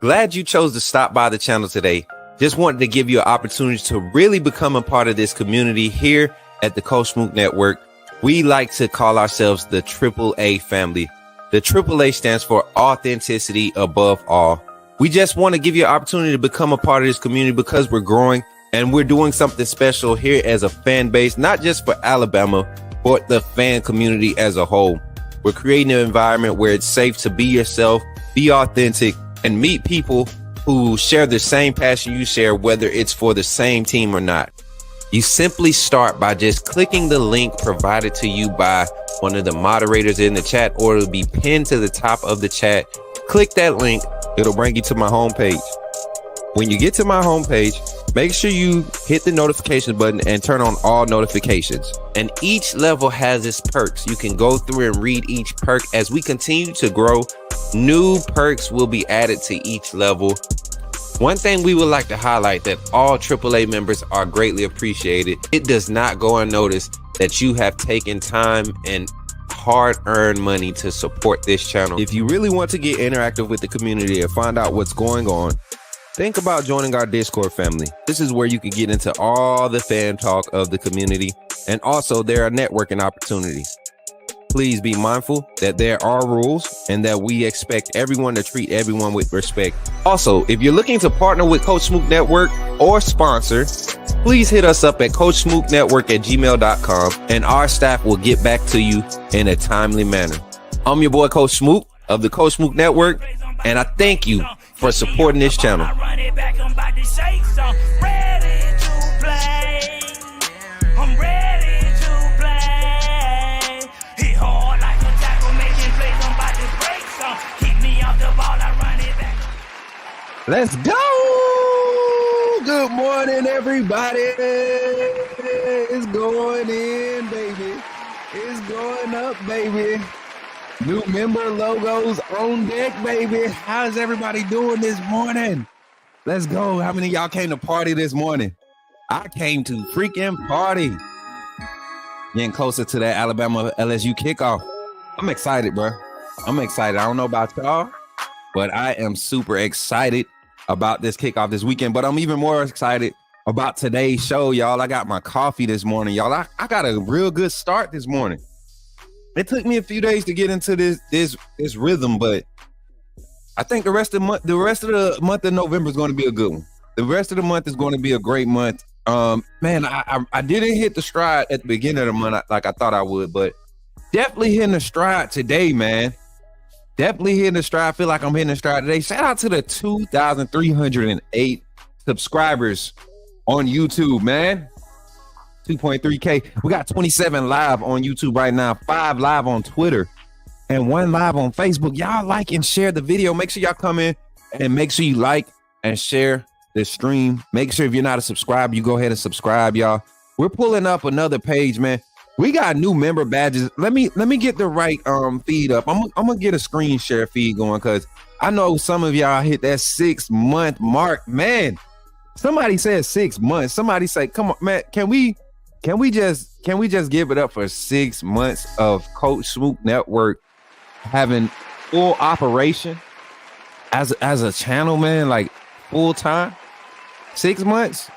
Glad you chose to stop by the channel today. Just wanted to give you an opportunity to really become a part of this community here at the Coach Smook Network. We like to call ourselves the AAA family. The AAA stands for authenticity above all. We just want to give you an opportunity to become a part of this community because we're growing and we're doing something special here as a fan base, not just for Alabama, but the fan community as a whole. We're creating an environment where it's safe to be yourself, be authentic, and meet people who share the same passion you share, whether it's for the same team or not. You simply start by just clicking the link provided to you by one of the moderators in the chat, or it'll be pinned to the top of the chat. Click that link. It'll bring you to my homepage. When you get to my homepage, make sure you hit the notification button and turn on all notifications. And each level has its perks. You can go through and read each perk. As we continue to grow, new perks will be added to each level. One thing we would like to highlight that all AAA members are greatly appreciated. It does not go unnoticed that you have taken time and hard-earned money to support this channel. If you really want to get interactive with the community and find out what's going on, think about joining our Discord family. This is where you can get into all the fan talk of the community, and also there are networking opportunities. Please be mindful that there are rules and that we expect everyone to treat everyone with respect. Also, if you're looking to partner with Coach Smook Network or sponsor, please hit us up at coachsmooknetwork@gmail.com and our staff will get back to you in a timely manner. I'm your boy, Coach Smook of the Coach Smook Network, and I thank you for supporting this channel. Let's go. Good morning, everybody. It's going in, baby. It's going up, baby. New member logos on deck, baby. How's everybody doing this morning? Let's go. How many of y'all came to party this morning? I came to freaking party. Getting closer to that Alabama LSU kickoff. I'm excited, bro. I'm excited. I don't know about y'all, but I am super excited about this kickoff this weekend. But I'm even more excited about today's show, y'all. I got my coffee this morning, y'all. I got a real good start this morning. It took me a few days to get into this rhythm, but I think the rest of the month of November is going to be a good one. The rest of the month is going to be a great month. Man, I didn't hit the stride at the beginning of the month like I thought I would, but definitely hitting the stride today, man. Definitely hitting the stride. I feel like I'm hitting the stride today. Shout out to the 2,308 subscribers on YouTube, man. 2.3K. We got 27 live on YouTube right now, 5 live on Twitter, and 1 live on Facebook. Y'all like and share the video. Make sure y'all come in and make sure you like and share the stream. Make sure if you're not a subscriber, you go ahead and subscribe, y'all. We're pulling up another page, man. We got new member badges. Let me get the right feed up. I'm gonna get a screen share feed going because I know some of y'all hit that 6-month mark. Man, somebody said 6 months. Somebody say, come on, man, can we just give it up for 6 months of Coach Smook Network having full operation as a channel, man, like full time? 6 months.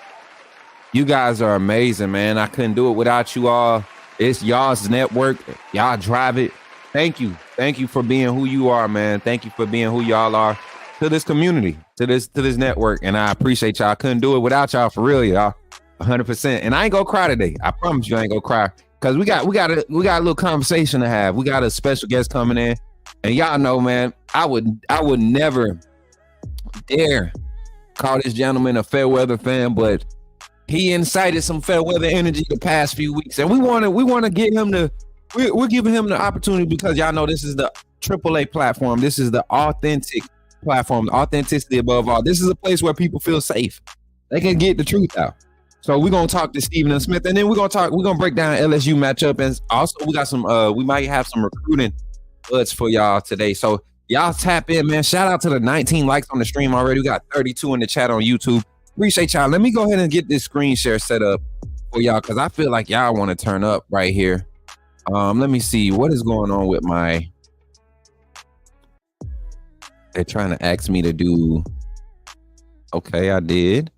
You guys are amazing, man. I couldn't do it without you all. It's y'all's network. Y'all drive it. Thank you. Thank you for being who you are, man. Thank you for being who y'all are to this community, to this network. And I appreciate y'all. I couldn't do it without y'all, for real, y'all. 100%. And I ain't gonna cry today. I promise you I ain't gonna cry. Cause we got a little conversation to have. We got a special guest coming in. And y'all know, man, I would never dare call this gentleman a fairweather fan, but he incited some fairweather energy the past few weeks, and we want to get him we're giving him the opportunity because y'all know this is the AAA platform. This is the authentic platform, the authenticity above all. This is a place where people feel safe. They can get the truth out. So we're gonna talk to Stephen Smith, and then we're gonna break down LSU matchup, and also we got some we might have some recruiting buds for y'all today. So y'all tap in, man. Shout out to the 19 likes on the stream already. We got 32 in the chat on YouTube. Appreciate y'all. Let me go ahead and get this screen share set up for y'all because I feel like y'all want to turn up right here. Let me see what is going on with my They're trying to ask me to do. Okay, I did.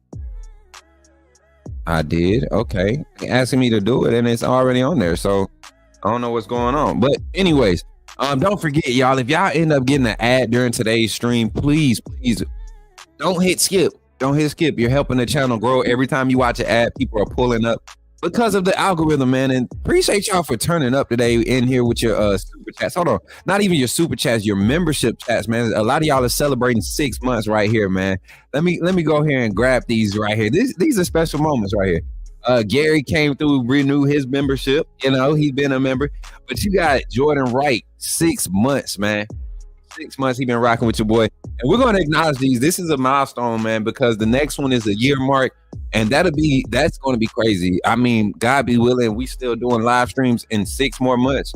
Okay, they're asking me to do it, and it's already on there. So I don't know what's going on. But anyways, don't forget, y'all. If y'all end up getting an ad during today's stream, please don't hit skip. Don't hit skip. You're helping the channel grow. Every time you watch an ad, people are pulling up because of the algorithm, man. And appreciate y'all for turning up today in here with your super chats. Hold on, not even your super chats, your membership chats, man. A lot of y'all are celebrating 6 months right here, man. Let me go here and grab these right here. These are special moments right here. Gary came through, renew his membership. You know, he's been a member. But you got Jordan Wright, 6 months, man. 6 months he been rocking with your boy. And we're going to acknowledge these. This is a milestone, man, because the next one is a year mark. And that's going to be crazy. I mean, God be willing, we still doing live streams in 6 more months.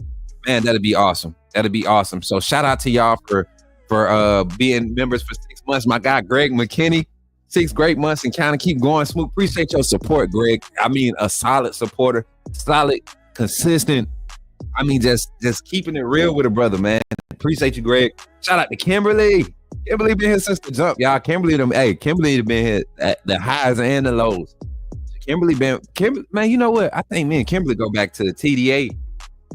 Man, that'd be awesome. That'd be awesome. So shout out to y'all for being members for 6 months. My guy, Greg McKinney, 6 great months and kind of keep going. Smook, appreciate your support, Greg. I mean, a solid supporter, solid, consistent. I mean, just keeping it real with a brother, man. Appreciate you, Greg. Shout out to Kimberly. Kimberly been here since the jump, y'all. Kimberly been here at the highs and the lows. Kimberly, man, you know what? I think me and Kimberly go back to the TDA.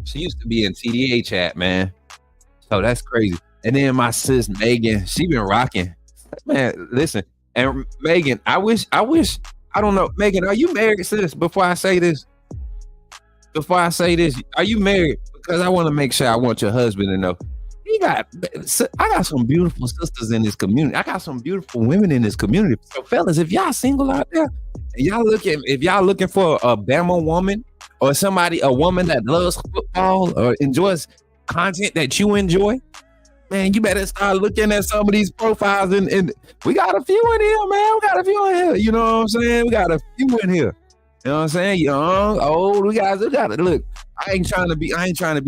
She used to be in TDA chat, man. So that's crazy. And then my sis Megan, she been rocking. Man, listen. And Megan, I don't know. Megan, are you married, sis? Before I say this, are you married? Because I want to make sure I want your husband to know. I got some beautiful sisters in this community. I got some beautiful women in this community. So fellas, if y'all single out there, and if y'all looking for a Bama woman or a woman that loves football or enjoys content that you enjoy, man, you better start looking at some of these profiles. And we got a few in here, man. We got a few in here. You know what I'm saying? We got a few in here. You know what I'm saying? Young, old, we got it. Look, I ain't trying to be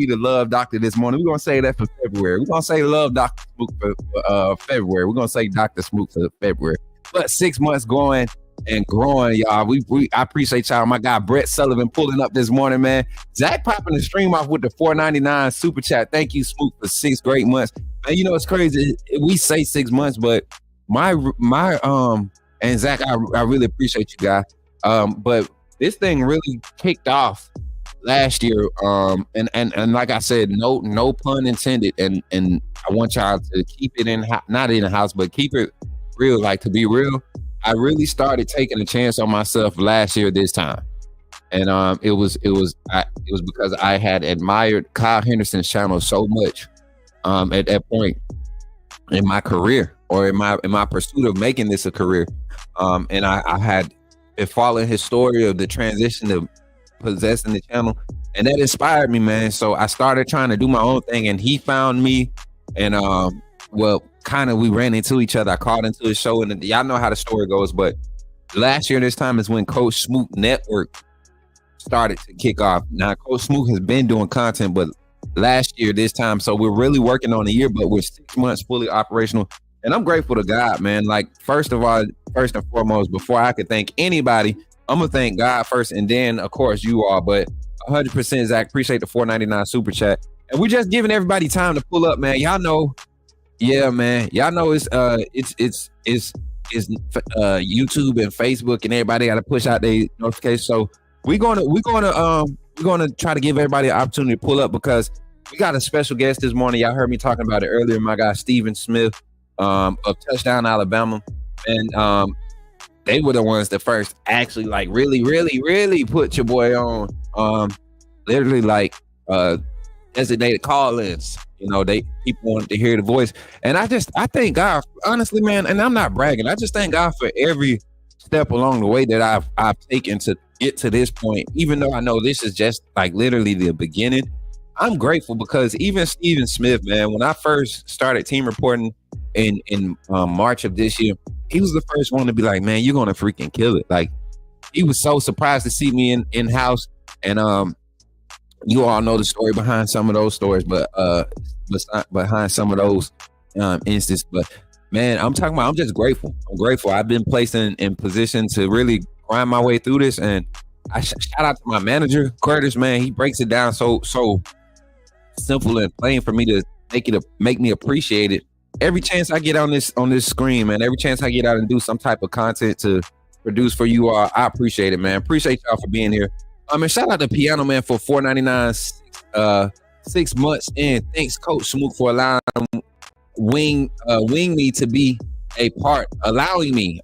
the love doctor this morning. We're gonna say that for February. We're gonna say love Dr. Smook for February. We're gonna say Dr. Smook for February. But 6 months going and growing, y'all. I appreciate y'all. My guy Brett Sullivan pulling up this morning, man. Zach popping the stream off with the $4.99 super chat. Thank you, Smook, for 6 great months. Man, you know it's crazy. We say 6 months, but my and Zach, I really appreciate you, guy. But this thing really kicked off last year, and like I said, no pun intended, and I want y'all to keep it not in the house, but keep it real. Like, to be real, I really started taking a chance on myself last year this time, and it was because I had admired Kyle Henderson's channel so much at that point in my career, or in my pursuit of making this a career, and I had following his story of the transition to possessing the channel, and that inspired me, man. So I started trying to do my own thing, and he found me, and we ran into each other. I called into his show, and y'all know how the story goes, but last year this time is when Coach Smook Network started to kick off. Now Coach Smook has been doing content, but last year this time, so we're really working on a year, but we're 6 months fully operational. And I'm grateful to God, man. Like, first and foremost, before I could thank anybody, I'm going to thank God first, and then, of course, you all. But 100%, Zach, appreciate the $4.99 super chat. And we're just giving everybody time to pull up, man. Y'all know, yeah, man. Y'all know it's YouTube and Facebook, and everybody got to push out their notifications. So we're gonna try to give everybody an opportunity to pull up, because we got a special guest this morning. Y'all heard me talking about it earlier. My guy Stephen Smith of Touchdown Alabama, and they were the ones that first actually like really put your boy on, literally like designated call-ins. You know, people wanted to hear the voice, and I thank God, honestly, man. And I'm not bragging. I just thank God for every step along the way that I've taken to get to this point. Even though I know this is just like literally the beginning, I'm grateful, because even Stephen Smith, man, when I first started team reporting in March of this year, he was the first one to be like, man, you're gonna freaking kill it. Like, he was so surprised to see me in house, and you all know the story behind some of those stories, but behind some of those instances. But man, I'm just grateful. I'm grateful. I've been placed in position to really grind my way through this, and I shout out to my manager, Curtis, man. He breaks it down so simple and plain for me to make me appreciate it. every chance I get on this screen, man, every chance I get out and do some type of content to produce for you all, I appreciate it, man. Appreciate y'all for being here. And shout out to Piano Man for $4.99 6 months in. Thanks, Coach Smook, for allowing wing me to be a part, allowing me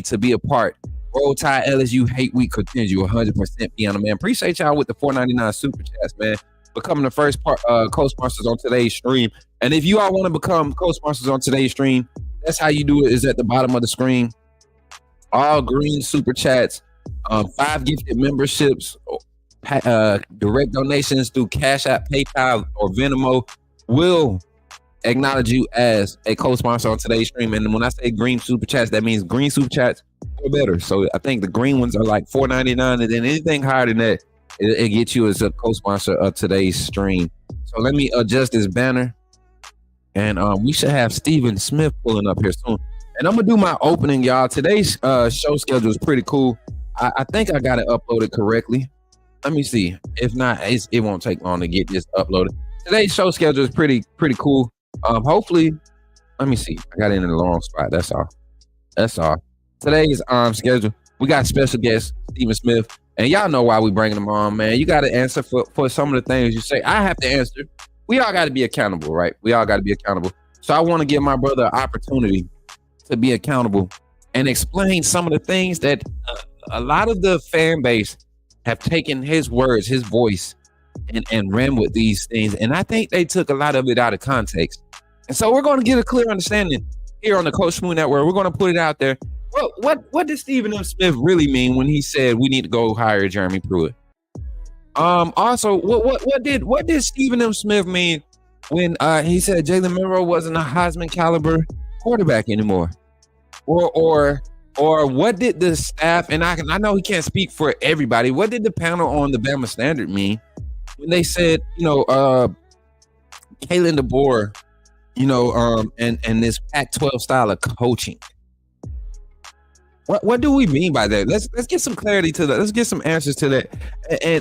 to be a part. Roll Tide LSU Hate Week continues. 100% Piano Man. Appreciate y'all with the $4.99 super chats, man. Becoming the first co-sponsors on today's stream. And if you all want to become co-sponsors on today's stream, that's how you do it, is at the bottom of the screen. All green super chats, 5 gifted memberships, direct donations through Cash App, PayPal, or Venmo will acknowledge you as a co-sponsor on today's stream. And when I say green super chats, that means green super chats or better. So I think the green ones are like $4.99, and then anything higher than that, it gets you as a co-sponsor of today's stream. So let me adjust this banner, and we should have Stephen Smith pulling up here soon. And I'm gonna do my opening, y'all. Today's show schedule is pretty cool. I think I got it uploaded correctly. Let me see. If not, it won't take long to get this uploaded. Today's show schedule is pretty cool. Hopefully, let me see. I got it in the wrong spot. That's all. Today's schedule, we got special guest Stephen Smith, and y'all know why we bringing him on, man. You got to answer for some of the things you say. I have to answer. We all got to be accountable, right? We all got to be accountable. So I want to give my brother an opportunity to be accountable and explain some of the things that a lot of the fan base have taken his words, his voice, and ran with these things. And I think they took a lot of it out of context. And so we're going to get a clear understanding here on the Coach Smook Network. We're going to put it out there. Well, what did Stephen M. Smith really mean when he said we need to go hire Jeremy Pruitt? Also, what did Stephen M. Smith mean when he said Jalen Monroe wasn't a Heisman caliber quarterback anymore? Or what did the staff, and I know he can't speak for everybody, what did the panel on the Bama Standard mean when they said, Kalen DeBoer, and this Pac-12 style of coaching? What do we mean by that? Let's get some clarity to that. Let's get some answers to that.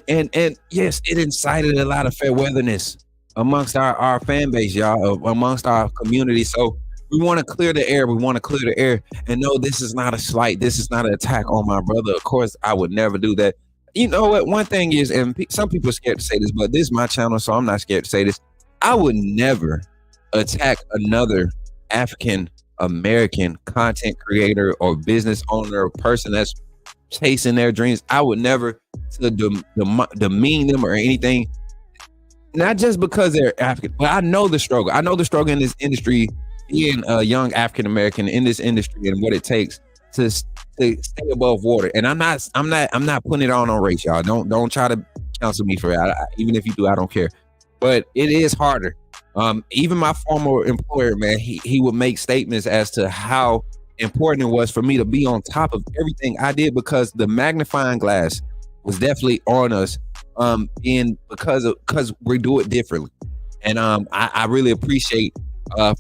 And yes, it incited a lot of fair weatherness amongst our fan base, y'all, amongst our community. So we want to clear the air. We want to clear the air. And no, this is not a slight. This is not an attack on my brother. Of course, I would never do that. You know what? One thing is, and some people are scared to say this, but this is my channel, so I'm not scared to say this. I would never attack another African American content creator or business owner or person that's chasing their dreams. I would never demean them or anything. Not just because they're African, but I know the struggle. I know the struggle in this industry, being a young African American in this industry, and what it takes to stay above water. And I'm not putting it on race, y'all. Don't try to counsel me for that. Even if you do, I don't care. But it is harder. Even my former employer, man, he would make statements as to how important it was for me to be on top of everything I did, because the magnifying glass was definitely on us, because we do it differently. And I really appreciate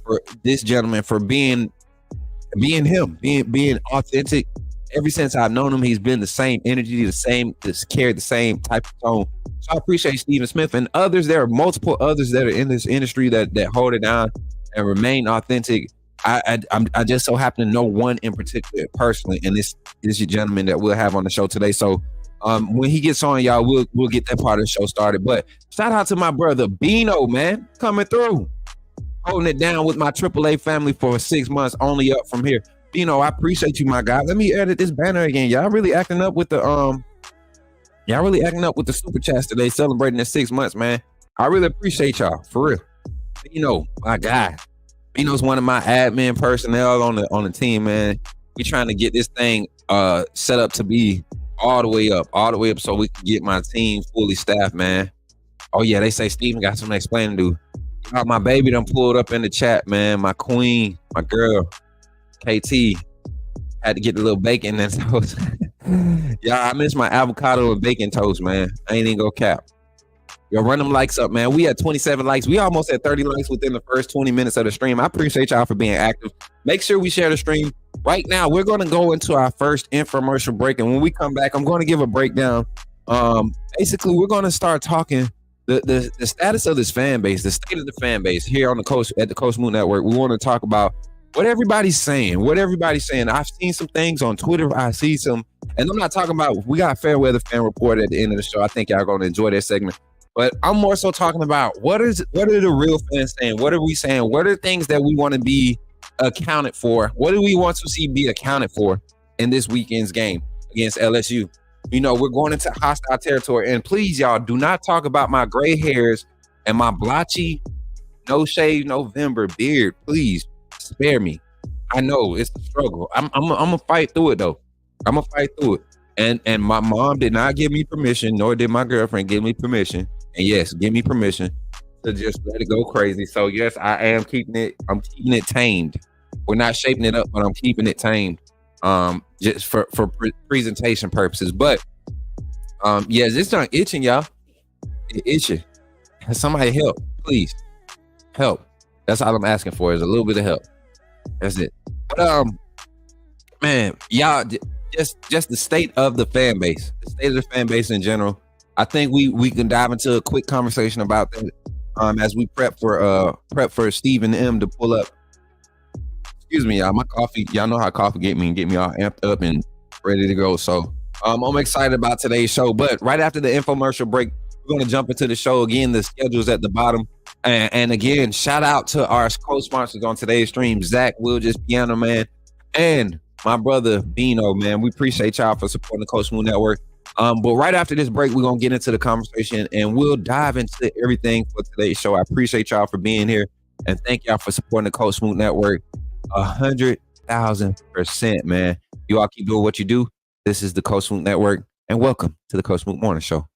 for this gentleman for being him, being authentic. Ever since I've known him, he's been the same energy, just carried the same type of tone. So I appreciate Stephen Smith and others. There are multiple others that are in this industry that hold it down and remain authentic. I just so happen to know one in particular personally, and this is your gentleman that we'll have on the show today. So when he gets on, y'all, we'll get that part of the show started. But shout out to my brother Bino, man, coming through, holding it down with my AAA family for 6 months, only up from here. Bino, I appreciate you, my guy. Let me edit this banner again. Y'all really acting up with the super chats today, celebrating the 6 months, man. I really appreciate y'all, for real. Bino, my guy. Bino's one of my admin personnel on the team, man. We trying to get this thing set up to be all the way up, so we can get my team fully staffed, man. Oh yeah, they say Steven got something to explain to do. My baby done pulled up in the chat, man. My queen, my girl, KT, had to get the little bacon and toast. Yeah, I miss my avocado and bacon toast, man. I ain't even gonna cap. Yo, run them likes up, man. We had 27 likes. We almost had 30 likes within the first 20 minutes of the stream. I appreciate y'all for being active. Make sure we share the stream. Right now, we're going to go into our first infomercial break. And when we come back, I'm going to give a breakdown. Basically, we're going to start talking the status of this fan base, the state of the fan base here on the coast at the Coach Smook Network. We want to talk about what everybody's saying. I've seen some things on Twitter. I see some, and I'm not talking about. We got Fairweather fan report at the end of the show. I think y'all gonna enjoy that segment. But I'm more so talking about what are the real fans saying? What are we saying? What are things that we want to be accounted for? What do we want to see be accounted for in this weekend's game against LSU? You know, we're going into hostile territory. And please, y'all, do not talk about my gray hairs and my blotchy, no shave November beard. Please spare me. I know it's a struggle. I'm gonna fight through it though. I'm gonna fight through it. And my mom did not give me permission, nor did my girlfriend give me permission. And yes, give me permission to just let it go crazy. So yes, I am keeping it. I'm keeping it tamed. We're not shaping it up, but I'm keeping it tamed. Just for presentation purposes. But yes, it's not itching, y'all. It itching. Somebody help, please. Help. That's all I'm asking for is a little bit of help. That's it. But man, y'all, just the state of the fan base, the state of the fan base in general. I think we can dive into a quick conversation about that as we prep for Stephen M to pull up. Excuse me, y'all. My coffee, y'all know how coffee get me all amped up and ready to go. So I'm excited about today's show. But right after the infomercial break, we're going to jump into the show again. The schedule's at the bottom. And again, shout out to our co-sponsors on today's stream, Zach, Will Just Piano Man, and my brother Bino, man. We appreciate y'all for supporting the Coach Smook Network. But right after this break, we're going to get into the conversation and we'll dive into everything for today's show. I appreciate y'all for being here and thank y'all for supporting the Coach Smook Network. 100,000%, man. You all keep doing what you do. This is the Coach Smook Network, and welcome to the Coach Smook Morning Show.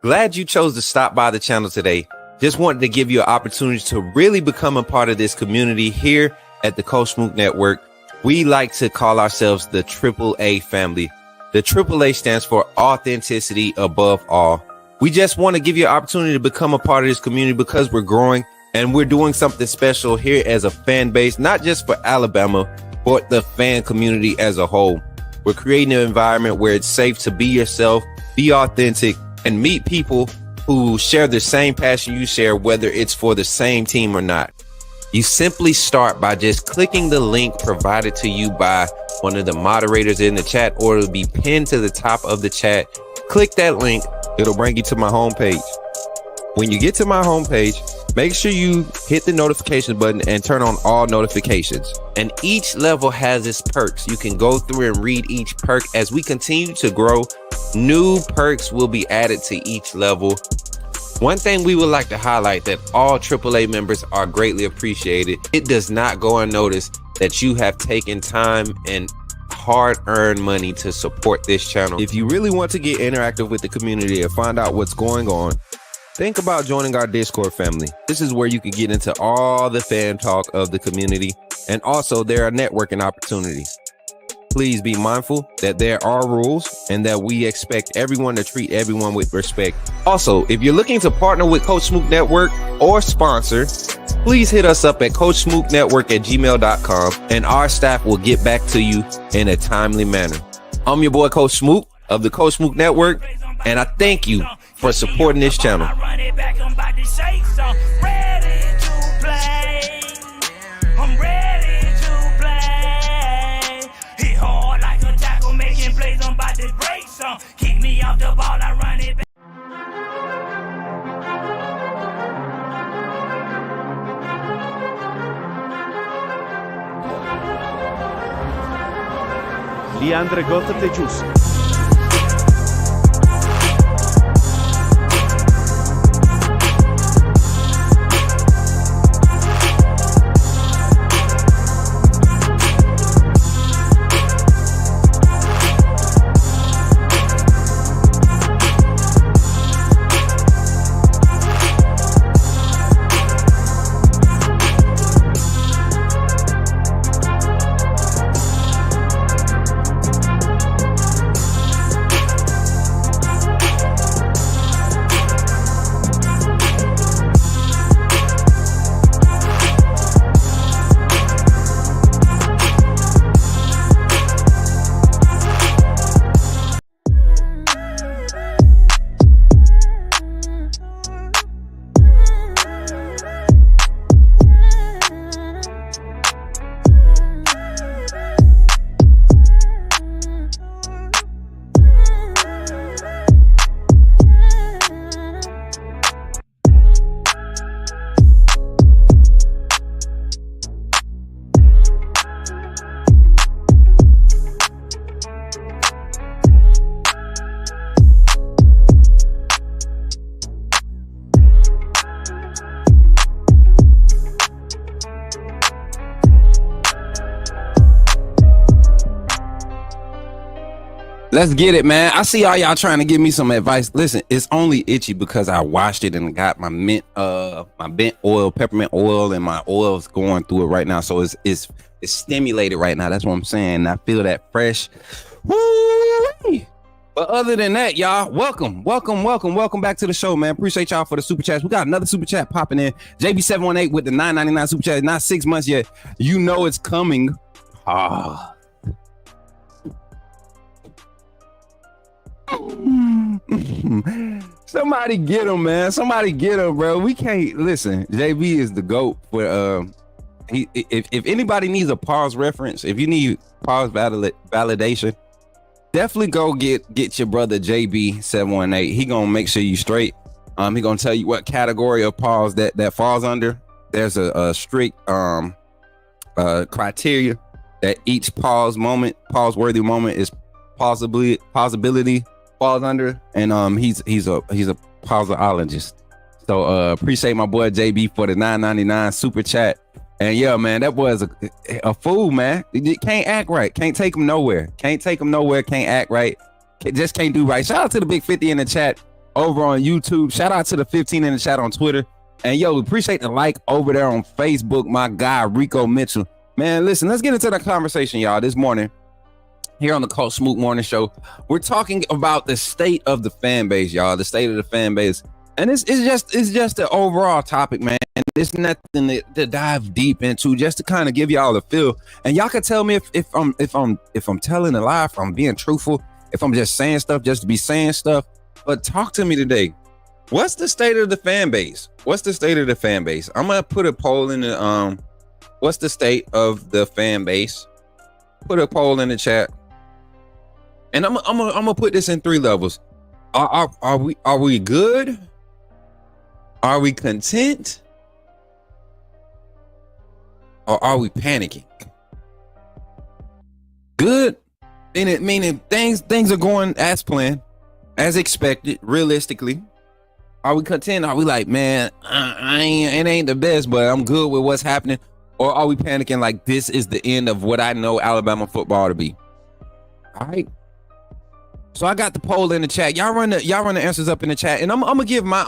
Glad you chose to stop by the channel today. Just wanted to give you an opportunity to really become a part of this community here at the Coach Smook Network. We like to call ourselves the AAA family. The AAA stands for authenticity above all. We just want to give you an opportunity to become a part of this community because we're growing and we're doing something special here as a fan base, not just for Alabama, but the fan community as a whole. We're creating an environment where it's safe to be yourself, be authentic, and meet people who share the same passion you share, whether it's for the same team or not. You simply start by just clicking the link provided to you by one of the moderators in the chat, or it'll be pinned to the top of the chat. Click that link. It'll bring you to my homepage. When you get to my homepage, make sure you hit the notification button and turn on all notifications. And each level has its perks. You can go through and read each perk. As we continue to grow, new perks will be added to each level. One thing we would like to highlight that all AAA members are greatly appreciated. It does not go unnoticed that you have taken time and hard-earned money to support this channel. If you really want to get interactive with the community and find out what's going on, think about joining our Discord family. This is where you can get into all the fan talk of the community, and also there are networking opportunities. Please be mindful that there are rules and that we expect everyone to treat everyone with respect. Also, if you're looking to partner with Coach Smook Network or sponsor, please hit us up at coachsmooknetwork@gmail.com and our staff will get back to you in a timely manner. I'm your boy Coach Smook of the Coach Smook Network, and I thank you for supporting this channel. Keep me off the ball, I run it back. Leandre Gota Tejus. Let's get it, man. I see all y'all trying to give me some advice. Listen, it's only itchy because I washed it and got my bent oil, peppermint oil, and my oil's going through it right now. So it's stimulated right now. That's what I'm saying. I feel that fresh. Woo! But other than that, y'all, welcome back to the show, man. Appreciate y'all for the super chats. We got another super chat popping in. JB718 with the $9.99 super chat. Not 6 months yet. You know it's coming. Somebody get him, man. Somebody get him, bro. We can't listen. JB is the GOAT for if anybody needs a pause reference, if you need pause validation, definitely go get your brother JB718. He gonna make sure you straight. He gonna tell you what category of pause that falls under. There's a strict criteria that each pause worthy moment is possibility falls under, and he's a pauseologist. So appreciate my boy JB for the $9.99 super chat. And yeah, man, that was a fool, man. You can't act right. Can't take him nowhere. Can't act right. Just can't do right. Shout out to the big 50 in the chat over on YouTube. Shout out to the 15 in the chat on Twitter. And yo, appreciate the like over there on Facebook, my guy Rico Mitchell. Man, listen, let's get into the conversation, y'all. This morning here on the Coach Smook Morning Show, we're talking about the state of the fan base, y'all. The state of the fan base. And it's just the overall topic, man. It's nothing to dive deep into, just to kind of give y'all a feel. And y'all can tell me if I'm telling a lie, if I'm being truthful, if I'm just saying stuff just to be saying stuff. But talk to me today. What's the state of the fan base? I'm gonna put a poll in the what's the state of the fan base? Put a poll in the chat. And I'm gonna put this in 3 levels. Are we good? Are we content? Or are we panicking? Good, meaning things are going as planned, as expected, realistically. Are we content? Are we like, man, it ain't the best, but I'm good with what's happening? Or are we panicking like this is the end of what I know Alabama football to be? All right. So I got the poll in the chat. Y'all run the answers up in the chat, and I'm gonna give my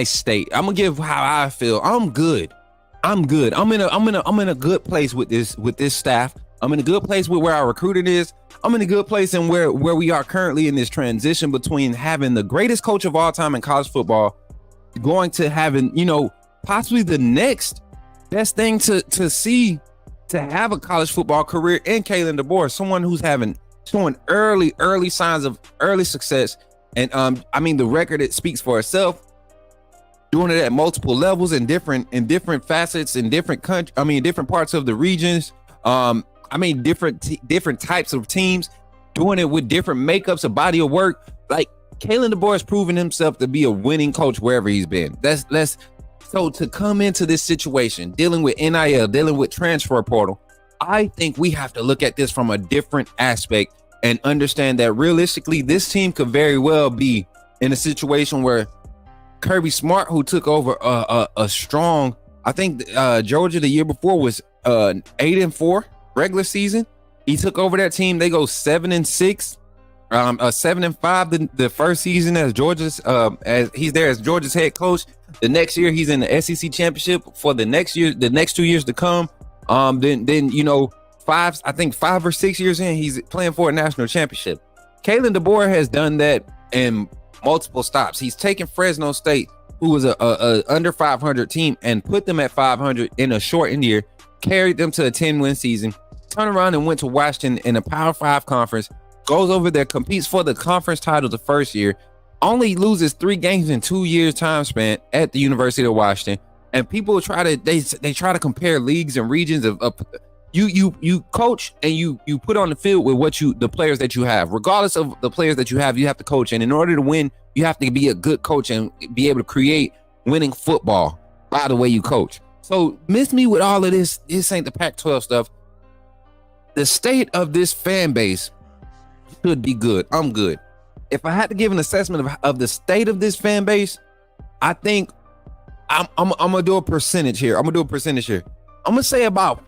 state. I'm gonna give how I feel. I'm good. I'm in a good place with this staff. I'm in a good place with where our recruiting is. I'm in a good place in where we are currently in this transition between having the greatest coach of all time in college football, going to having, possibly the next best thing to see to have a college football career in Kalen DeBoer, someone who's showing early signs of early success. And the record, it speaks for itself. Doing it at multiple levels in different facets in different different parts of the regions. Different types of teams, doing it with different makeups, a body of work. Like Kalen DeBoer has proven himself to be a winning coach wherever he's been. So to come into this situation, dealing with NIL, dealing with transfer portal, I think we have to look at this from a different aspect and understand that realistically, this team could very well be in a situation where Kirby Smart, who took over a strong, I think Georgia the year before was 8-4 regular season. He took over that team. They go 7-6, 7-5 the first season as Georgia's as he's there as Georgia's head coach. The next year he's in the SEC championship for the next 2 years to come. Then 5 or 6 years in, he's playing for a national championship. Kalen DeBoer has done that in multiple stops. He's taken Fresno State, who was a under 500 team, and put them at 500 in a shortened year, carried them to a 10-win season, turned around and went to Washington in a Power 5 conference, goes over there, competes for the conference title the first year, only loses 3 games in 2 years time spent at the University of Washington. And people try to compare leagues and regions of you coach and you put on the field with the players that you have. Regardless of the players that you have to coach. And in order to win, you have to be a good coach and be able to create winning football by the way you coach. So miss me with all of this. This ain't the Pac-12 stuff. The state of this fan base should be good. I'm good. If I had to give an assessment of the state of this fan base, I think I'm gonna do a percentage here. I'm gonna say about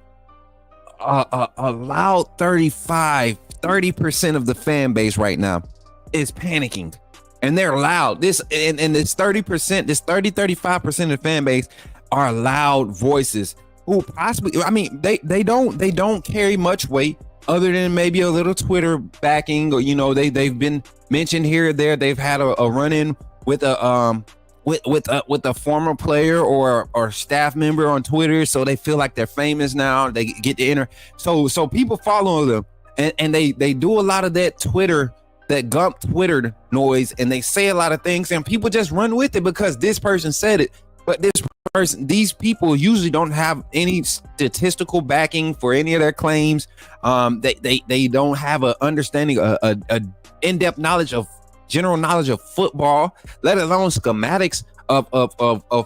a loud 30% of the fan base right now is panicking, and they're loud. This 30%, this 35% of the fan base are loud voices who possibly, I mean, they don't carry much weight other than maybe a little Twitter backing, or they've been mentioned here or there. They've had a run-in with a with a former player or staff member on Twitter, so they feel like they're famous now. They get the so people follow them, and they do a lot of that Gump Twitter noise, and they say a lot of things, and people just run with it because this person said it. But these people usually don't have any statistical backing for any of their claims. They don't have a understanding, a in-depth knowledge of general knowledge of football, let alone schematics of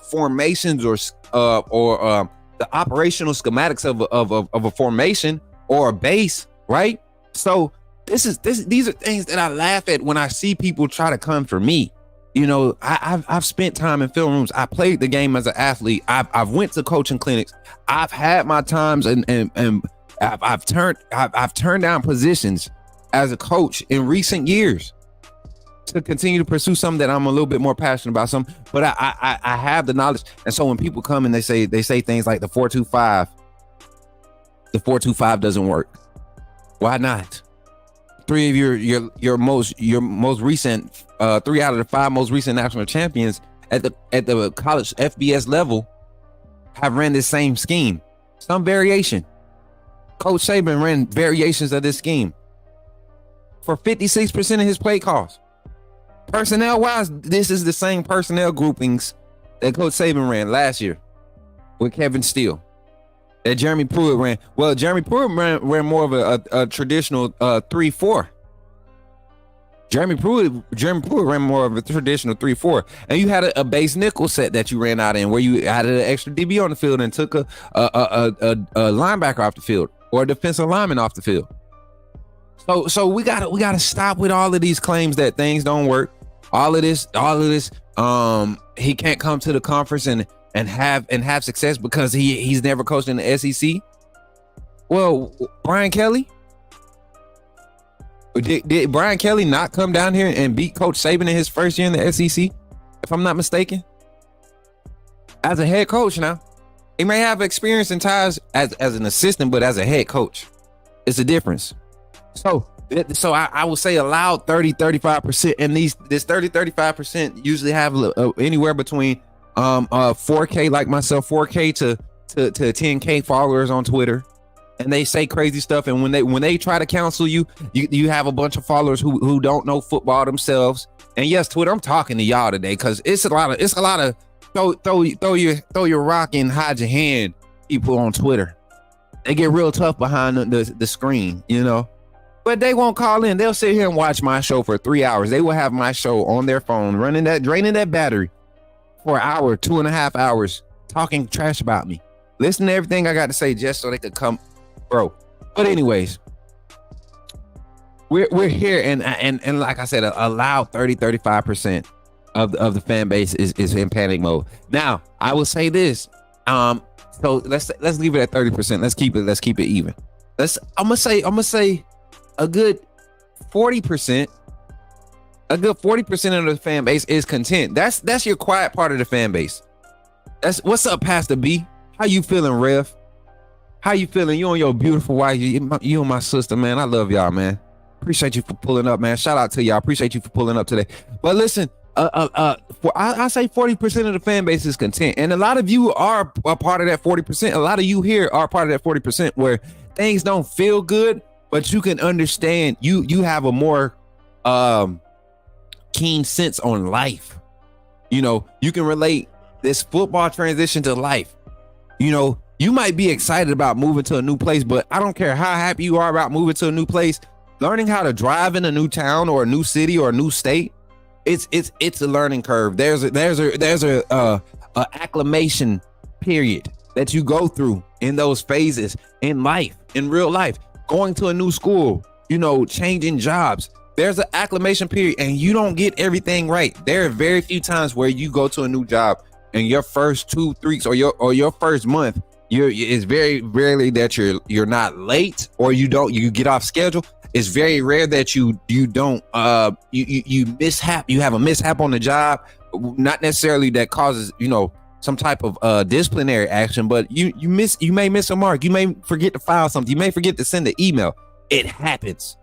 formations or the operational schematics of a formation or a base, right? So these are things that I laugh at when I see people try to come for me. I've spent time in film rooms. I played the game as an athlete. I've went to coaching clinics. I've had my times, and I've turned down positions as a coach in recent years to continue to pursue something that I'm a little bit more passionate about. But I have the knowledge, and so when people come and they say things like the 4-2-5 doesn't work. Why not? Three of your most recent 3 out of the 5 most recent national champions at the college FBS level have ran this same scheme, some variation. Coach Saban ran variations of this scheme for 56% of his play calls. Personnel wise, this is the same personnel groupings that Coach Saban ran last year with Kevin Steele, that Jeremy Pruitt ran. Well, Jeremy Pruitt ran more of a traditional 3-4. Jeremy Pruitt ran more of a traditional 3-4, and you had a base nickel set that you ran out in, where you added an extra DB on the field and took a linebacker off the field or a defensive lineman off the field. So we gotta stop with all of these claims that things don't work. All of this. He can't come to the conference and have success because he's never coached in the SEC. Well, Brian Kelly. Did Brian Kelly not come down here and beat Coach Saban in his first year in the SEC, if I'm not mistaken? As a head coach now. He may have experience and ties as an assistant, but as a head coach, it's a difference. So I will say a loud 30-35%, and this 30-35% usually have anywhere between 4K like myself, 4K to 10K followers on Twitter. And they say crazy stuff, and when they try to counsel you have a bunch of followers who don't know football themselves. And yes, Twitter, I'm talking to y'all today because it's a lot of throw your rock and hide your hand people on Twitter. They get real tough behind the screen, but they won't call in. They'll sit here and watch my show for 3 hours. They will have my show on their phone, draining that battery for an hour, 2.5 hours, talking trash about me. Listen to everything I got to say just so they could come. Bro, but anyways, we're here, and like I said, a loud 30-35% of the fan base is in panic mode. Now, I will say this, so let's leave it at 30%. Let's keep it even. I'm gonna say a good 40%. A good 40% of the fan base is content. That's your quiet part of the fan base. That's what's up, Pastor B. How you feeling, Rev? How you feeling? You and your beautiful wife, you and my sister, man. I love y'all, man. Appreciate you for pulling up, man. Shout out to y'all. Appreciate you for pulling up today. But listen, I say 40% of the fan base is content, and a lot of you are a part of that 40%. A lot of you here are part of that 40% where things don't feel good, but you can understand. You have a more keen sense on life. You can relate this football transition to life. You might be excited about moving to a new place, but I don't care how happy you are about moving to a new place. Learning how to drive in a new town or a new city or a new state, it's a learning curve. There's a acclimation period that you go through in those phases in life, in real life. Going to a new school, changing jobs. There's an acclimation period, and you don't get everything right. There are very few times where you go to a new job and your first 2 weeks or your first month, It's very rarely that you're not late or you get off schedule. It's very rare that you don't you mishap. You have a mishap on the job, not necessarily that causes some type of disciplinary action, but you may miss a mark. You may forget to file something. You may forget to send an email. It happens.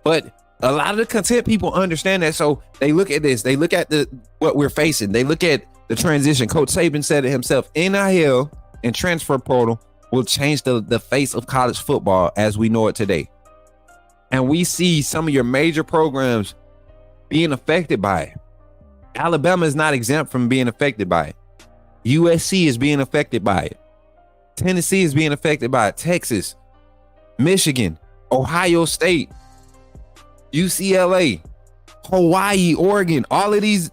But a lot of the content people understand that, so they look at this. They look at what we're facing. They look at the transition. Coach Saban said it himself. NIL and transfer portal will change the face of college football as we know it today. And we see some of your major programs being affected by it. Alabama is not exempt from being affected by it. USC is being affected by it. Tennessee is being affected by it. Texas, Michigan, Ohio State, UCLA, Hawaii, Oregon, all of these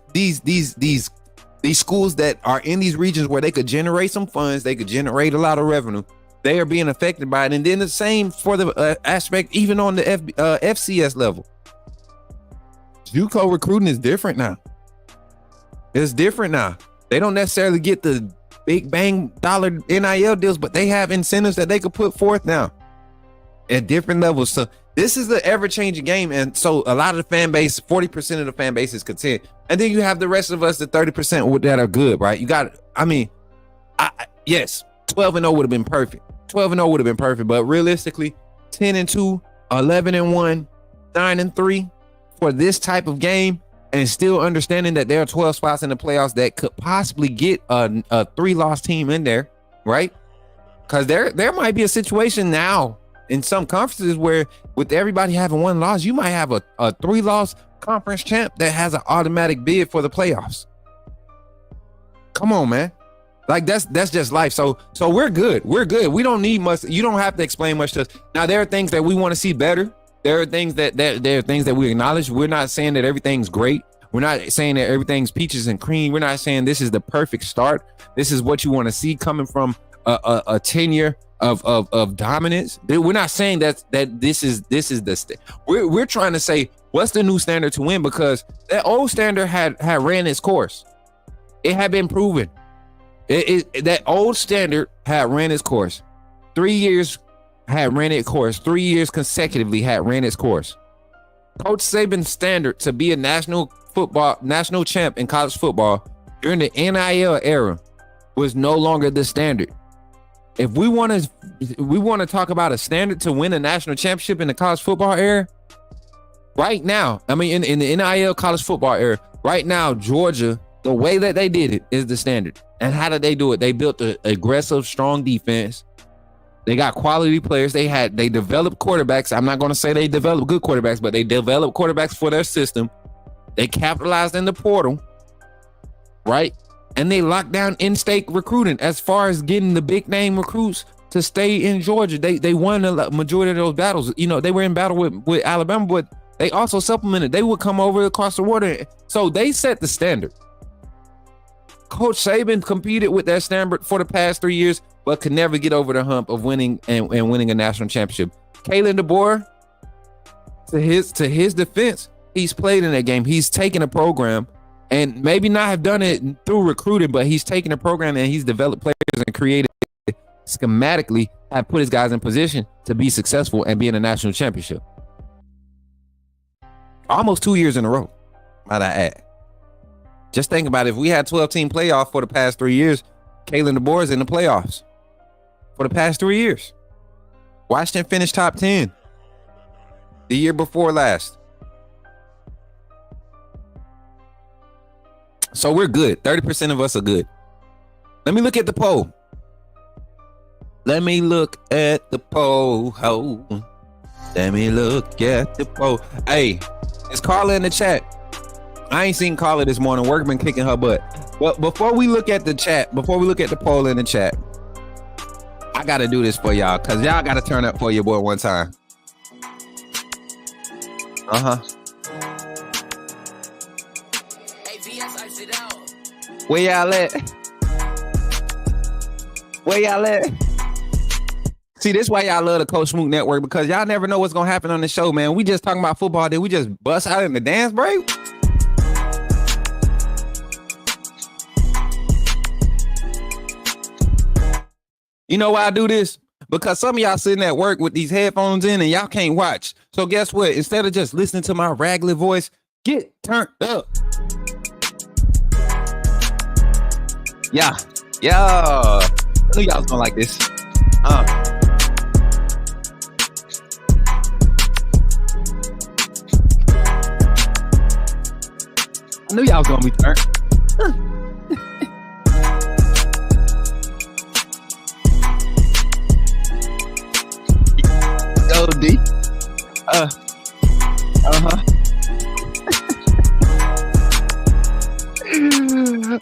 schools that are in these regions where they could generate some funds, they could generate a lot of revenue, they are being affected by it. And then the same for the aspect, even on the FCS level. JUCO recruiting is different now. It's different now. They don't necessarily get the big bang dollar NIL deals, but they have incentives that they could put forth now at different levels. So this is the ever-changing game. And so a lot of the fan base, 40% of the fan base is content. And then you have the rest of us, the 30% that are good, right? You got, yes, 12-0 would have been perfect. 12-0 would have been perfect. But realistically, 10-2, 11-1, 9-3 for this type of game, and still understanding that there are 12 spots in the playoffs that could possibly get a 3-loss team in there, right? Because there might be a situation now in some conferences where with everybody having 1 loss, you might have a 3-loss conference champ that has an automatic bid for the playoffs. Come on, man. Like that's just life. So we're good. We're good. We don't need much. You don't have to explain much to us. Now there are things that we want to see better. There are things that we acknowledge. We're not saying that everything's great. We're not saying that everything's peaches and cream. We're not saying this is the perfect start. This is what you want to see coming from a tenure of dominance. We're not saying that this is the we're trying to say what's the new standard to win, because that old standard had ran its course. It had been proven. That old standard had ran its course. 3 years had ran its course. 3 years consecutively had ran its course. Coach Saban's standard to be a national champ in college football during the NIL era was no longer the standard. If we want to talk about a standard to win a national championship in the college football era, right now, in the NIL college football era, right now, Georgia, the way that they did it is the standard. And how did they do it? They built an aggressive, strong defense. They got quality players. They developed quarterbacks. I'm not going to say they developed good quarterbacks, but they developed quarterbacks for their system. They capitalized in the portal, right? And they locked down in-state recruiting as far as getting the big name recruits to stay in Georgia. They won the majority of those battles. They were in battle with Alabama, but they also supplemented. They would come over across the water. So they set the standard. Coach Saban competed with that standard for the past 3 years, but could never get over the hump of winning and winning a national championship. Kalen DeBoer, to his defense, he's played in that game. He's taken a program and maybe not have done it through recruiting, but he's taken a program and he's developed players and created schematically, have put his guys in position to be successful and be in a national championship. Almost 2 years in a row, might I add. Just think about it. If we had 12-team playoff for the past 3 years, Kalen DeBoer is in the playoffs for the past 3 years. Washington finished top 10 the year before last. So we're good. 30% of us are good. Let me look at the poll. Let me look at the poll. Let me look at the poll. Hey, is Carla in the chat? I ain't seen Carla this morning. Work been kicking her butt. But before we look at the chat, before we look at the poll in the chat, I got to do this for y'all, because y'all got to turn up for your boy one time. Where y'all at? Where y'all at? See, this is why y'all love the Coach Smook Network, because y'all never know what's going to happen on the show, man. We just talking about football, then we just bust out in the dance break. You know why I do this? Because some of y'all sitting at work with these headphones in and y'all can't watch. So guess what? Instead of just listening to my raggedy voice, get turned up. Yeah. I knew y'all was gonna like this. I knew y'all was gonna be turned. D.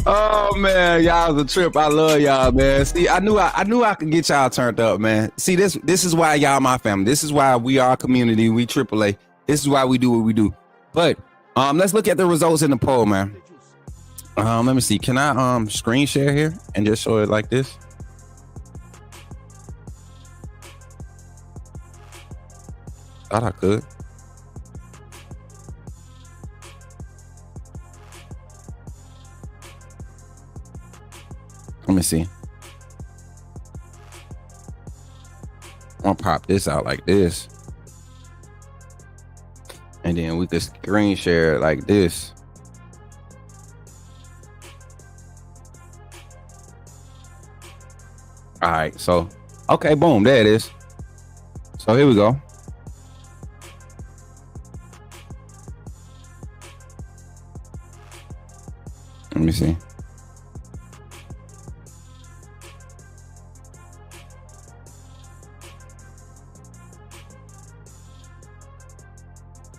Oh man, y'all was a trip. I love y'all, man. See, I knew I could get y'all turned up, man. See, this is why y'all my family. This is why we are a community. We AAA. This is why we do what we do. But let's look at the results in the poll, man. Let me see. Can I screen share here and just show it like this? Thought I could. Let me see. I'm gonna pop this out like this. And then we could screen share it like this. All right, so, okay, boom, there it is. So here we go. Let me see.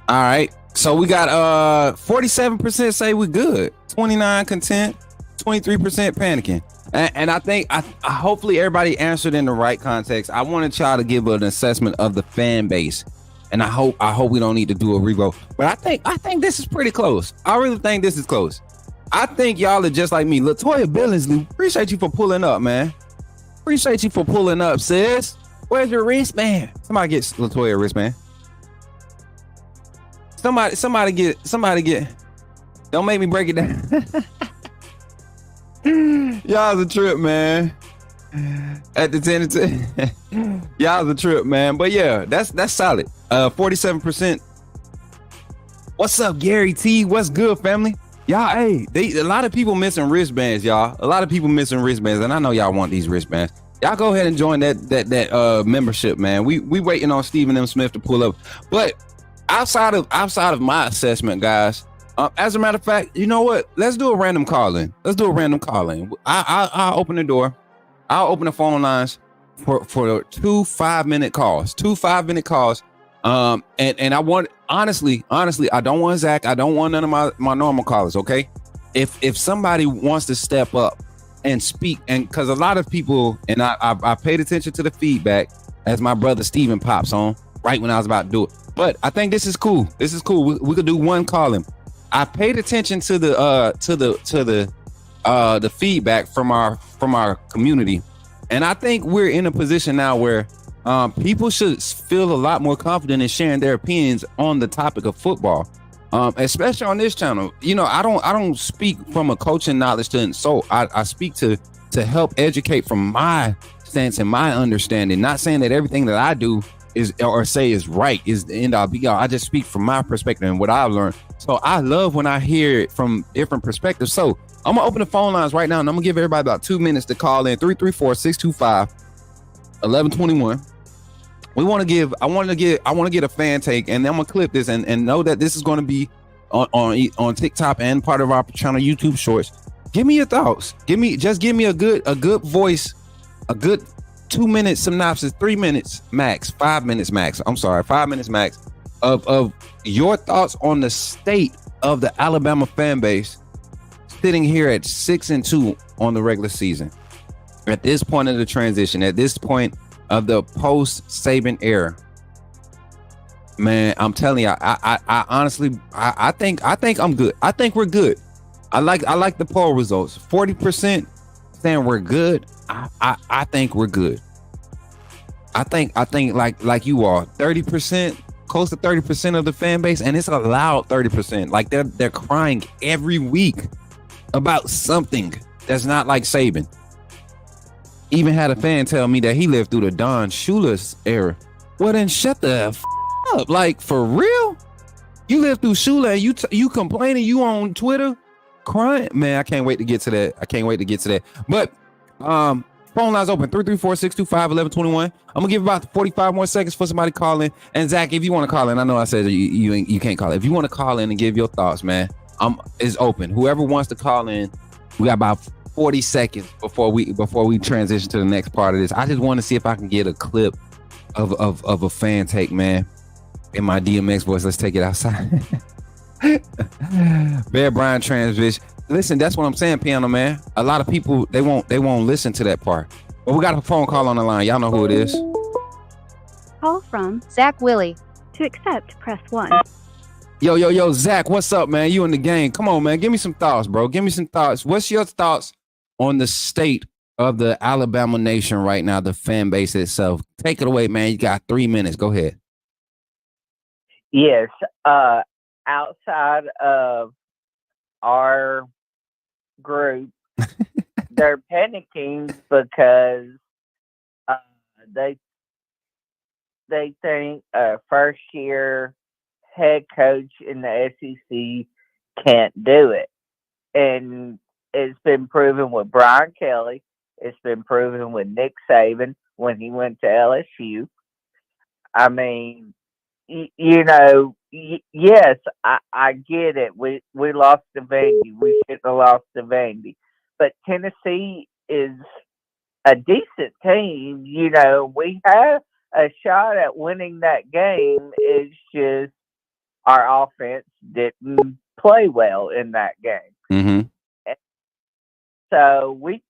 All right. So we got 47% say we're good, 29 content, 23% panicking. And I think I hopefully everybody answered in the right context. I wanted y'all to give an assessment of the fan base. And I hope we don't need to do a revote. But I think this is pretty close. I really think this is close. I think y'all are just like me. Latoya Billingsley, appreciate you for pulling up, man. Appreciate you for pulling up, sis. Where's your wristband? Somebody get Latoya a wristband. Somebody get. Don't make me break it down. Y'all's a trip, man. At the 10 to 10. Y'all's a trip, man. But yeah, that's solid. 47%. What's up, Gary T? What's good, family? Y'all, hey, a lot of people missing wristbands, y'all. A lot of people missing wristbands, and I know y'all want these wristbands. Y'all go ahead and join that membership, man. We waiting on Stephen M. Smith to pull up. But outside of my assessment, guys, as a matter of fact, you know what? Let's do a random call-in. I'll open the door. I'll open the phone lines for 2 5-minute calls. 2 5-minute calls. And I want, honestly, I don't want Zach. I don't want none of my normal callers. Okay. If somebody wants to step up and speak, and because a lot of people, and I paid attention to the feedback as my brother Steven pops on right when I was about to do it. But I think this is cool. We could do one calling. I paid attention to the feedback from our community, and I think we're in a position now where people should feel a lot more confident in sharing their opinions on the topic of football, especially on this channel. You know, I don't speak from a coaching knowledge to insult. I speak to help educate from my stance and my understanding. Not saying that everything that I do is or say is right, is the end all be all. I just speak from my perspective and what I've learned. So I love when I hear it from different perspectives. So I'm gonna open the phone lines right now, and I'm gonna give everybody about 2 minutes to call in. 334-625-1121. I want to get a fan take, and I'm gonna clip this and know that this is going to be on TikTok and part of our channel YouTube Shorts. Give me your thoughts. Give me a good voice, a good 2-minute synopsis, 3 minutes max, 5 minutes max. I'm sorry, 5 minutes max of your thoughts on the state of the Alabama fan base sitting here at 6-2 on the regular season. At this point of the transition, at this point of the post Saban era, man, I'm telling you, I honestly think I'm good. I think we're good. I like the poll results. 40% saying we're good. I think we're good. I think like you are 30%, close to 30% of the fan base, and it's a loud 30%. Like they're crying every week about something that's not like Saban. even had a fan tell me that he lived through the Don Shula's era. Well, then shut the up. Like, for real? You lived through Shula and you complaining, you on Twitter crying? Man, I can't wait to get to that. But phone lines open 334-625-1121. I'm gonna give about 45 more seconds for somebody calling. And Zach, if you want to call in, I know I said you can't call in. If you want to call in and give your thoughts, man, it's open. Whoever wants to call in, we got about 40 seconds before we transition to the next part of this. I just want to see if I can get a clip of a fan take, man, in my DMX voice. Let's take it outside. Bear Bryant transition. Listen, that's what I'm saying, Piano Man. A lot of people they won't listen to that part. But we got a phone call on the line. Y'all know who it is. Call from Zach Willie. To accept, press 1. Yo, Zach, what's up, man? You in the game. Come on, man. Give me some thoughts, bro. Give me some thoughts. What's your thoughts on the state of the Alabama nation right now, the fan base itself? Take it away, man. You got 3 minutes. Go ahead. Yes. Outside of our group, they're panicking because they think a first year head coach in the SEC can't do it. And it's been proven with Brian Kelly. It's been proven with Nick Saban when he went to LSU. I mean, yes, I get it. We lost to Vandy. We shouldn't have lost to Vandy. But Tennessee is a decent team. We have a shot at winning that game. It's just our offense didn't play well in that game. Mm-hmm. So we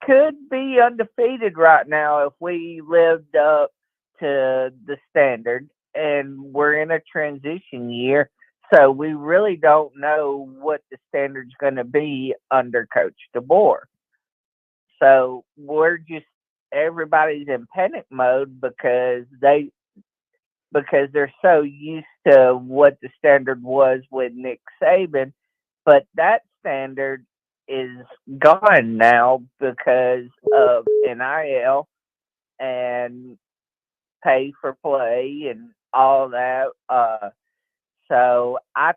could be undefeated right now if we lived up to the standard. And we're in a transition year, so we really don't know what the standard's going to be under Coach DeBoer. So everybody's in panic mode because they're so used to what the standard was with Nick Saban, but that standard is gone now because of NIL and pay for play and all that. So I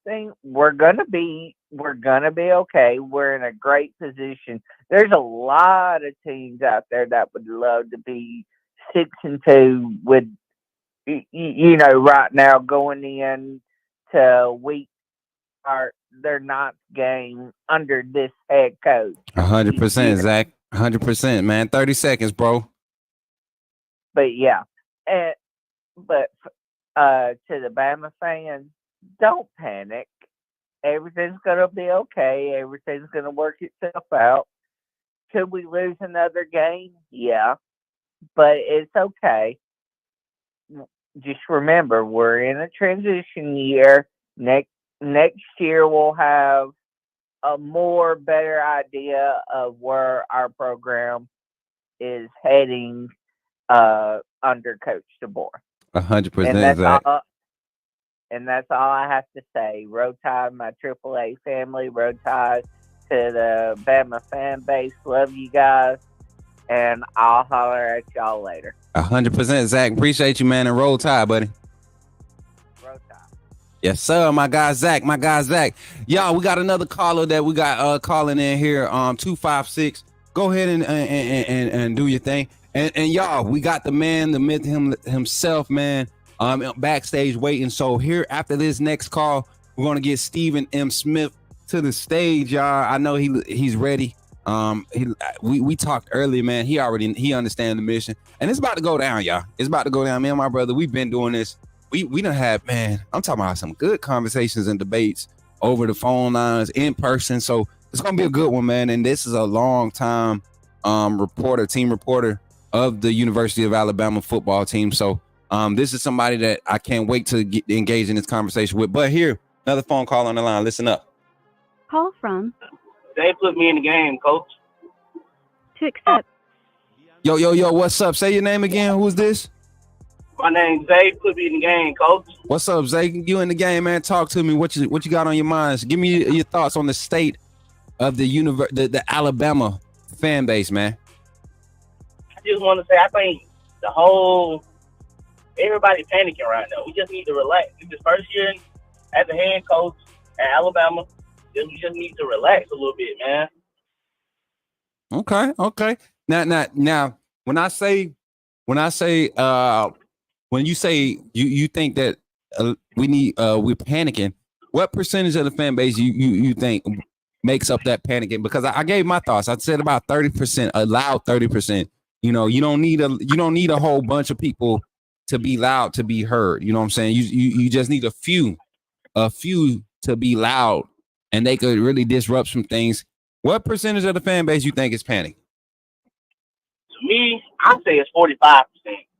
think we're gonna be okay. We're in a great position. There's a lot of teams out there that would love to be 6-2 with right now going in to their 9th game under this head coach. 100%, Zach. 100%, man. 30 seconds, bro. But yeah, but to the Bama fans, don't panic. Everything's gonna be okay. Everything's gonna work itself out. Could we lose another game? Yeah, but it's okay. Just remember, we're in a transition year. Next year, we'll have a better idea of where our program is heading under Coach DeBoer. 100%. And that's all I have to say. Road Tide, my AAA family. Road Tide to the Bama fan base. Love you guys. And I'll holler at y'all later. 100%, Zach. Appreciate you, man. And Roll Tide, buddy. Road Tide. Yes, sir. My guy, Zach. Y'all, we got another caller that we got calling in here. 256. Go ahead and do your thing. And y'all, we got the man, the myth himself, man, backstage waiting. So here, after this next call, we're going to get Stephen M. Smith to the stage, y'all. I know he's ready. We talked earlier, man. He understands the mission. And it's about to go down, y'all. It's about to go down. Me and my brother, we've been doing this. We done had, man, I'm talking about some good conversations and debates over the phone lines, in person. So it's going to be a good one, man. And this is a long time team reporter of the University of Alabama football team. So this is somebody that I can't wait to get engaged in this conversation with. But here, another phone call on the line. Listen up. Call from. They put me in the game, coach. To accept. Yo, what's up? Say your name again. Who's this? My name's Zay. Put me in the game, coach. What's up, Zay? You in the game, man? Talk to me. What you got on your minds? Give me your thoughts on the state of the Alabama fan base, man. just want to say I think everybody panicking right now. We just need to relax. It's his first year as a head coach at Alabama. We just need to relax a little bit, man. Okay. Now, when you say you think that we're panicking, what percentage of the fan base you think makes up that panicking? Because I gave my thoughts. I said about 30%, allowed 30%. You know, you don't need a whole bunch of people to be loud to be heard. You know what I'm saying? You just need a few to be loud, and they could really disrupt some things. What percentage of the fan base you think is panicking? To me, I'd say it's 45%.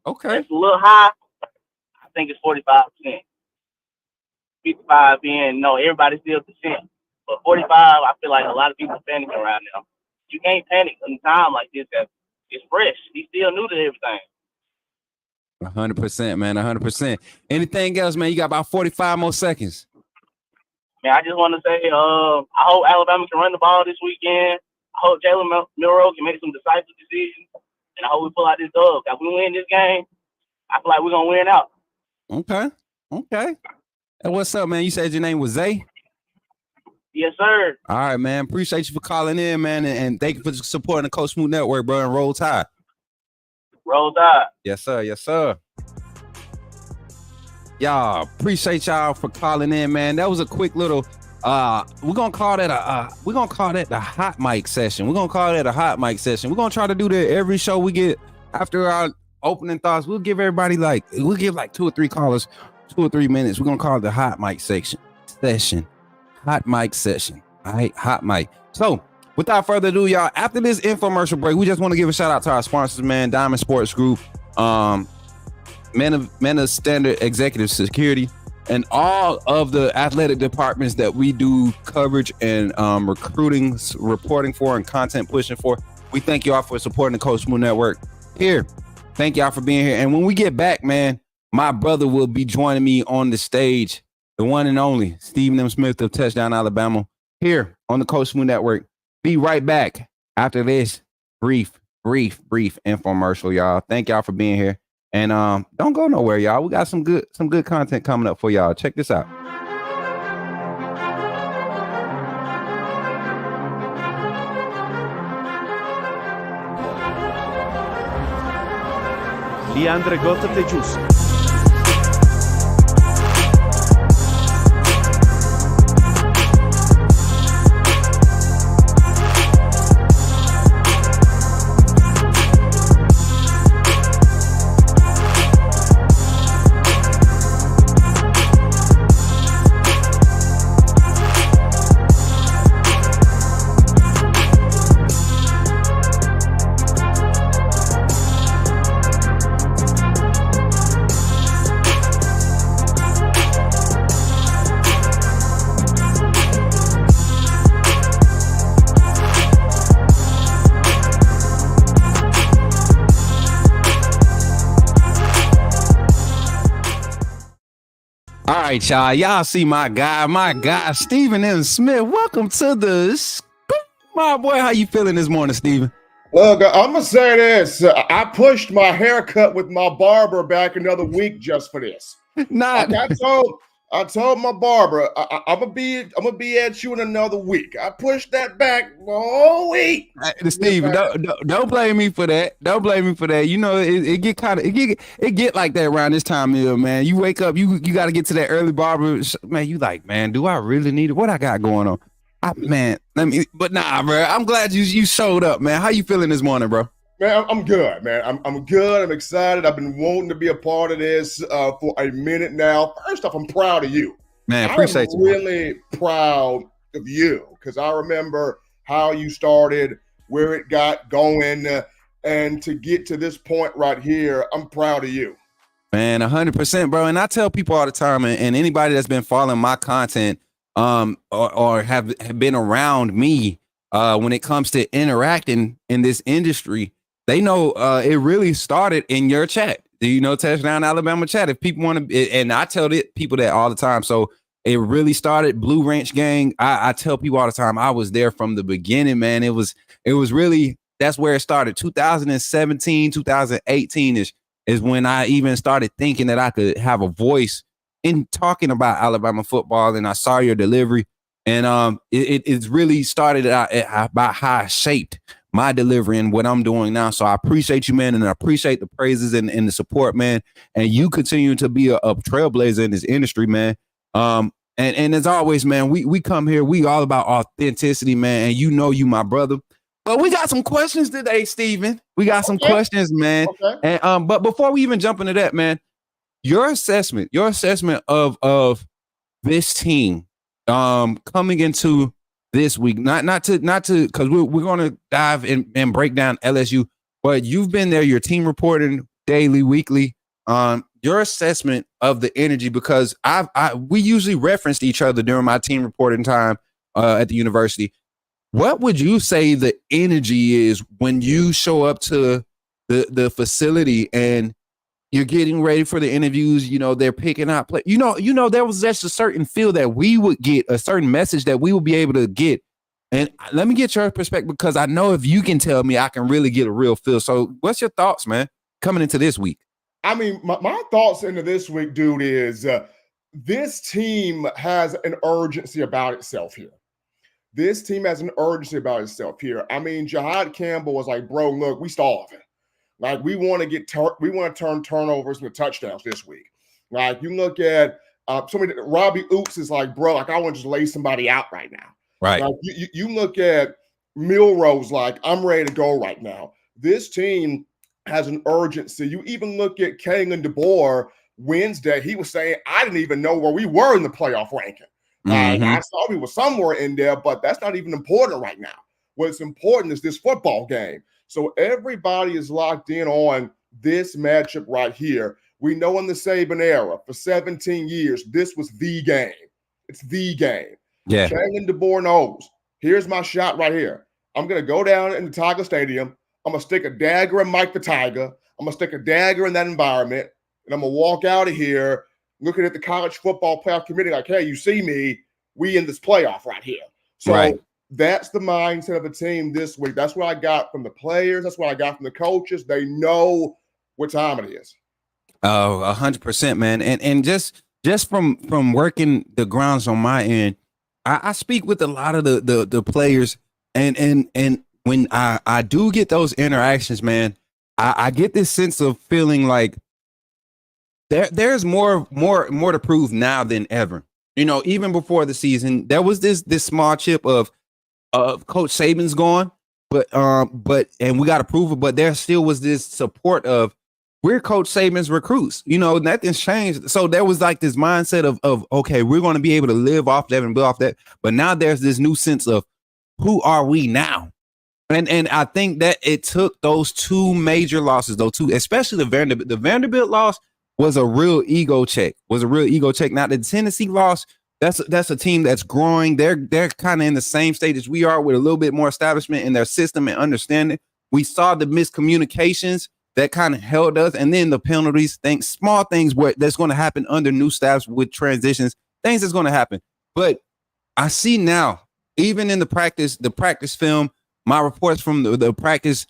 Okay. It's a little high. I think it's 45%. 55 being, no, everybody's still percent. But 45, I feel like a lot of people are panicking right now. You can't panic in a time like this. It's fresh. He's still new to everything. 100%, man. 100%. Anything else, man? You got about 45 more seconds. Man, I just want to say, I hope Alabama can run the ball this weekend. I hope Jalen Milroe can make some decisive decisions. And I hope we pull out this dub. If we win this game, I feel like we're going to win out. Okay. And what's up, man? You said your name was Zay? Yes, sir. All right, man. Appreciate you for calling in, man. And thank you for supporting the Coach Smook Network, bro. And Roll Tide. Roll Tide. Yes, sir. Y'all, appreciate y'all for calling in, man. That was a quick little we're gonna call that the hot mic session. We're gonna try to do that every show we get after our opening thoughts. We'll give everybody like 2 or 3 callers 2 or 3 minutes. We're gonna call it the hot mic session. Hot mic session. All right, hot mic. So without further ado, y'all, after this infomercial break, we just want to give a shout out to our sponsors, man. Diamond Sports Group, Men of Standard Executive Security, and all of the athletic departments that we do coverage and recruiting, reporting for, and content pushing for. We thank y'all for supporting the Coach Smook Network here. Thank y'all for being here. And when we get back, man, my brother will be joining me on the stage, the one and only Stephen M. Smith of Touchdown Alabama, here on the Coach Smook Network. Be right back after this brief infomercial, y'all. Thank y'all for being here. And don't go nowhere, y'all. We got some good content coming up for y'all. Check this out. Leandre Gotte Giusto. All right, y'all see my guy, Stephen M. Smith. Welcome to the scoop, my boy. How you feeling this morning, Stephen? Look, I'm gonna say this. I pushed my haircut with my barber back another week just for this. I told my barber I'm gonna be at you in another week. I pushed that back all week. Stephen, don't blame me for that. Don't blame me for that. You know, it get like that around this time of year, man. You wake up, you got to get to that early barber, man. You like, man, do I really need it? What I got going on? But nah, bro. I'm glad you showed up, man. How you feeling this morning, bro? Man, I'm good, man. I'm good. I'm excited. I've been wanting to be a part of this for a minute now. First off, I'm proud of you. Man, appreciate you. I'm really proud of you because I remember how you started, where it got going, and to get to this point right here, I'm proud of you. Man, 100%, bro. And I tell people all the time, and anybody that's been following my content or have been around me when it comes to interacting in this industry, they know it really started in your chat. Do you know Touchdown Alabama chat? If people want to, and I tell people that all the time. So it really started Blue Ranch Gang. I tell people all the time, I was there from the beginning, man. It was really that's where it started. 2017, 2018 is when I even started thinking that I could have a voice in talking about Alabama football. And I saw your delivery, and it's really started about how I shaped my delivery and what I'm doing now. So I appreciate you, man, and I appreciate the praises and the support, man. And you continue to be a trailblazer in this industry, man. And as always, man, we come here, we all about authenticity, man. And you know you my brother. But we got some questions today, Steven. We got some questions, man. Okay. And but before we even jump into that, man, your assessment of this team coming into this week, not to because we're gonna dive in and break down LSU, but you've been there, your team reporting daily, weekly. Your assessment of the energy, because we usually referenced each other during my team reporting time at the university. What would you say the energy is when you show up to the facility and you're getting ready for the interviews? You know, they're picking out play. You know, there was just a certain feel that we would get, a certain message that we would be able to get. And let me get your perspective, because I know if you can tell me, I can really get a real feel. So what's your thoughts, man, coming into this week? I mean, my thoughts into this week, dude, is this team has an urgency about itself here. This team has an urgency about itself here. I mean, Jahad Campbell was like, bro, look, we starving. Like, we want to turn turnovers into touchdowns this week. Like, you look at somebody, Robbie Oops is like, bro, like, I want to just lay somebody out right now. Right. Like, you look at Milrose, like, I'm ready to go right now. This team has an urgency. You even look at Kalen DeBoer Wednesday. He was saying, I didn't even know where we were in the playoff ranking. I saw we were somewhere in there, but that's not even important right now. What's important is this football game. So everybody is locked in on this matchup right here. We know in the Saban era, for 17 years, this was the game. It's the game. Yeah. Kalen DeBoer knows, here's my shot right here. I'm going to go down in the Tiger Stadium. I'm going to stick a dagger in Mike the Tiger. I'm going to stick a dagger in that environment, and I'm going to walk out of here looking at the college football playoff committee like, hey, you see me, we in this playoff right here. So that's the mindset of the team this week. That's what I got from the players. That's what I got from the coaches. They know what time it is. Oh, 100%, man. And just from working the grounds on my end, I speak with a lot of the players, and when I do get those interactions, man, I get this sense of feeling like there's more to prove now than ever. You know, even before the season, there was this small chip of Coach Saban's gone, but we got to prove it. But there still was this support of we're Coach Saban's recruits. You know, nothing's changed. So there was like this mindset of okay, we're going to be able to live off that and build off that. But now there's this new sense of who are we now? And I think that it took those two major losses, especially the Vanderbilt loss was a real ego check. Now the Tennessee loss, that's a team that's growing. They're kind of in the same stage as we are, with a little bit more establishment in their system and understanding. We saw the miscommunications that kind of held us, and then the penalties, small things that's going to happen under new staffs with transitions, things that's going to happen. But I see now, even in the practice film, my reports from the practice,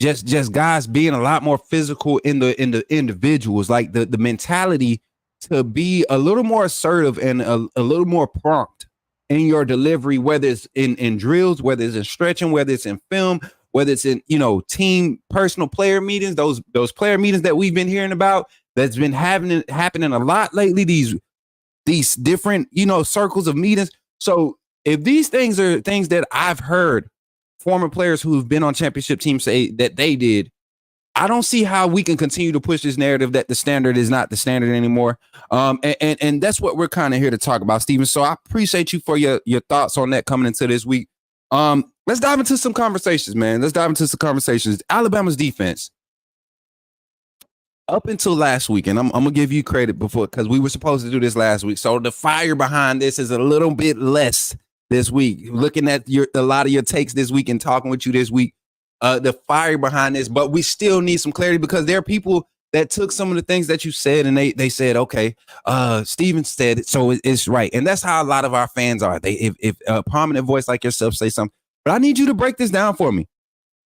just guys being a lot more physical in the individuals, like the mentality to be a little more assertive and a little more prompt in your delivery, whether it's in drills, whether it's in stretching, whether it's in film, whether it's in, team personal player meetings, those player meetings that we've been hearing about, that's been happening a lot lately, these different, circles of meetings. So if these things are things that I've heard former players who've been on championship teams say that they did, I don't see how we can continue to push this narrative that the standard is not the standard anymore. And that's what we're kind of here to talk about, Steven. So I appreciate you for your thoughts on that coming into this week. Let's dive into some conversations, man. Alabama's defense. Up until last week, and I'm going to give you credit before, because we were supposed to do this last week. So the fire behind this is a little bit less this week. Looking at a lot of your takes this week and talking with you this week, the fire behind this, but we still need some clarity, because there are people that took some of the things that you said and they said, okay, Steven said it, so it's right. And that's how a lot of our fans are. If a prominent voice like yourself say something, but I need you to break this down for me.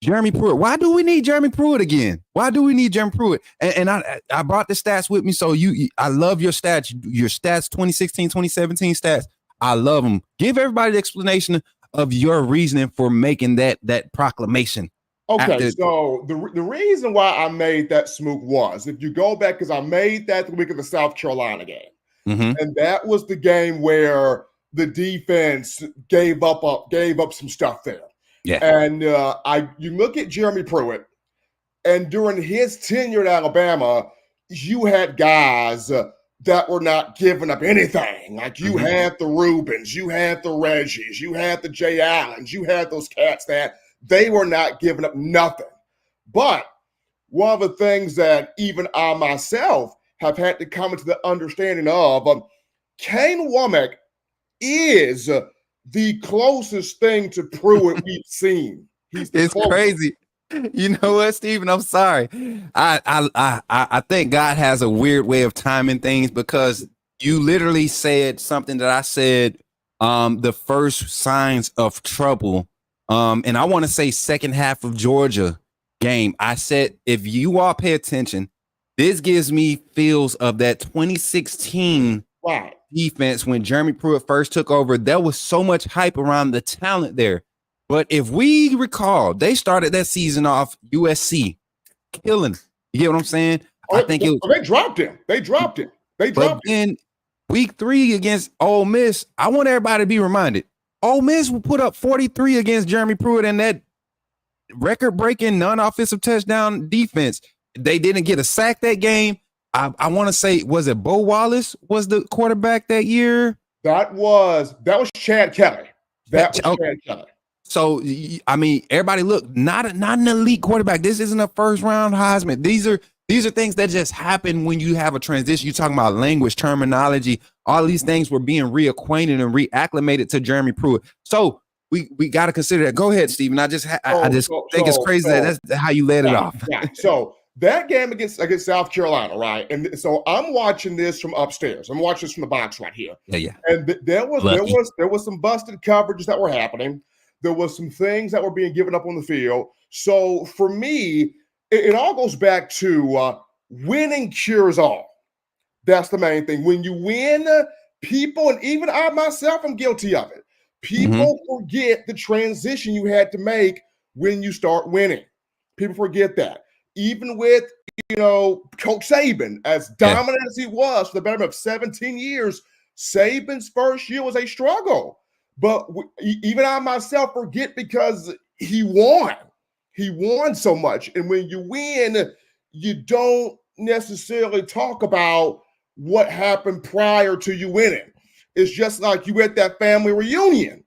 Jeremy Pruitt. Why do we need Jeremy Pruitt again? Why do we need Jeremy Pruitt? And I brought the stats with me. So I love your stats, 2016, 2017 stats. I love them. Give everybody the explanation of your reasoning for making that proclamation. Okay, so the reason why I made that, Smook, was if you go back, because I made that the week of the South Carolina game. And that was the game where the defense gave up some stuff there. Yeah. And you look at Jeremy Pruitt, and during his tenure at Alabama, you had guys that were not giving up anything. Like you had the Rubens, you had the Reggies, you had the Jay Allens, you had those cats that they were not giving up nothing. But one of the things that even I myself have had to come into the understanding of, Kane Womack is the closest thing to Pruitt we've seen. It's crazy. You know what, Stephen? I'm sorry. I think God has a weird way of timing things, because you literally said something that I said the first signs of trouble. And I want to say second half of Georgia game. I said, if you all pay attention, this gives me feels of that 2016 defense when Jeremy Pruitt first took over. There was so much hype around the talent there. But if we recall, they started that season off USC killing. You get what I'm saying? I think they dropped him. But then week 3 against Ole Miss, I want everybody to be reminded. Ole Miss will put up 43 against Jeremy Pruitt and that record-breaking non-offensive touchdown defense. They didn't get a sack that game. I want to say, was it Bo Wallace was the quarterback that year? That was Chad Kelly. Chad Kelly. So, I mean, everybody look, not an elite quarterback. This isn't a first-round Heisman. These are things that just happen when you have a transition. You're talking about language, terminology. All these things were being reacquainted and reacclimated to Jeremy Pruitt. So we got to consider that. Go ahead, Stephen. I just think it's crazy that that's how you let it off. Yeah. So that game against South Carolina, right? And so I'm watching this from upstairs. I'm watching this from the box right here. Yeah. And there was some busted coverages that were happening. There was some things that were being given up on the field. So for me, it all goes back to winning cures all. That's the main thing. When you win, people, and even I myself, I'm guilty of it. People forget the transition you had to make when you start winning. People forget that. Even with, Coach Saban, as dominant as he was for the better of 17 years, Saban's first year was a struggle. But even I myself forget, because he won. He won so much. And when you win, you don't necessarily talk about what happened prior to you winning. It's just like you at that family reunion.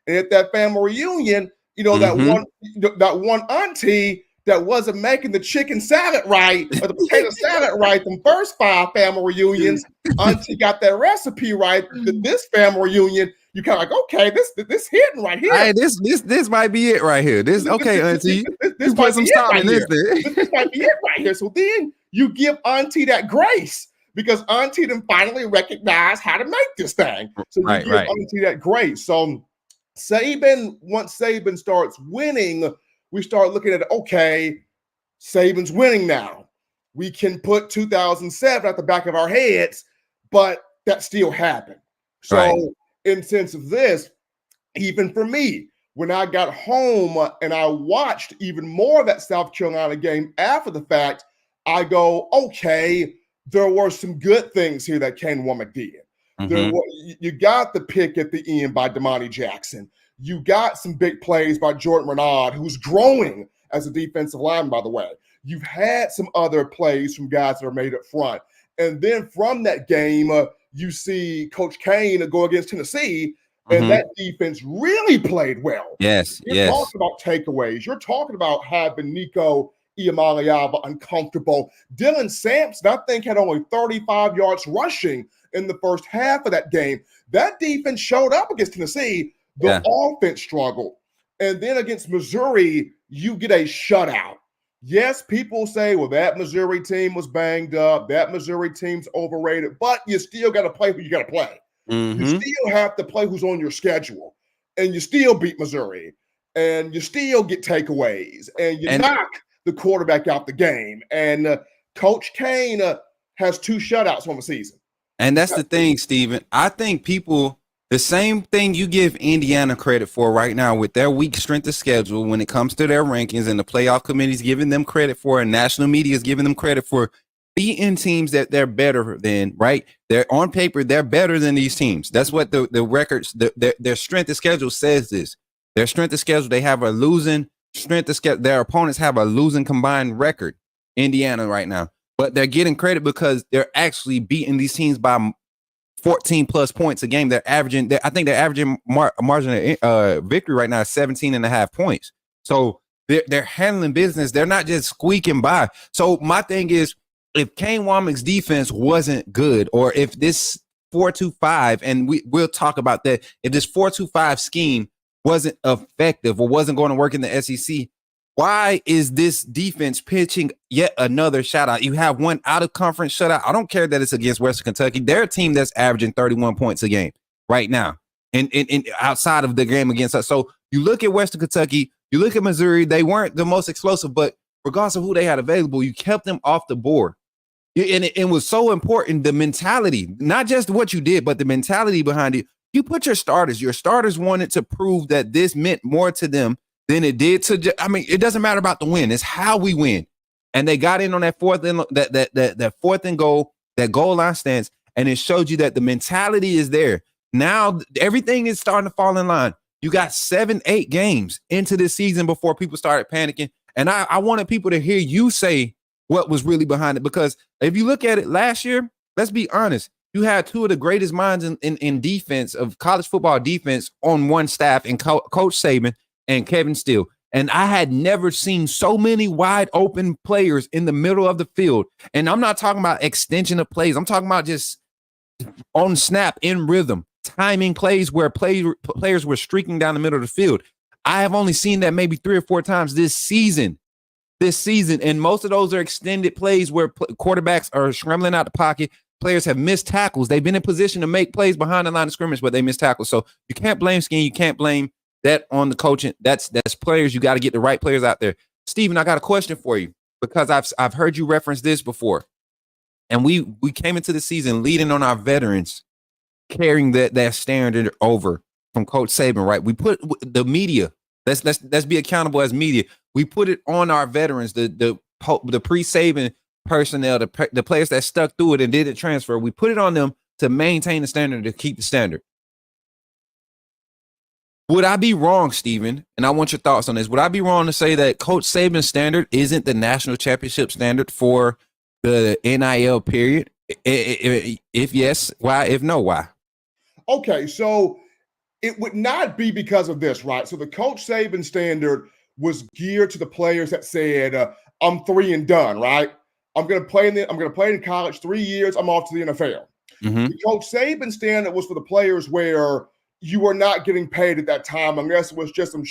And at that family reunion, that one auntie that wasn't making the chicken salad right or the potato salad right, the first 5 family reunions, auntie got that recipe right. This family reunion, you kind of like, okay, this hitting right here. Hey, this might be it right here. This auntie. This put some stop in this. This might be it right here. So then you give auntie that grace, because auntie then finally recognized how to make this thing. So you give auntie that grace. So once Saban starts winning, we start looking at, okay, Saban's winning now. We can put 2007 at the back of our heads, but that still happened. So in sense of this, even for me, when I got home and I watched even more of that South Carolina game after the fact, I go, okay, there were some good things here that Kane Womack did. You got the pick at the end by Damani Jackson. You got some big plays by Jordan Renaud, who's growing as a defensive lineman, by the way. You've had some other plays from guys that are made up front. And then from that game, you see Coach Kane go against Tennessee, and that defense really played well. You're talking about takeaways. You're talking about having Nico Iamaleava uncomfortable. Dylan Sampson, I think, had only 35 yards rushing in the first half of that game. That defense showed up against Tennessee. The offense struggled. And then against Missouri, you get a shutout. Yes, people say, well, that Missouri team was banged up. That Missouri team's overrated. But you still got to play who you got to play. You still have to play who's on your schedule. And you still beat Missouri. and you still get takeaways, and you knock the quarterback out the game. And Coach Kane has 2 shutouts on the season. And that's the thing, Steven. I think people, the same thing you give Indiana credit for right now with their weak strength of schedule when it comes to their rankings, and the playoff committee's giving them credit for, and national media is giving them credit for beating teams that they're better than, right? They're on paper, they're better than these teams. That's what the records, their strength of schedule says this. Their strength of schedule, they have a losing strength of schedule. Their opponents have a losing combined record, Indiana right now. But they're getting credit because they're actually beating these teams by 14 plus points a game. They're averaging, I think they're averaging margin of victory right now is 17.5 points. So they're handling business. They're not just squeaking by. So my thing is, if Kane Womack's defense wasn't good, or if this 4-2-5, and we'll talk about that, if this 4-2-5 scheme wasn't effective or wasn't going to work in the SEC, why is this defense pitching yet another shutout? You have one out of conference shutout. I don't care that it's against Western Kentucky. They're a team that's averaging 31 points a game right now, and outside of the game against us. So you look at Western Kentucky, you look at Missouri. They weren't the most explosive, but regardless of who they had available, you kept them off the board. And it was so important, the mentality, not just what you did, but the mentality behind it. You put your starters wanted to prove that this meant more to them than it did to, it doesn't matter about the win. It's how we win. And they got in on that fourth and goal, that goal line stance, and it showed you that the mentality is there. Now everything is starting to fall in line. You got 7-8 games into this season before people started panicking. And I wanted people to hear you say what was really behind it, because if you look at it last year, let's be honest, you had 2 of the greatest minds in defense, of college football defense, on one staff, in Coach Saban and Kevin Steele. And I had never seen so many wide open players in the middle of the field. And I'm not talking about extension of plays. I'm talking about just on snap, in rhythm, timing plays where players were streaking down the middle of the field. I have only seen that maybe 3 or 4 times this season. And most of those are extended plays where quarterbacks are scrambling out the pocket. Players have missed tackles. They've been in position to make plays behind the line of scrimmage, but they missed tackles. So you can't blame scheme. You can't blame that on the coaching. That's players. You got to get the right players out there. Steven, I got a question for you, because I've heard you reference this before. And we came into the season leading on our veterans, carrying that standard over from Coach Saban, right? We put the media. Let's be accountable as media. We put it on our veterans, the pre-Saban personnel, the players that stuck through it and didn't transfer. We put it on them to maintain the standard, to keep the standard. Would I be wrong, Steven? And I want your thoughts on this. Would I be wrong to say that Coach Saban's standard isn't the national championship standard for the NIL period? If yes, why? If no, why? Okay, so it would not be because of this, right? So the Coach Saban standard was geared to the players that said, "I'm 3 and done," right? I'm going to play in college 3 years. I'm off to the NFL. Mm-hmm. The Coach Saban standard was for the players where you were not getting paid at that time unless it was just some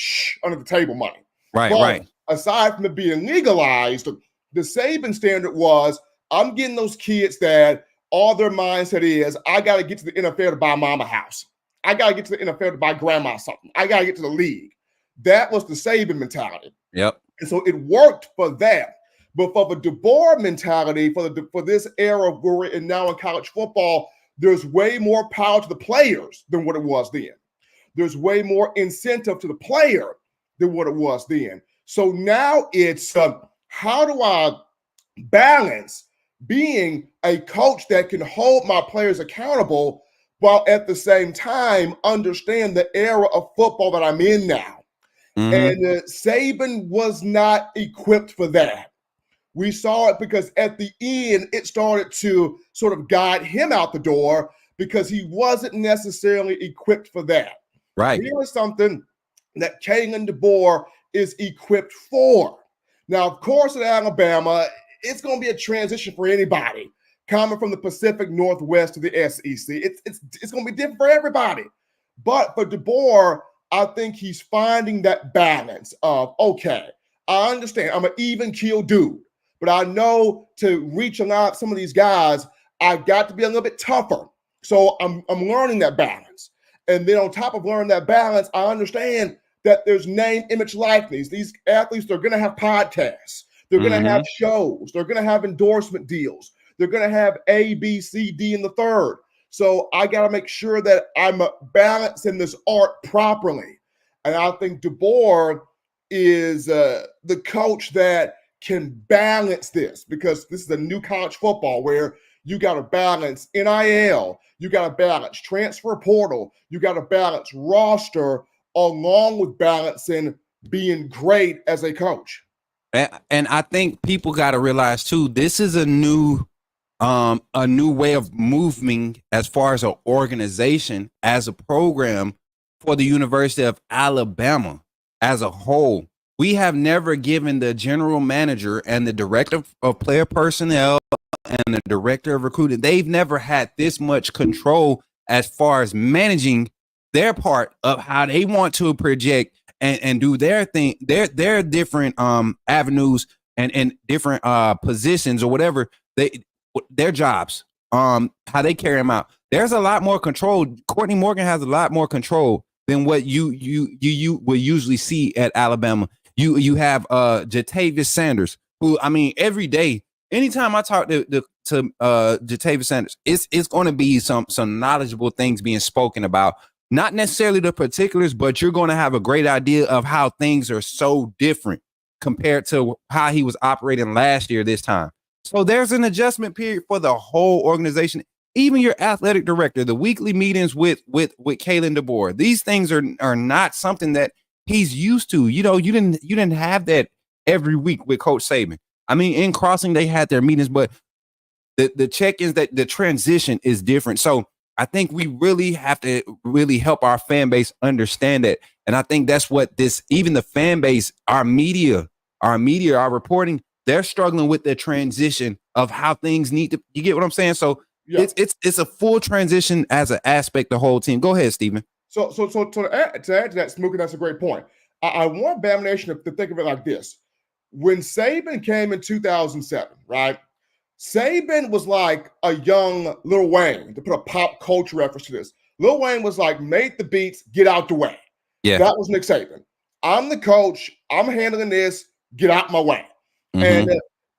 under the table money. Right. Aside from it being legalized, the Saban standard was, I'm getting those kids that all their mindset is, I got to get to the NFL to buy mama a house. I got to get to the NFL to buy grandma something. I got to get to the league. That was the Saban mentality. Yep. And so it worked for that. But for the DeBoer mentality, for this era where we're in now in college football, there's way more power to the players than what it was then. There's way more incentive to the player than what it was then. So now it's how do I balance being a coach that can hold my players accountable while at the same time understand the era of football that I'm in now. Mm-hmm. And Saban was not equipped for that. We saw it because at the end, it started to sort of guide him out the door because he wasn't necessarily equipped for that. Right. Here is something that Kane and DeBoer is equipped for. Now, of course, at Alabama, it's going to be a transition for anybody coming from the Pacific Northwest to the SEC. It's going to be different for everybody. But for DeBoer, I think he's finding that balance of, okay, I understand I'm an even keel dude, but I know to reach a lot of some of these guys, I got to be a little bit tougher. So I'm learning that balance. And then on top of learning that balance, I understand that there's name, image, likeness. These athletes, they're going to have podcasts. They're going to have shows. They're going to have endorsement deals. They're going to have A, B, C, D, and the third. So I got to make sure that I'm balancing this art properly. And I think DeBoer is the coach that can balance this, because this is a new college football where you got to balance NIL, you got to balance transfer portal, you got to balance roster, along with balancing being great as a coach. And I think people got to realize too, this is a new way of moving as far as an organization, as a program for the University of Alabama as a whole. We have never given the general manager and the director of player personnel and the director of recruiting, they've never had this much control as far as managing their part of how they want to project and do their thing, their different avenues and different positions or whatever their jobs, how they carry them out. There's a lot more control. Courtney Morgan has a lot more control than what you will usually see at Alabama. You have Jatavius Sanders, who, I mean, every day, anytime I talk to Jatavius Sanders, it's going to be some knowledgeable things being spoken about. Not necessarily the particulars, but you're going to have a great idea of how things are so different compared to how he was operating last year this time. So there's an adjustment period for the whole organization. Even your athletic director, the weekly meetings with Kalen DeBoer, these things are not something that he's used to. You know, you didn't have that every week with Coach Saban. I mean, in Crossing, they had their meetings, but the check-ins, that the transition is different. So I think we really have to really help our fan base understand that. And I think that's what even the fan base, our media, our reporting, they're struggling with the transition of how things need to, you get what I'm saying? So yeah. It's a full transition as an aspect, the whole team. Go ahead, Stephen. So to add to that, Smook, that's a great point. I want Bama Nation to think of it like this. When Saban came in 2007, right? Saban was like a young Lil Wayne, to put a pop culture reference to this. Lil Wayne was like, make the beats, get out the way. Yeah. That was Nick Saban. I'm the coach. I'm handling this. Get out my way. And,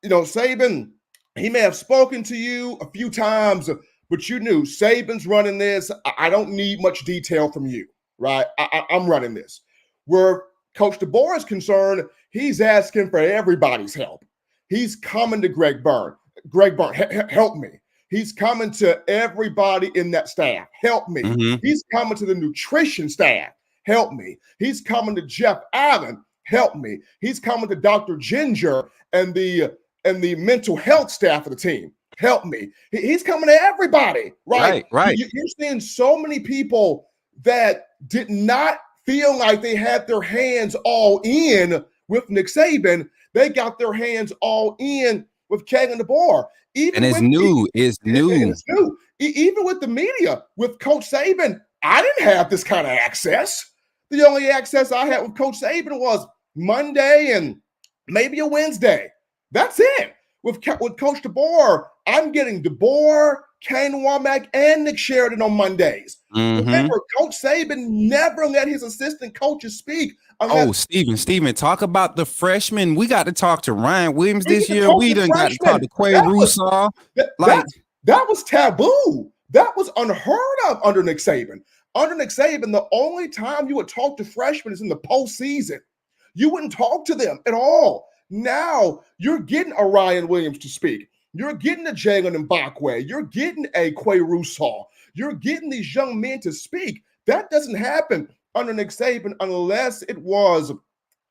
Saban, he may have spoken to you a few times, but you knew Saban's running this. I don't need much detail from you, right? I'm running this. Where Coach DeBoer is concerned, he's asking for everybody's help. He's coming to Greg Byrne. Greg Byrne, help me. He's coming to everybody in that staff. Help me. He's coming to the nutrition staff. Help me. He's coming to Jeff Allen. Help me. He's coming to Dr. Ginger and the mental health staff of the team. Help me. He's coming to everybody, right? Right. You're seeing so many people that did not feel like they had their hands all in with Nick Saban. They got their hands all in with Kalen DeBoer. And it's new. It's new. Even with the media, with Coach Saban, I didn't have this kind of access. The only access I had with Coach Saban was Monday and maybe a Wednesday. That's it. With Coach DeBoer, I'm getting DeBoer, Kane Womack, and Nick Sheridan on Mondays. Remember, Coach Saban never let his assistant coaches speak. Stephen, talk about the freshmen. We got to talk to Ryan Williams this year. We done got to talk to Quay Russaw. That was taboo. That was unheard of under Nick Saban. Under Nick Saban, the only time you would talk to freshmen is in the postseason. You wouldn't talk to them at all. Now you're getting a Ryan Williams to speak. You're getting a Jalen Mbakwe. You're getting a Quay Russaw. You're getting these young men to speak. That doesn't happen under Nick Saban unless it was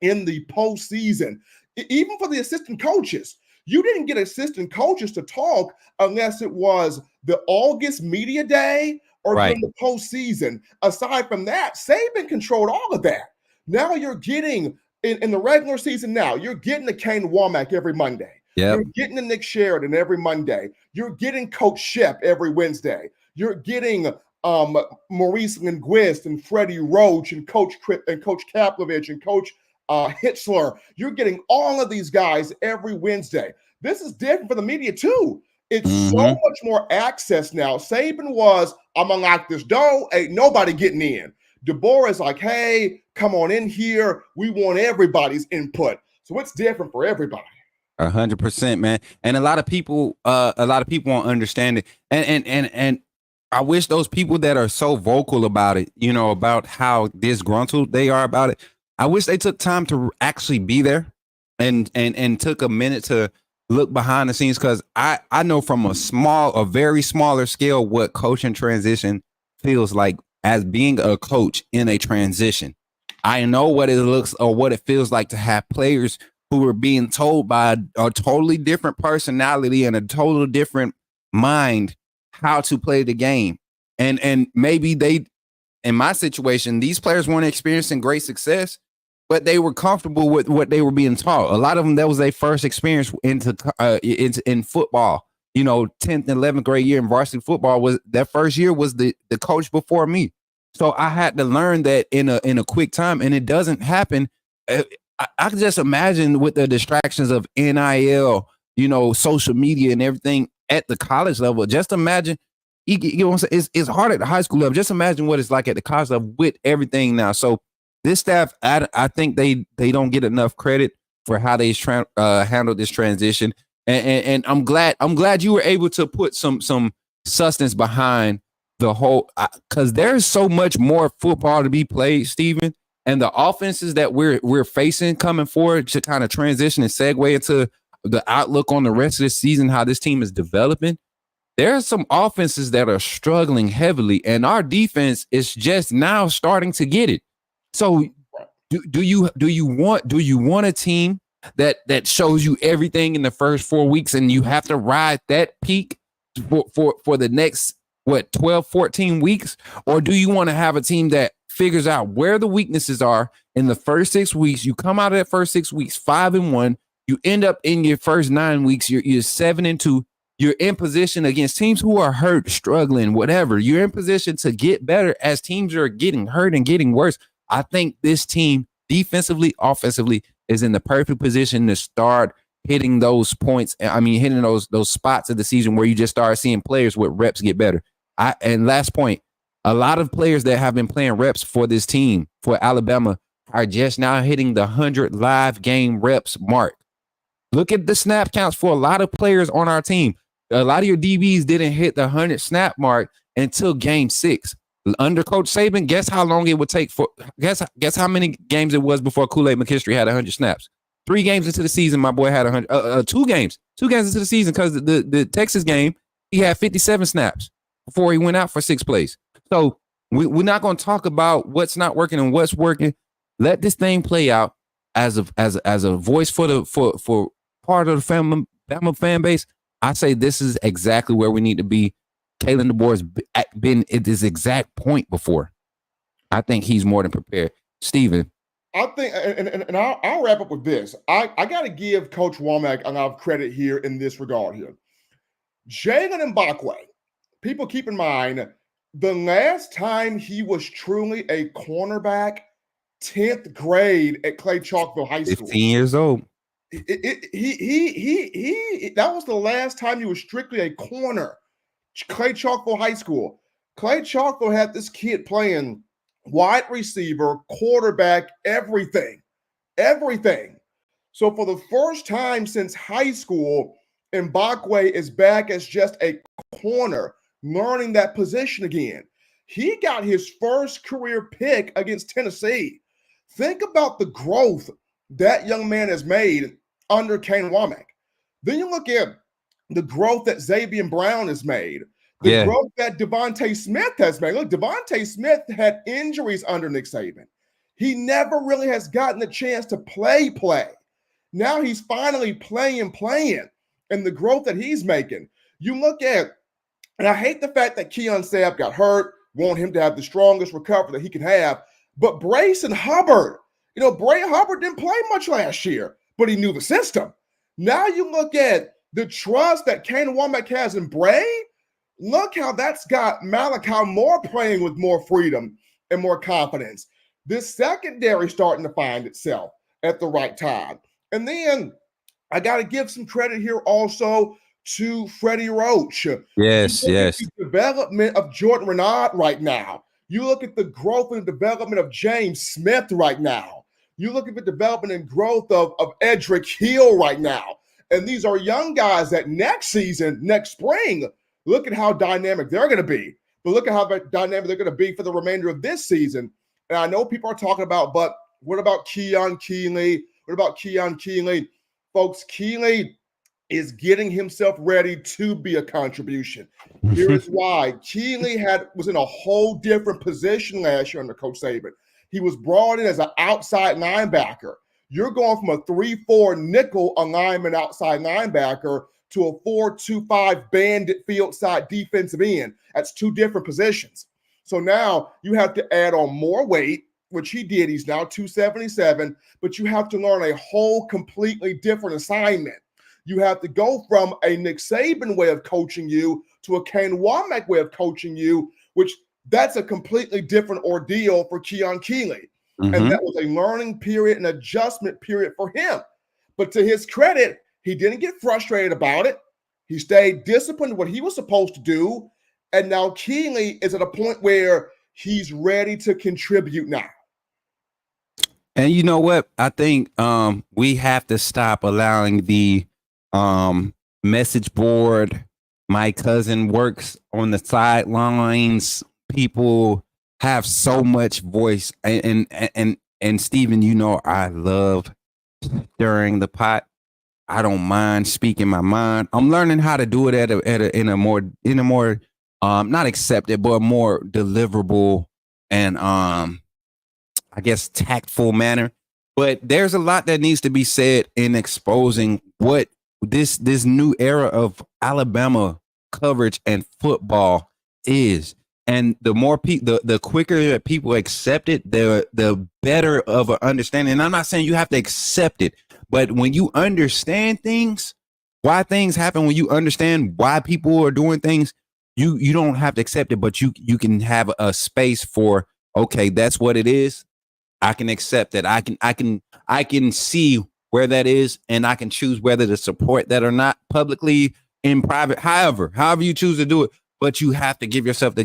in the postseason. Even for the assistant coaches, you didn't get assistant coaches to talk unless it was the August media day or during the postseason. Aside from that, Saban controlled all of that. Now you're getting in the regular season now, you're getting the Kane Womack every Monday. Yep. You're getting the Nick Sheridan every Monday. You're getting Coach Shep every Wednesday. You're getting Maurice Linguist and Freddie Roach and Coach Kaplovich and Coach Hitzler. You're getting all of these guys every Wednesday. This is different for the media too. It's so much more access now. Saban was, I'm gonna lock this door, ain't nobody getting in. DeBoer is like, hey, come on in here. We want everybody's input. So it's different for everybody. 100%, man. And a lot of people won't understand it. And I wish those people that are so vocal about it, you know, about how disgruntled they are about it, I wish they took time to actually be there and took a minute to look behind the scenes, because I know from a very smaller scale what coaching transition feels like as being a coach in a transition. I know what it looks or what it feels like to have players who are being told by a totally different personality and a total different mind how to play the game. And maybe they, in my situation, these players weren't experiencing great success, but they were comfortable with what they were being taught. A lot of them, that was their first experience in football. You know, 10th and 11th grade year in varsity football was that first year was the coach before me. So I had to learn that in a quick time, and it doesn't happen. I can just imagine with the distractions of NIL, you know, social media and everything at the college level. Just imagine, you know what I'm saying? It's hard at the high school level. Just imagine what it's like at the college level with everything now. So this staff, I think they don't get enough credit for how they handled this transition. And I'm glad you were able to put some substance behind the whole, because there's so much more football to be played, Steven. And the offenses that we're facing coming forward to kind of transition and segue into the outlook on the rest of the season, how this team is developing. There are some offenses that are struggling heavily, and our defense is just now starting to get it. So do you want a team that shows you everything in the first 4 weeks and you have to ride that peak for the next 12, 14 weeks? Or do you want to have a team that figures out where the weaknesses are in the first 6 weeks? You come out of that first 6 weeks 5-1. You end up in your first 9 weeks, you're 7-2. You're in position against teams who are hurt, struggling, whatever. You're in position to get better as teams are getting hurt and getting worse. I think this team, defensively, offensively, is in the perfect position to start hitting those points. I mean, hitting those spots of the season where you just start seeing players with reps get better. And last point, a lot of players that have been playing reps for this team, for Alabama, are just now hitting the 100 live game reps mark. Look at the snap counts for a lot of players on our team. A lot of your DBs didn't hit the 100 snap mark until game 6. Under Coach Saban, guess how long it would take for guess how many games it was before Kool-Aid McKinstry had 100 snaps. 3 games into the season, my boy had 100. 2 games into the season, because the Texas game, he had 57 snaps before he went out for 6 plays. So we're not going to talk about what's not working and what's working. Let this thing play out as a voice for part of the Bama fan base. I say this is exactly where we need to be. Kalen DeBoer's been at this exact point before. I think he's more than prepared. Steven. I think, and I'll wrap up with this. I got to give Coach Womack enough credit here in this regard here. Jalen Mbakwe, people keep in mind, the last time he was truly a cornerback, 10th grade at Clay Chalkville High School. 15 years old. That was the last time he was strictly a corner. Clay Chalkville High School. Clay Chalkville had this kid playing wide receiver, quarterback, everything. So for the first time since high school, Mbakwe is back as just a corner, learning that position again. He got his first career pick against Tennessee. Think about the growth that young man has made under Kane Womack. Then you look at the growth that Xavier Brown has made, the growth that Devontae Smith has made. Look, Devontae Smith had injuries under Nick Saban. He never really has gotten the chance to play. Now he's finally playing, and the growth that he's making. You look at, and I hate the fact that Keon Sabb got hurt, want him to have the strongest recovery that he can have, but Brayson Hubbard, Bray Hubbard didn't play much last year, but he knew the system. Now you look at the trust that Kane Womack has in Bray. Look how that's got Malachi Moore playing with more freedom and more confidence. This secondary starting to find itself at the right time. And then I got to give some credit here also to Freddie Roach. Yes. The development of Jordan Renaud right now. You look at the growth and development of James Smith right now. You look at the development and growth of Edric Hill right now. And these are young guys that next season, next spring, look at how dynamic they're going to be. But look at how dynamic they're going to be for the remainder of this season. And I know people are talking about, but what about Keon Keeley? What about Keon Keeley? Folks, Keeley is getting himself ready to be a contribution. Here is why. Keeley was in a whole different position last year under Coach Saban. He was brought in as an outside linebacker. You're going from a 3-4 nickel alignment outside linebacker to a 4-2-5 bandit field side defensive end. That's two different positions. So now you have to add on more weight, which he did. He's now 277, but you have to learn a whole completely different assignment. You have to go from a Nick Saban way of coaching you to a Kane Womack way of coaching you, which that's a completely different ordeal for Keon Keeley. Mm-hmm. And that was a learning period and adjustment period for him. But to his credit, he didn't get frustrated about it. He stayed disciplined what he was supposed to do. And now Keeley is at a point where he's ready to contribute now. And you know what? I think we have to stop allowing the message board, my cousin works on the sidelines, people have so much voice. And Stephen, you know, I love stirring the pot. I don't mind speaking my mind. I'm learning how to do it in a more not accepted, but more deliverable and I guess tactful manner. But there's a lot that needs to be said in exposing what this new era of Alabama coverage and football is. And the more the quicker that people accept it, the better of an understanding. And I'm not saying you have to accept it, but when you understand things, why things happen, when you understand why people are doing things, you don't have to accept it, but you can have a space for, okay, that's what it is. I can accept that. I can see where that is, and I can choose whether to support that or not, publicly, in private, however you choose to do it. But you have to give yourself a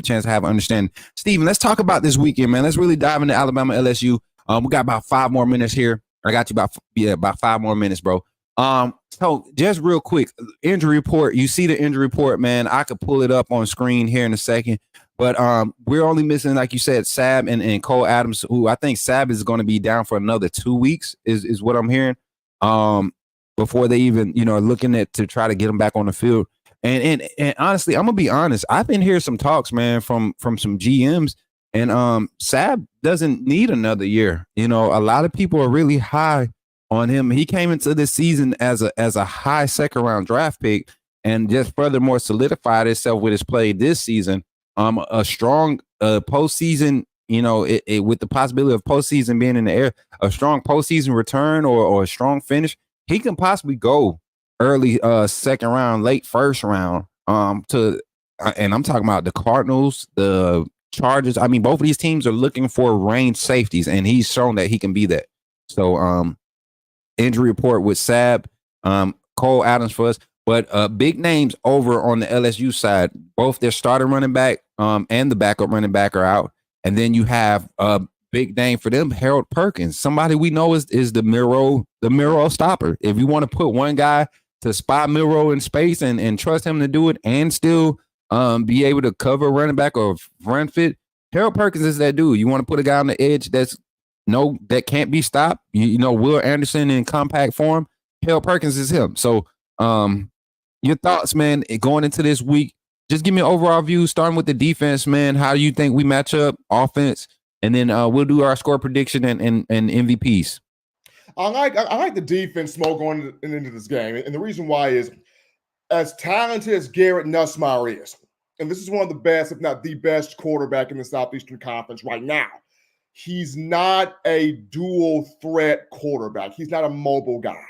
chance to have understanding. Steven, let's talk about this weekend, man. Let's really dive into Alabama LSU. We got about 5 more minutes here. I got you about 5 more minutes, bro. So just real quick, injury report. You see the injury report, man. I could pull it up on screen here in a second. But we're only missing, like you said, Sab and Cole Adams, who I think Sab is going to be down for another 2 weeks, is what I'm hearing. Before they even, looking at to try to get him back on the field. And honestly, I'm gonna be honest. I've been hearing some talks, man, from some GMs, and Sab doesn't need another year. A lot of people are really high on him. He came into this season as a high second round draft pick, and just furthermore solidified itself with his play this season. A strong postseason, with the possibility of postseason being in the air, a strong postseason return or a strong finish, he can possibly go early second round, late first round. And I'm talking about the Cardinals, the Chargers. I mean, both of these teams are looking for range safeties, and he's shown that he can be that. So, injury report with Sab, Cole Adams for us. But big names over on the LSU side, both their starting running back and the backup running back are out. And then you have a big name for them, Harold Perkins, somebody we know is the Miro stopper. If you want to put one guy to spot Miro in space and trust him to do it and still be able to cover running back or run fit, Harold Perkins is that dude. You want to put a guy on the edge that can't be stopped. Will Anderson in compact form, Harold Perkins is him. So your thoughts, man, going into this week. Just give me an overall view, starting with the defense, man. How do you think we match up offense? And then we'll do our score prediction and MVPs. I like the defense, Smoke, going into this game. And the reason why is, as talented as Garrett Nussmeier is, and this is one of the best, if not the best quarterback in the Southeastern Conference right now, he's not a dual threat quarterback. He's not a mobile guy.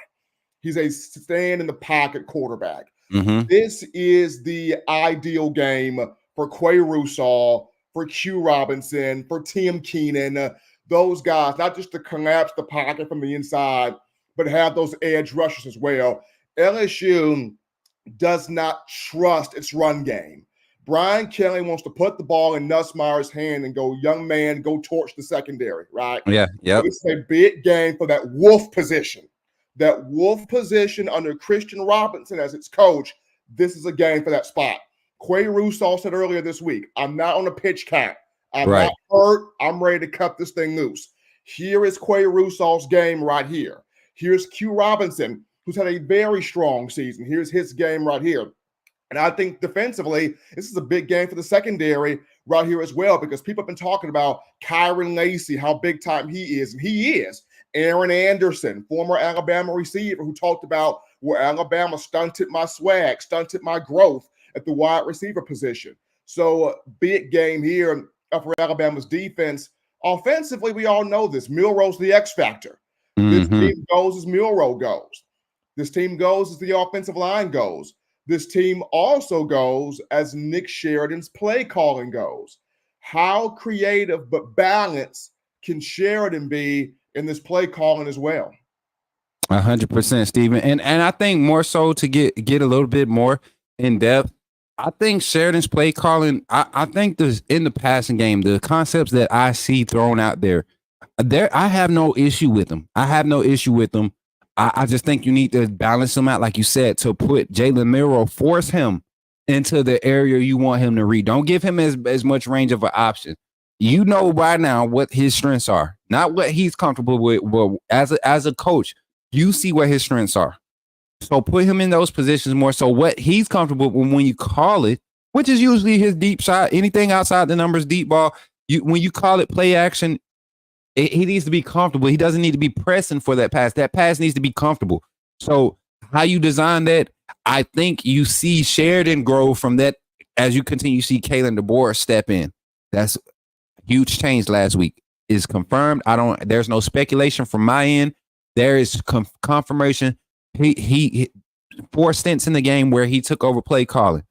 He's a stand in the pocket quarterback. Mm-hmm. This is the ideal game for Quay Russaw, for Q Robinson, for Tim Keenan, those guys, not just to collapse the pocket from the inside, but have those edge rushers as well. LSU does not trust its run game. Brian Kelly wants to put the ball in Nussmeier's hand and go, young man, go torch the secondary, right? Yeah, yep. So this is a big game for that wolf position. That wolf position under Christian Robinson as its coach, this is a game for that spot. Quay Russo said earlier this week, I'm not on a pitch count. I'm not hurt. I'm ready to cut this thing loose. Here is Quay Russo's game right here. Here's Q Robinson, who's had a very strong season. Here's his game right here. And I think defensively, this is a big game for the secondary right here as well, because people have been talking about Kyron Lacey, how big time he is. And he is. Aaron Anderson, former Alabama receiver, who talked about where Alabama stunted my swag, stunted my growth at the wide receiver position. So big game here for Alabama's defense. Offensively, we all know this. Milroe's the X factor. This team goes as Milroe goes. This team goes as the offensive line goes. This team also goes as Nick Sheridan's play calling goes. How creative but balanced can Sheridan be in this play calling as well? 100%, Stephen. And I think more so to get a little bit more in depth, I think Sheridan's play calling, I think there's in the passing game, the concepts that I see thrown out there, I have no issue with them. I just think you need to balance them out, like you said, to put Jalen Milroe, force him into the area you want him to read. Don't give him as much range of an option. You know by now what his strengths are, not what he's comfortable with. But as a coach, you see what his strengths are. So put him in those positions more. So what he's comfortable with when you call it, which is usually his deep shot, anything outside the numbers, deep ball, when you call it play action, he needs to be comfortable. He doesn't need to be pressing for that pass. That pass needs to be comfortable. So how you design that, I think you see Sheridan grow from that as you continue to see Kalen DeBoer step in. That's huge change last week. Is confirmed. There's no speculation from my end. There is confirmation. He 4 stints in the game where he took over play calling.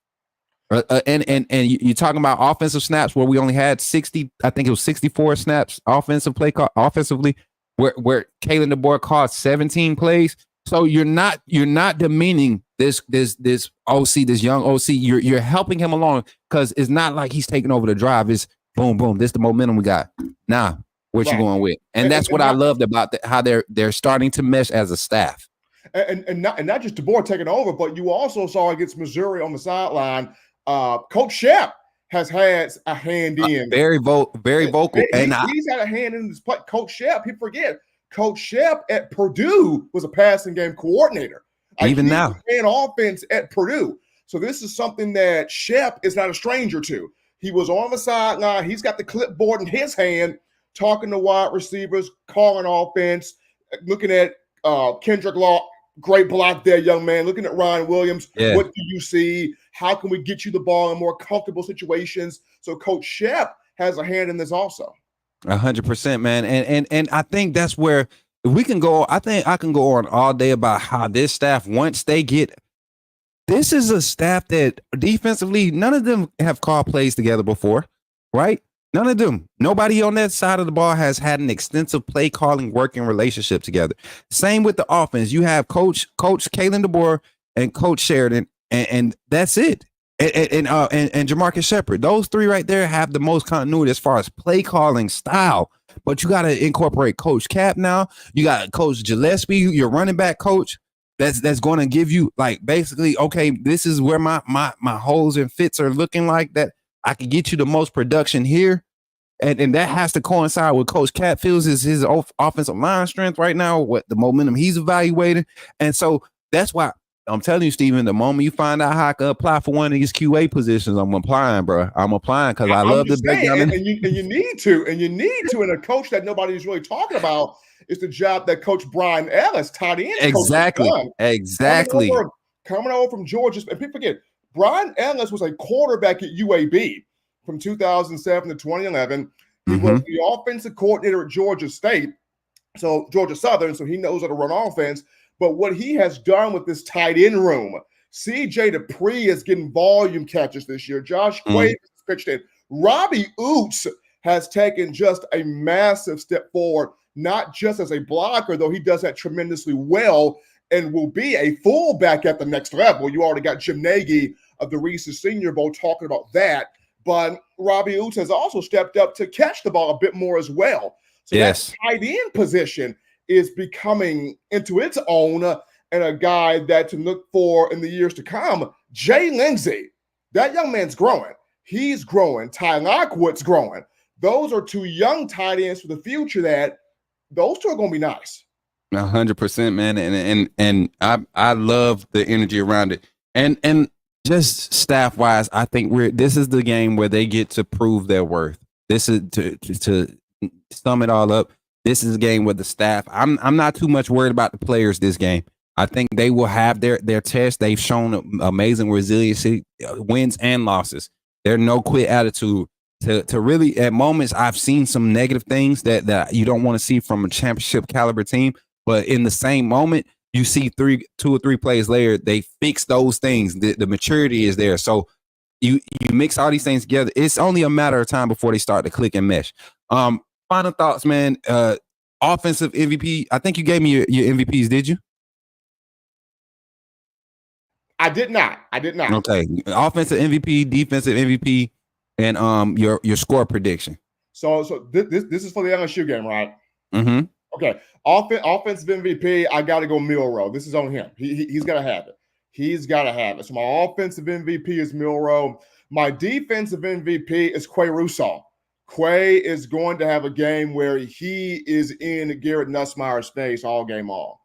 And you're talking about offensive snaps where we only had 60, I think it was 64 snaps offensively, where Kalen DeBoer called 17 plays. So you're not demeaning this OC, this young OC. You're helping him along, because it's not like he's taking over the drive. It's boom, boom. This is the momentum we got. Now, what you going with? And that's what I loved about how they're starting to mesh as a staff. And not just DeBoer taking over, but you also saw against Missouri on the sideline, Coach Shep has had a hand in. Very vocal. And he's had a hand in this play. Coach Shep, people forget, Coach Shep at Purdue was a passing game coordinator. Even now. And offense at Purdue. So this is something that Shep is not a stranger to. He was on the sideline. He's got the clipboard in his hand, talking to wide receivers, calling offense, looking at Kendrick Law. Great block there, young man. Looking at Ryan Williams, What do you see? How can we get you the ball in more comfortable situations? So Coach Shep has a hand in this also. 100%, man. And I think that's where we can go. I think I can go on all day about how this staff, once they get, this is a staff that defensively, none of them have called plays together before, right? None of them. Nobody on that side of the ball has had an extensive play calling working relationship together. Same with the offense. You have Coach Kalen DeBoer and Coach Sheridan, and that's it. And Jamarcus Shepard. Those three right there have the most continuity as far as play calling style. But you got to incorporate Coach Cap now. You got Coach Gillespie, your running back coach. That's going to give you, like, basically, okay, this is where my holes and fits are looking like that. I can get you the most production here. And that has to coincide with Coach Cat feels is his offensive line strength right now, what the momentum he's evaluating. And so that's why I'm telling you, Steven, the moment you find out how I can apply for one of these QA positions, I'm applying, bro. I'm applying because I love the breakdown. And you need to. And a coach that nobody's really talking about is the job that Coach Brian Ellis, tight end. Exactly. Coming over from Georgia. And people forget, Brian Ellis was a quarterback at UAB from 2007 to 2011. He was the offensive coordinator at Georgia State, so Georgia Southern, so he knows how to run offense. But what he has done with this tight end room, CJ Dupree is getting volume catches this year. Josh Quaid has pitched in. Robbie Oots has taken just a massive step forward, not just as a blocker, though he does that tremendously well and will be a fullback at the next level. You already got Jim Nagy of the Reese's Senior Bowl talking about that. But Robbie Oates has also stepped up to catch the ball a bit more as well. So that tight end position is becoming into its own, and a guy that to look for in the years to come. Jay Lindsey, that young man's growing. He's growing. Ty Lockwood's growing. Those are two young tight ends for the future that those two are going to be nice. 100%, man. And I love the energy around it. And just staff wise, I think this is the game where they get to prove their worth. This is to sum it all up. This is a game with the staff. I'm not too much worried about the players this game. I think they will have their test. They've shown amazing resiliency, wins and losses. They're no quit attitude. To really, at moments, I've seen some negative things that you don't want to see from a championship caliber team. But in the same moment, you see 2 or 3 plays later, they fix those things. The maturity is there. So you mix all these things together. It's only a matter of time before they start to click and mesh. Final thoughts, man. Offensive MVP. I think you gave me your MVPs, did you? I did not. Okay. Offensive MVP, defensive MVP, and your score prediction. So this is for the LSU game, right? Mm-hmm. Okay. Offensive MVP, I got to go Milroe. This is on him. He's got to have it. He's got to have it. So my offensive MVP is Milroe. My defensive MVP is Quay Russaw. Quay is going to have a game where he is in Garrett Nussmeier's face all game long.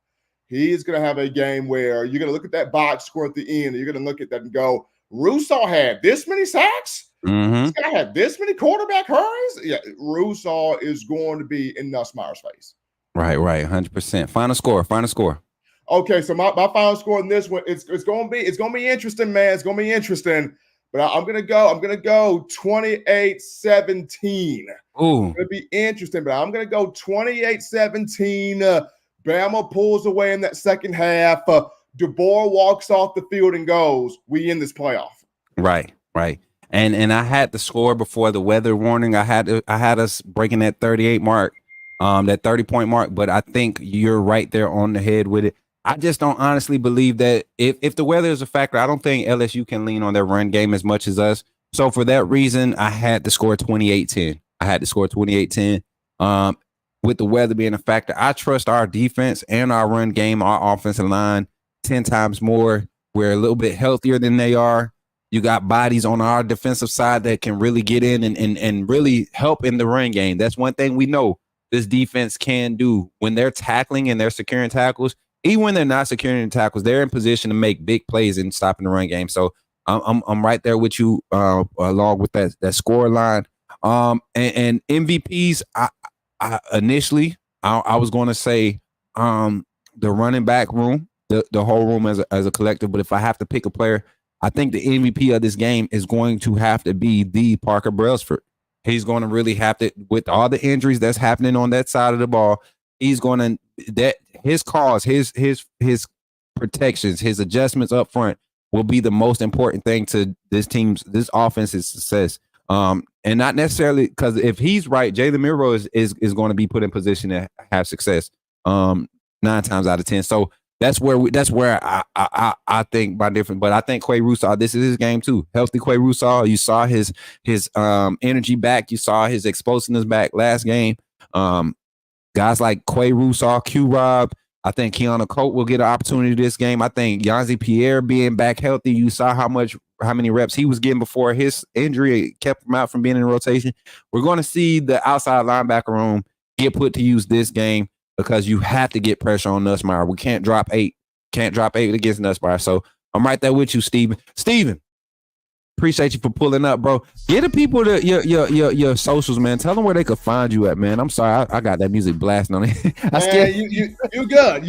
He's going to have a game where you're going to look at that box score at the end, and you're going to look at that and go, Russaw had this many sacks? Mm-hmm. This guy had this many quarterback hurries? Yeah, Russaw is going to be in Nussmeier's face. Right, 100%. Final score. Okay, so my final score in this one, it's gonna be interesting, man. It's gonna be interesting. But I'm gonna go 28-17. Ooh. It's gonna be interesting, but I'm gonna go 28-17. Bama pulls away in that second half. DeBoer walks off the field and goes, we in this playoff. Right. And I had the score before the weather warning. I had us breaking that 38 mark, that 30-point mark. But I think you're right there on the head with it. I just don't honestly believe that if the weather is a factor, I don't think LSU can lean on their run game as much as us. So for that reason, I had to score 28-10. With the weather being a factor, I trust our defense and our run game, our offensive line 10 times more. We're a little bit healthier than they are. You got bodies on our defensive side that can really get in and really help in the run game. That's one thing we know this defense can do. When they're tackling and they're securing tackles, even when they're not securing tackles, they're in position to make big plays and stopping the run game. So I'm right there with you along with that score line. And MVPs, I initially was going to say the running back room, the whole room as a collective. But if I have to pick a player, I think the MVP of this game is going to have to be the Parker Brailsford. He's going to really have to, with all the injuries that's happening on that side of the ball, he's going to his calls, his protections, his adjustments up front will be the most important thing to this offense's success. And not necessarily because if he's right, Jalen Milroe is going to be put in position to have success 9 times out of 10. So that's where I think by different, but I think Quay Russaw, this is his game too. Healthy Quay Russaw, you saw his energy back, you saw his explosiveness back last game. Guys like Quay Russaw, Q-Rob, I think Keanu Colt will get an opportunity this game. I think Yanzi Pierre being back healthy, you saw how many reps he was getting before his injury kept him out from being in rotation. We're going to see the outside linebacker room get put to use this game because you have to get pressure on Nussmeier. We can't drop 8. Against Nussmeier. So I'm right there with you, Steven. Steven, appreciate you for pulling up, bro. Get the people your socials, man. Tell them where they could find you at, man. I'm sorry, I got that music blasting on it. You good.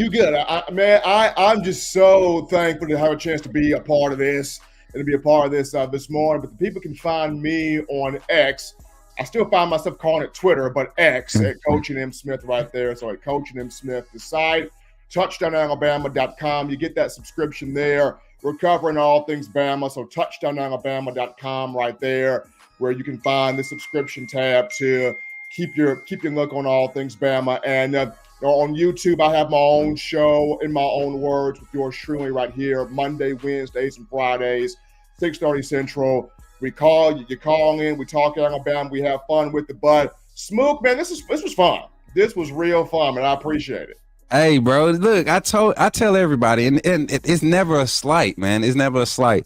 I'm just so thankful to have a chance to be a part of this and to be a part of this this morning. But the people can find me on X. I still find myself calling it Twitter, but X at Coaching M. Smith right there. So at Coaching M. Smith, the site, touchdownalabama.com. You get that subscription there. We're covering all things Bama, so touchdownalabama.com right there, where you can find the subscription tab to keep your look on all things Bama. And on YouTube, I have my own show in my own words with yours truly right here, Monday, Wednesdays, and Fridays. 6:30 Central. We call you call in, we talk Alabama, we have fun with it. But Smook, man, this was fun. This was real fun, and I appreciate it. Hey, bro, look, I tell everybody, and it's never a slight, man. It's never a slight.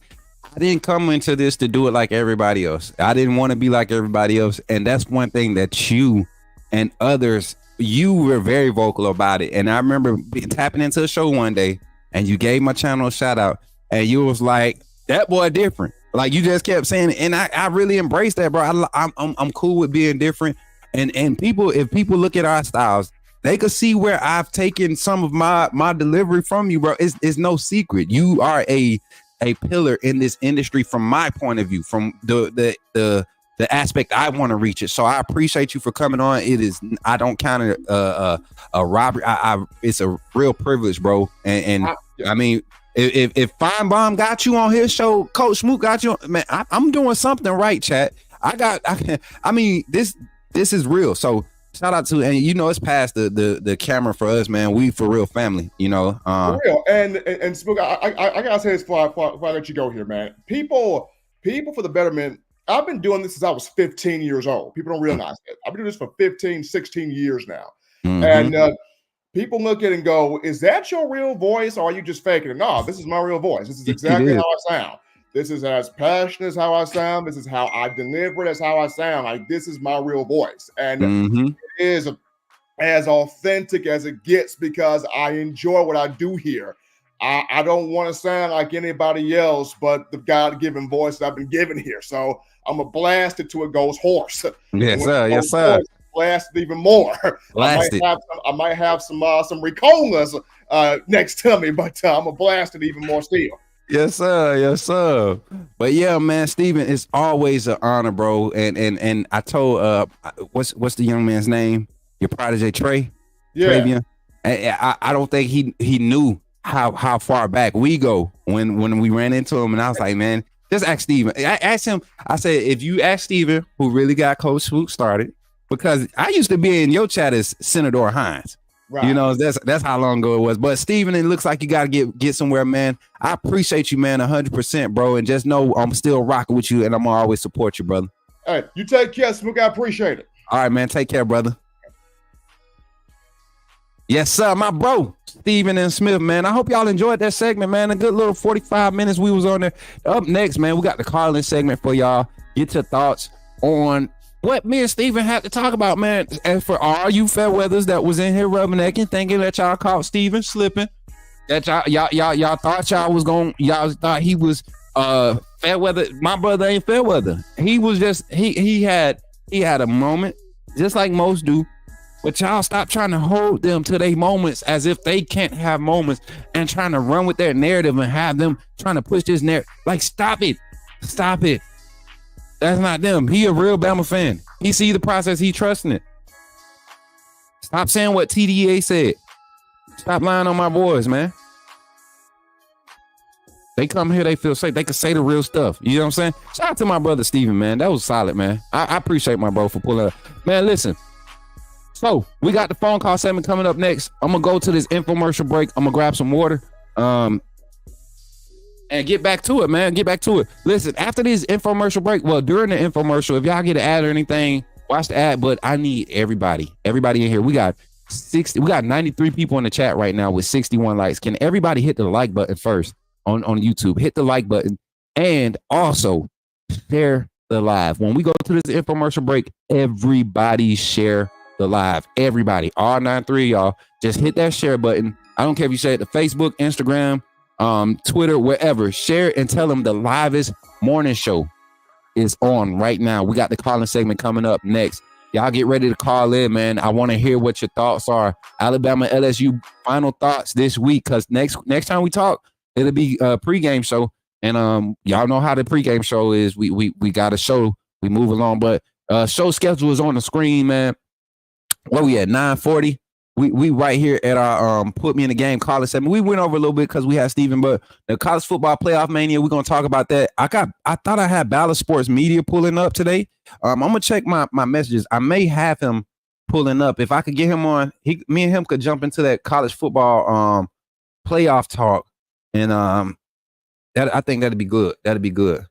I didn't come into this to do it like everybody else. I didn't want to be like everybody else. And that's one thing that you and others, you were very vocal about it. And I remember tapping into a show one day and you gave my channel a shout out and you was like, that boy different. Like you just kept saying it. And I really embraced that, bro. I'm cool with being different. And people, if people look at our styles, they could see where I've taken some of my delivery from you, bro. It's no secret. You are a pillar in this industry from my point of view, from the aspect I want to reach it. So I appreciate you for coming on. I don't count it a robbery. It's a real privilege, bro. And I mean, if Fine Bomb got you on his show, Coach Smook got you on, man, I'm doing something right, chat. I mean, this is real. So shout out to, and you know, it's past the camera for us, man. We for real family, you know. For real. And Smook, I gotta say this before I let you go here, man. People for the betterment. I've been doing this since I was 15 years old. People don't realize that. I've been doing this for 15, 16 years now. Mm-hmm. And people look at it and go, is that your real voice or are you just faking it? No, this is my real voice. This is exactly how I sound. This is as passionate as how I sound. This is how I deliver it as how I sound. Like, this is my real voice. And it is as authentic as it gets because I enjoy what I do here. I don't want to sound like anybody else but the God-given voice that I've been given here. So I'm a blast it till it goes hoarse. Yes, sir. Yes, sir. Blast it even more. I might have some Ricolas next to me, but I'm a blast it even more still. Yes, sir. Yes, sir. But yeah, man, Steven, it's always an honor, bro. And I told what's the young man's name? Your protege, Trey. Yeah. Travian. I don't think he knew how far back we go when we ran into him, and I was like, man, just ask Steven. I asked him, I said, if you ask Steven, who really got Coach Swoop started, because I used to be in your chat as Senator Hines. Right. You know, that's how long ago it was. But Steven, it looks like you got to get somewhere, man. I appreciate you, man, 100%, bro. And just know I'm still rocking with you, and I'm gonna always support you, brother. Hey, you take care, Smook. I appreciate it. All right, man. Take care, brother. Yes, sir, my bro, Steven and Smith, man. I hope y'all enjoyed that segment, man. A good little 45 minutes we was on there. Up next, man, we got the call-in segment for y'all. Get your thoughts on what me and Steven had to talk about, man. And for all you fair weathers that was in here rubbernecking, thinking that y'all caught Steven slipping, that y'all thought y'all thought he was fair weather. My brother ain't fair weather. He was just he had a moment, just like most do. But y'all stop trying to hold them to their moments as if they can't have moments and trying to run with their narrative and have them trying to push this narrative. Like, stop it. Stop it. That's not them. He a real Bama fan. He see the process. He trusting it. Stop saying what TDA said. Stop lying on my boys, man. They come here, they feel safe. They can say the real stuff. You know what I'm saying? Shout out to my brother Steven, man. That was solid, man. I appreciate my bro for pulling up. Man, listen. So we got the phone call segment coming up next. I'm gonna go to this infomercial break. I'm gonna grab some water, and get back to it, man. Get back to it. Listen, after this infomercial break, well, during the infomercial, if y'all get an ad or anything, watch the ad. But I need everybody in here. We got 93 people in the chat right now with 61 likes. Can everybody hit the like button first on YouTube? Hit the like button and also share the live. When we go to this infomercial break, everybody share the live. Everybody, all 93 of y'all, just hit that share button. I don't care if you share it to Facebook, Instagram, Twitter, wherever. Share and tell them the livest morning show is on right now. We got the calling segment coming up next. Y'all get ready to call in, man. I want to hear what your thoughts are. Alabama, LSU, final thoughts this week, because next time we talk, it'll be a pregame show. And y'all know how the pregame show is. We got a show. We move along, but show schedule is on the screen, man. Where we at? 9:40. We right here at our put me in the game college segment. We went over a little bit because we had Steven, but the college football playoff mania, we're gonna talk about that. I thought I had Ballard Sports Media pulling up today. I'm gonna check my messages. I may have him pulling up. If I could get him on, me and him could jump into that college football playoff talk. And I think that'd be good. That'd be good.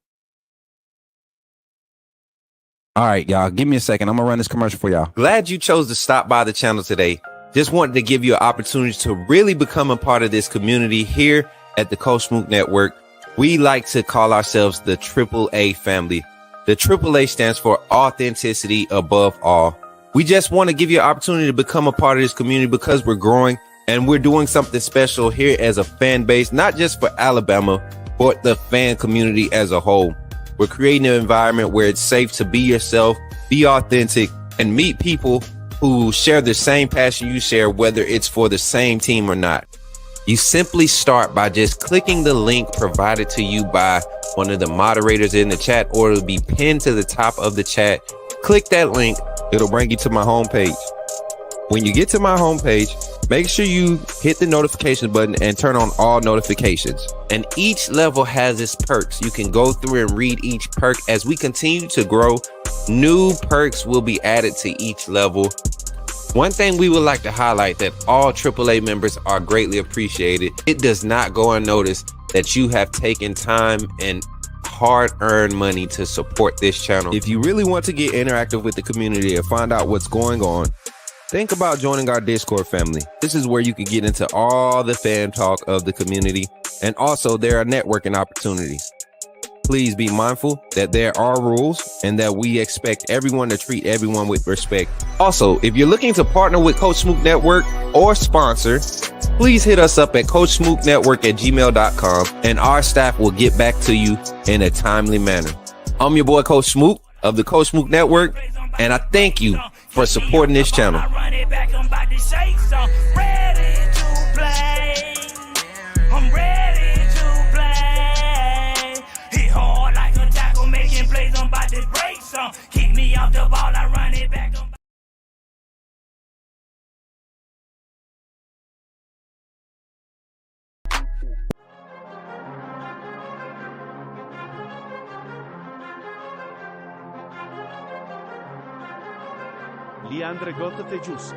All right, y'all. Give me a second. I'm gonna run this commercial for y'all. Glad you chose to stop by the channel today. Just wanted to give you an opportunity to really become a part of this community here at the Coach Smook Network. We like to call ourselves the AAA family. The AAA stands for authenticity above all. We just want to give you an opportunity to become a part of this community because we're growing and we're doing something special here as a fan base, not just for Alabama, but the fan community as a whole. We're creating an environment where it's safe to be yourself, be authentic, and meet people who share the same passion you share, whether it's for the same team or not. You simply start by just clicking the link provided to you by one of the moderators in the chat, or it'll be pinned to the top of the chat. Click that link. It'll bring you to my homepage. When you get to my homepage, make sure you hit the notification button and turn on all notifications. And each level has its perks. You can go through and read each perk. As we continue to grow, new perks will be added to each level. One thing we would like to highlight that all AAA members are greatly appreciated. It does not go unnoticed that you have taken time and hard-earned money to support this channel. If you really want to get interactive with the community and find out what's going on, think about joining our Discord family. This is where you can get into all the fan talk of the community, and also there are networking opportunities. Please be mindful that there are rules and that we expect everyone to treat everyone with respect. Also, if you're looking to partner with Coach Smook Network or sponsor, please hit us up at coachsmooknetwork@gmail.com and our staff will get back to you in a timely manner. I'm your boy Coach Smook of the Coach Smook Network, and I thank you for supporting this channel. Keep me off the ball, I run it back. Leandre Gotta Tejus.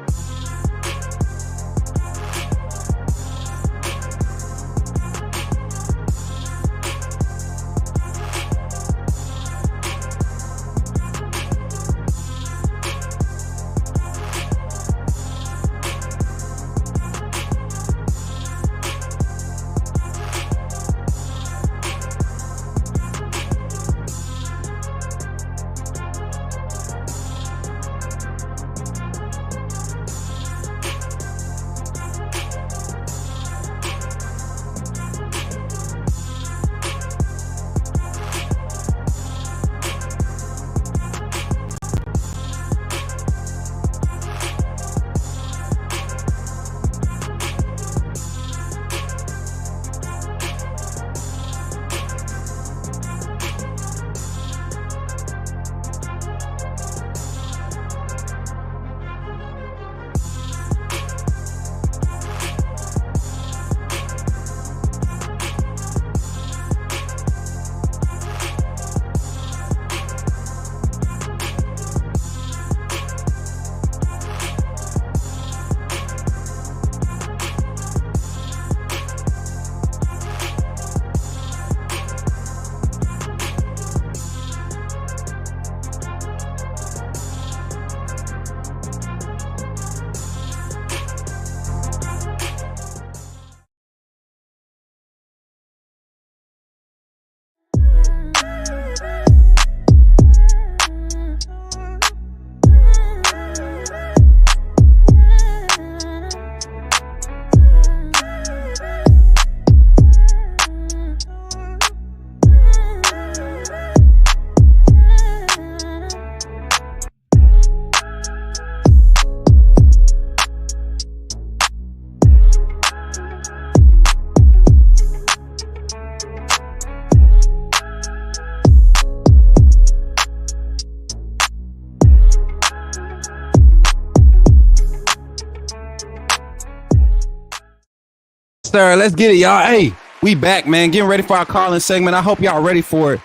Sir, let's get it, y'all. Hey, we back, man. Getting ready for our calling segment. I hope y'all ready for it.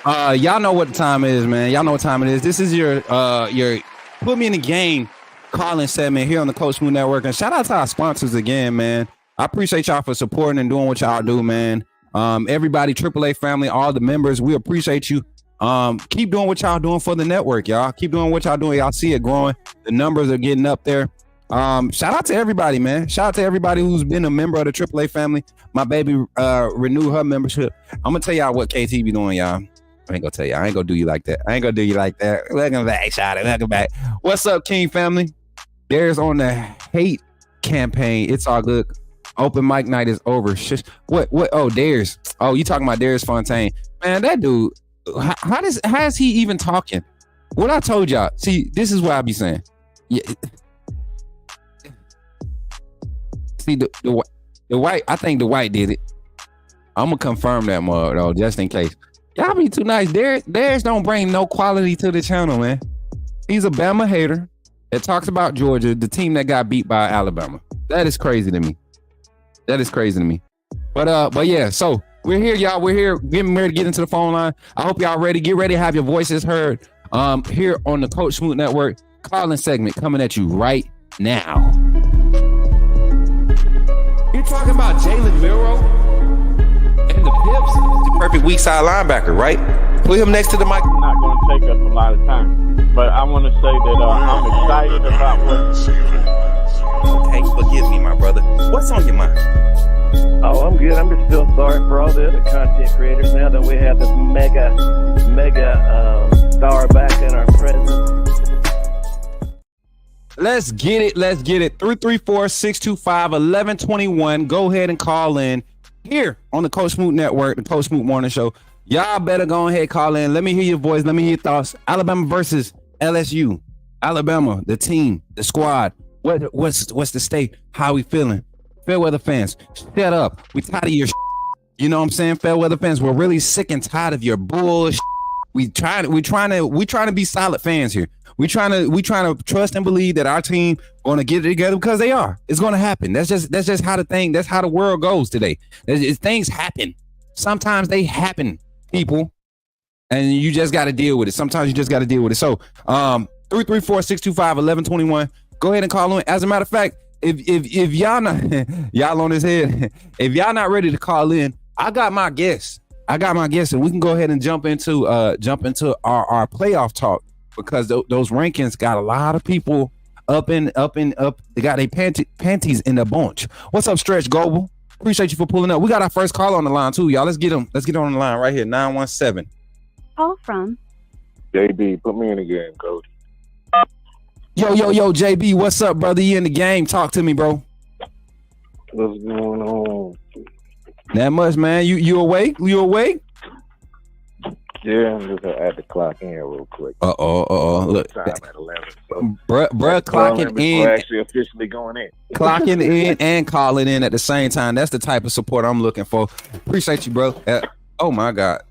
Y'all know what the time is, man. Y'all know what time it is. This is your put me in the game calling segment here on the Coach Smook Network. And shout out to our sponsors again, man. I appreciate y'all for supporting and doing what y'all do, man. Everybody, AAA family, all the members, we appreciate you. Keep doing what y'all doing for the network, y'all. Keep doing what y'all doing. Y'all see it growing. The numbers are getting up there. Shout out to everybody, man. Shout out to everybody who's been a member of the AAA family. My baby renewed her membership. I'm gonna tell y'all what KT be doing, y'all. I ain't gonna tell you. I ain't gonna do you like that. Welcome back, shout out. Welcome back. What's up, King family? There's on the hate campaign. It's all good. Open mic night is over. Shush. What? Oh, Dares. Oh, you talking about Dares Fontaine? Man, that dude. How is he even talking? What I told y'all. See, this is what I be saying. Yeah. See, the white. I think the white did it. I'm gonna confirm that more though, just in case. Y'all be too nice. Dares don't bring no quality to the channel, man. He's a Bama hater that talks about Georgia, the team that got beat by Alabama. That is crazy to me. But yeah, so we're here, y'all. We're here getting ready to get into the phone line. I hope y'all ready. Get ready to have your voices heard here on the Coach Smook Network. Calling segment coming at you right now. You're talking about Jalen Miro and the Pips, the perfect weak side linebacker, right? Put him next to the mic. I'm not going to take up a lot of time, but I want to say that I'm excited about what. Okay, forgive me, my brother. What's on your mind? Oh, I'm good. I'm just still sorry for all the other content creators now that we have this mega star back in our presence. Let's get it. 334-625-1121. Go ahead and call in here on the Coach Smook Network, the Coach Smook Morning Show. Y'all better go ahead, call in. Let me hear your voice. Let me hear your thoughts. Alabama versus LSU. Alabama, the team, the squad. What's the state? How we feeling? Fairweather fans, shut up. We tired of your You know what I'm saying? Fairweather fans, we're really sick and tired of your bullshit. We trying to be solid fans here. We trying to trust and believe that our team going to get it together because they are. It's going to happen. That's just how the world goes today. Things happen. Sometimes they happen, people, and you just got to deal with it. Sometimes you just got to deal with it. So, 334-625-1121. Go ahead and call in. As a matter of fact, if y'all not y'all on his head, if y'all not ready to call in, I got my guess, and we can go ahead and jump into our playoff talk. Because those rankings got a lot of people up. They got their panties in the bunch. What's up, Stretch Global? Appreciate you for pulling up. We got our first caller on the line too, y'all. Let's get on the line right here. 917. Call from JB, put me in the game, coach. Yo, JB, what's up, brother? You in the game? Talk to me, bro. What's going on? That much, man. You awake? Yeah, I'm just at the clock in real quick. Look, time at 11. So bruh, clocking in. Actually, officially going in. Clocking in and calling in at the same time. That's the type of support I'm looking for. Appreciate you, bro. Oh my God,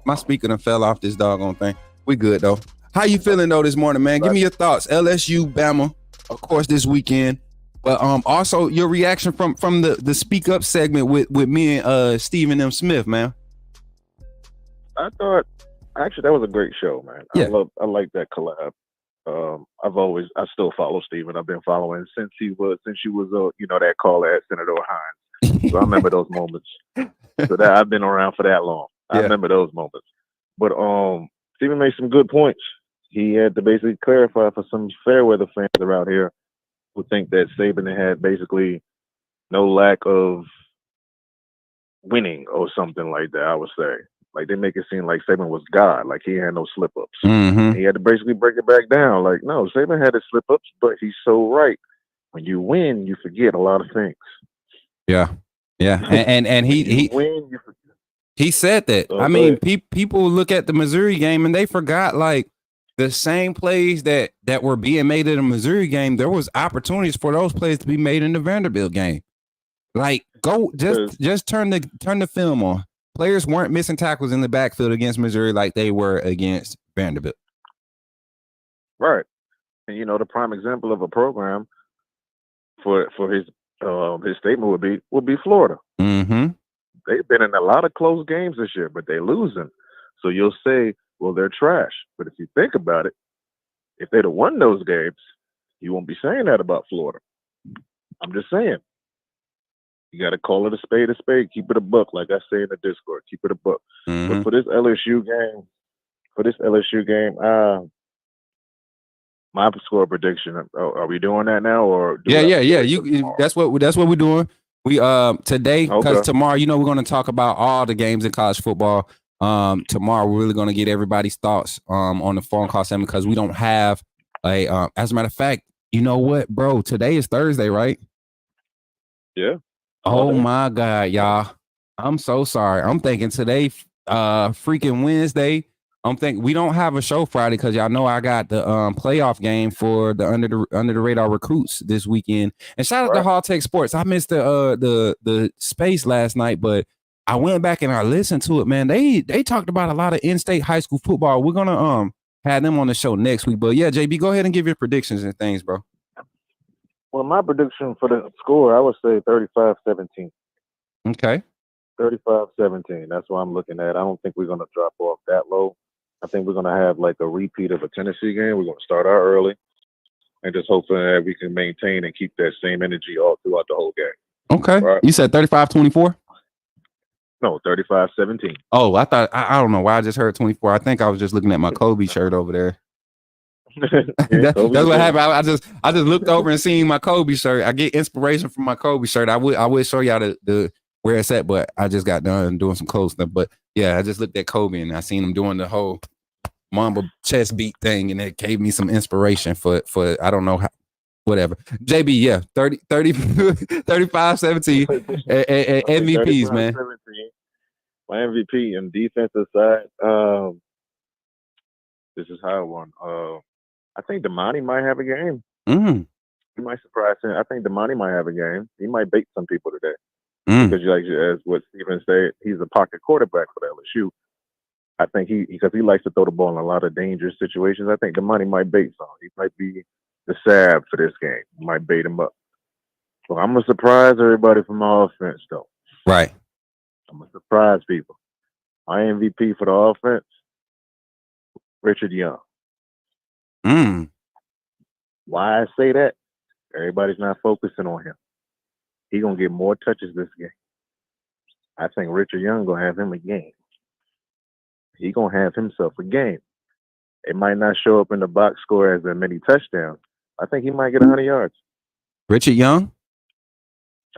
my speaker done fell off this doggone thing. We good though. How you feeling though this morning, man? Give me your thoughts. LSU, Bama, of course, this weekend. But also your reaction from the speak up segment with me and Stephen M. Smith, man. I thought actually that was a great show, man. Yeah. I like that collab. I still follow Steven. I've been following since you was that caller at Senator Hines. So I remember those moments. So that I've been around for that long. I remember those moments. But Steven made some good points. He had to basically clarify for some fairweather fans around here who think that Saban had basically no lack of winning or something like that, I would say. Like, they make it seem like Saban was God, like he had no slip-ups. Mm-hmm. He had to basically break it back down. Like, no, Saban had his slip-ups, but he's so right. When you win, you forget a lot of things. Yeah. And he win, you forget. He said that. I mean, people look at the Missouri game and they forgot, like, the same plays that were being made in the Missouri game, there was opportunities for those plays to be made in the Vanderbilt game. Like, just turn the film on. Players weren't missing tackles in the backfield against Missouri like they were against Vanderbilt. Right. And the prime example of a program for his statement would be Florida. Mm-hmm. They've been in a lot of close games this year, but they're losing. So you'll say, well, they're trash. But if you think about it, if they'd have won those games, you won't be saying that about Florida. I'm just saying. You got to call it a spade a spade. Keep it a buck, like I say in the Discord. Keep it a buck. Mm-hmm. But for this LSU game, my score prediction. Are we doing that now, or yeah. That's what we're doing. We today, because tomorrow, we're going to talk about all the games in college football. Tomorrow we're really going to get everybody's thoughts on the phone call segment, because we don't have a as a matter of fact, you know what, bro? Today is Thursday, right? Yeah. Oh my God, y'all. I'm so sorry. I'm thinking today freaking Wednesday. I'm thinking we don't have a show Friday because y'all know I got the playoff game for the under the radar recruits this weekend. And shout out to Hall Tech Sports. I missed the space last night, but I went back and I listened to it, man. They talked about a lot of in-state high school football. We're gonna have them on the show next week. But yeah, JB, go ahead and give your predictions and things, bro. Well, my prediction for the score, I would say 35-17. Okay. 35-17. That's what I'm looking at. I don't think we're going to drop off that low. I think we're going to have like a repeat of a Tennessee game. We're going to start out early and just hoping that we can maintain and keep that same energy all throughout the whole game. Okay. Right. You said 35-24? No, 35-17. Oh, I thought, I don't know why I just heard 24. I think I was just looking at my Kobe shirt over there. That's what happened. I just looked over and seen my Kobe shirt. I get inspiration from my Kobe shirt. I would show y'all the where it's at, but I just got done doing some clothes stuff. But yeah, I just looked at Kobe and I seen him doing the whole Mamba chest beat thing, and it gave me some inspiration for I don't know how, whatever. JB, yeah, 35-17 MVPs, man. My MVP and defensive side. This is how I won. I think Damani might have a game. He might surprise him. I think Damani might have a game. He might bait some people today. Because, like as what Steven said, he's a pocket quarterback for LSU. I think because he likes to throw the ball in a lot of dangerous situations. I think Damani might bait some. He might be the salve for this game. He might bait him up. So I'm gonna surprise everybody from my offense, though. Right. I'm gonna surprise people. My MVP for the offense, Richard Young. Why I say that? Everybody's not focusing on him. He's going to get more touches this game. I think Richard Young going to have him a game. He going to have himself a game. It might not show up in the box score as a many touchdowns. I think he might get 100 yards. Richard Young?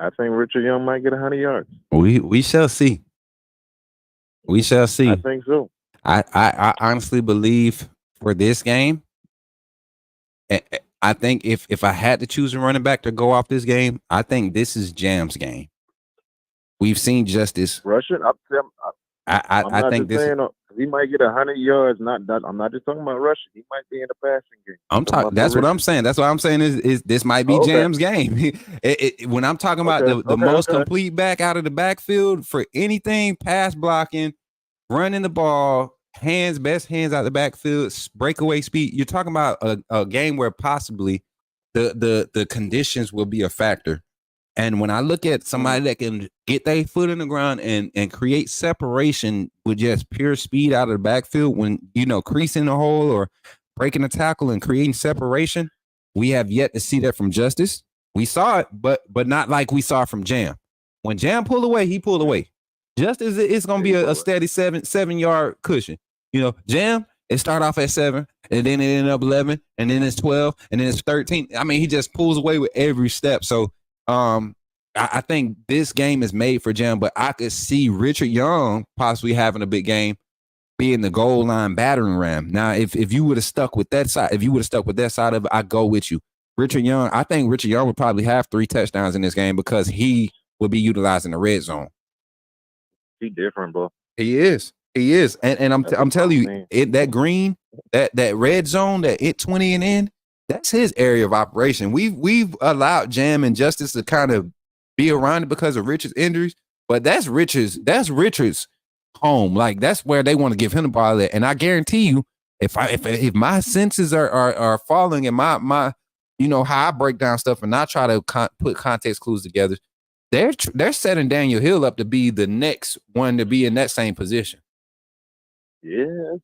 I think Richard Young might get 100 yards. We shall see. We shall see. I think so. I honestly believe for this game, I think if I had to choose a running back to go off this game, I think this is Jam's game. We've seen Justice. Rushing. I think this. He might get 100 yards. I'm not just talking about rushing. He might be in the passing game. I'm talking. That's what I'm saying. That's what I'm saying is this might be Jam's game. When I'm talking about the most complete back out of the backfield for anything, pass blocking, running the ball. Best hands out the backfield, breakaway speed. You're talking about a game where possibly the conditions will be a factor. And when I look at somebody that can get their foot in the ground and create separation with just pure speed out of the backfield, when creasing the hole or breaking a tackle and creating separation, we have yet to see that from Justice. We saw it, but not like we saw it from Jam. When Jam pulled away, he pulled away. Justice, it's gonna be a steady 7-yard cushion. Jam, it start off at 7, and then it ended up 11, and then it's 12, and then it's 13. I mean, he just pulls away with every step. So I think this game is made for Jam, but I could see Richard Young possibly having a big game, being the goal line battering ram. Now, if you would have stuck with that side, of it, I go with you. Richard Young, I think Richard Young would probably have 3 touchdowns in this game because he will be utilizing the red zone. He different, bro. He is. And I'm telling you, that green, that red zone, that 20 and in, that's his area of operation. We've allowed Jam and Justice to kind of be around it because of Richard's injuries, but that's Richard's home. Like, that's where they want to give him the ball at. And I guarantee you, if my senses are falling and my how I break down stuff and I try to put context clues together, they're setting Daniel Hill up to be the next one to be in that same position. Yeah.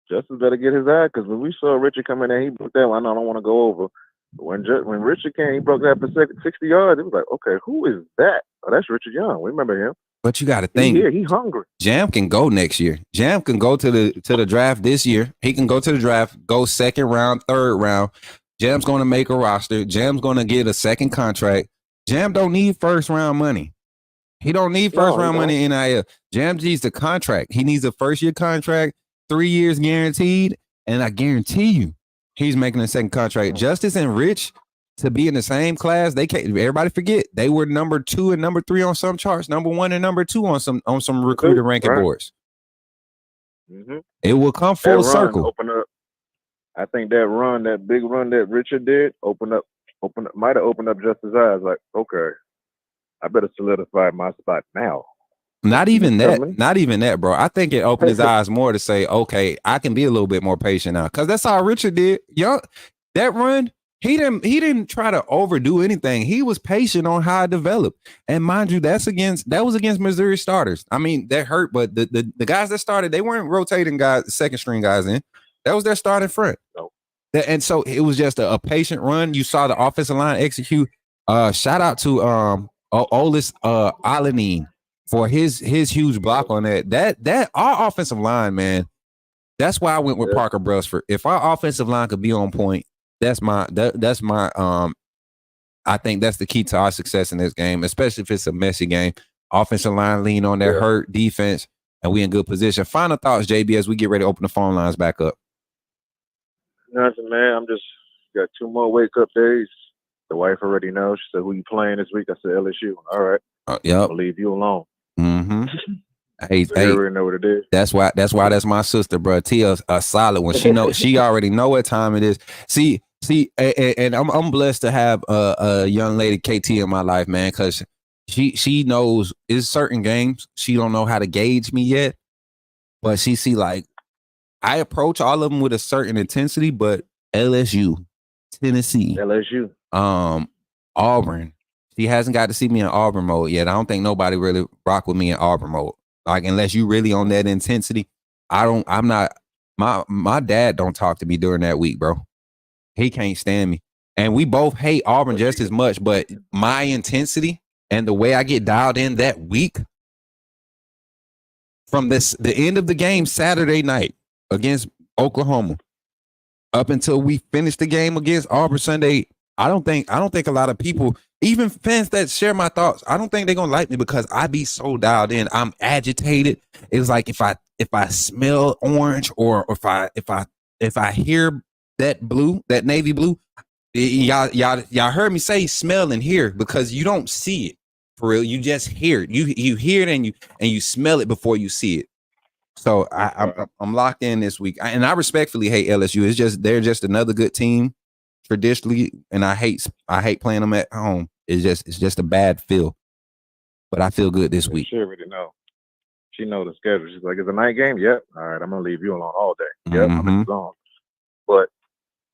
Justice better get his eye, because when we saw Richard come in there, he put that one. I don't want to go over. When Richard came, he broke that for 60 yards. It was like, okay, who is that? Oh, that's Richard Young. We remember him. But you got to think, he hungry. Jam can go next year. Jam can go to the draft this year. He can go to the draft, go second round, third round. Jam's going to make a roster. Jam's going to get a second contract. Jam don't need first round money. He don't need first round money in NIL. Jam needs the contract. He needs a first year contract, 3 years guaranteed, and I guarantee you, he's making a second contract. Justice and Rich, to be in the same class, they can't. Everybody forget they were number 2 and number 3 on some charts, number 1 and number 2 on some recruiter ranking boards. Mm-hmm. It will come full circle. Open up. I think that big run that Richard did, might have opened up Justice's eyes. Like, okay, I better solidify my spot now. Not even that, bro. I think it opened his eyes more to say, okay, I can be a little bit more patient now, because that's how Richard did. That run. He didn't try to overdo anything. He was patient on how it developed. And mind you, that was against Missouri starters. I mean, that hurt, but the guys that started, they weren't rotating guys, second string guys in. That was their starting front. No. And so it was just a patient run. You saw the offensive line execute. Shout out to Olis Alanine for his huge block on that. That our offensive line, man. That's why I went with Parker Brusford. If our offensive line could be on point, that's my I think that's the key to our success in this game, especially if it's a messy game. Offensive line lean on their hurt defense, and we in good position. Final thoughts, JB, as we get ready to open the phone lines back up. Nothing, man. I'm just got 2 more wake up days. The wife already knows. She said, "Who you playing this week?" I said, "LSU." All right. Yep. I'll leave you alone. Mm-hmm. Hey, I already know what it is. That's why that's my sister, bro. Tia's a solid one. She already know what time it is. See, and I'm blessed to have a young lady KT in my life, man, because she knows it's certain games she don't know how to gauge me yet, but she see, like, I approach all of them with a certain intensity, but LSU, Tennessee, LSU, Auburn, she hasn't got to see me in Auburn mode yet. I don't think nobody really rock with me in Auburn mode. Like, unless you really on that intensity, I'm not. My dad don't talk to me during that week, bro. He can't stand me. And we both hate Auburn just as much, but my intensity and the way I get dialed in that week, from the end of the game Saturday night against Oklahoma up until we finish the game against Auburn Sunday, I don't think a lot of people, even fans that share my thoughts, I don't think they're gonna like me because I be so dialed in. I'm agitated. It's like if I smell orange, or if I hear that blue, that navy blue, y'all heard me say smell and hear, because you don't see it for real. You just hear it. You hear it and you smell it before you see it. So I'm locked in this week, and I respectfully hate LSU. It's just they're just another good team traditionally, and I hate playing them at home. It's just a bad feel. But I feel good this week. She already know. She know the schedule. She's like, "It's a night game." Yep. All right, I'm gonna leave you alone all day. Yep, I'm in the zone. But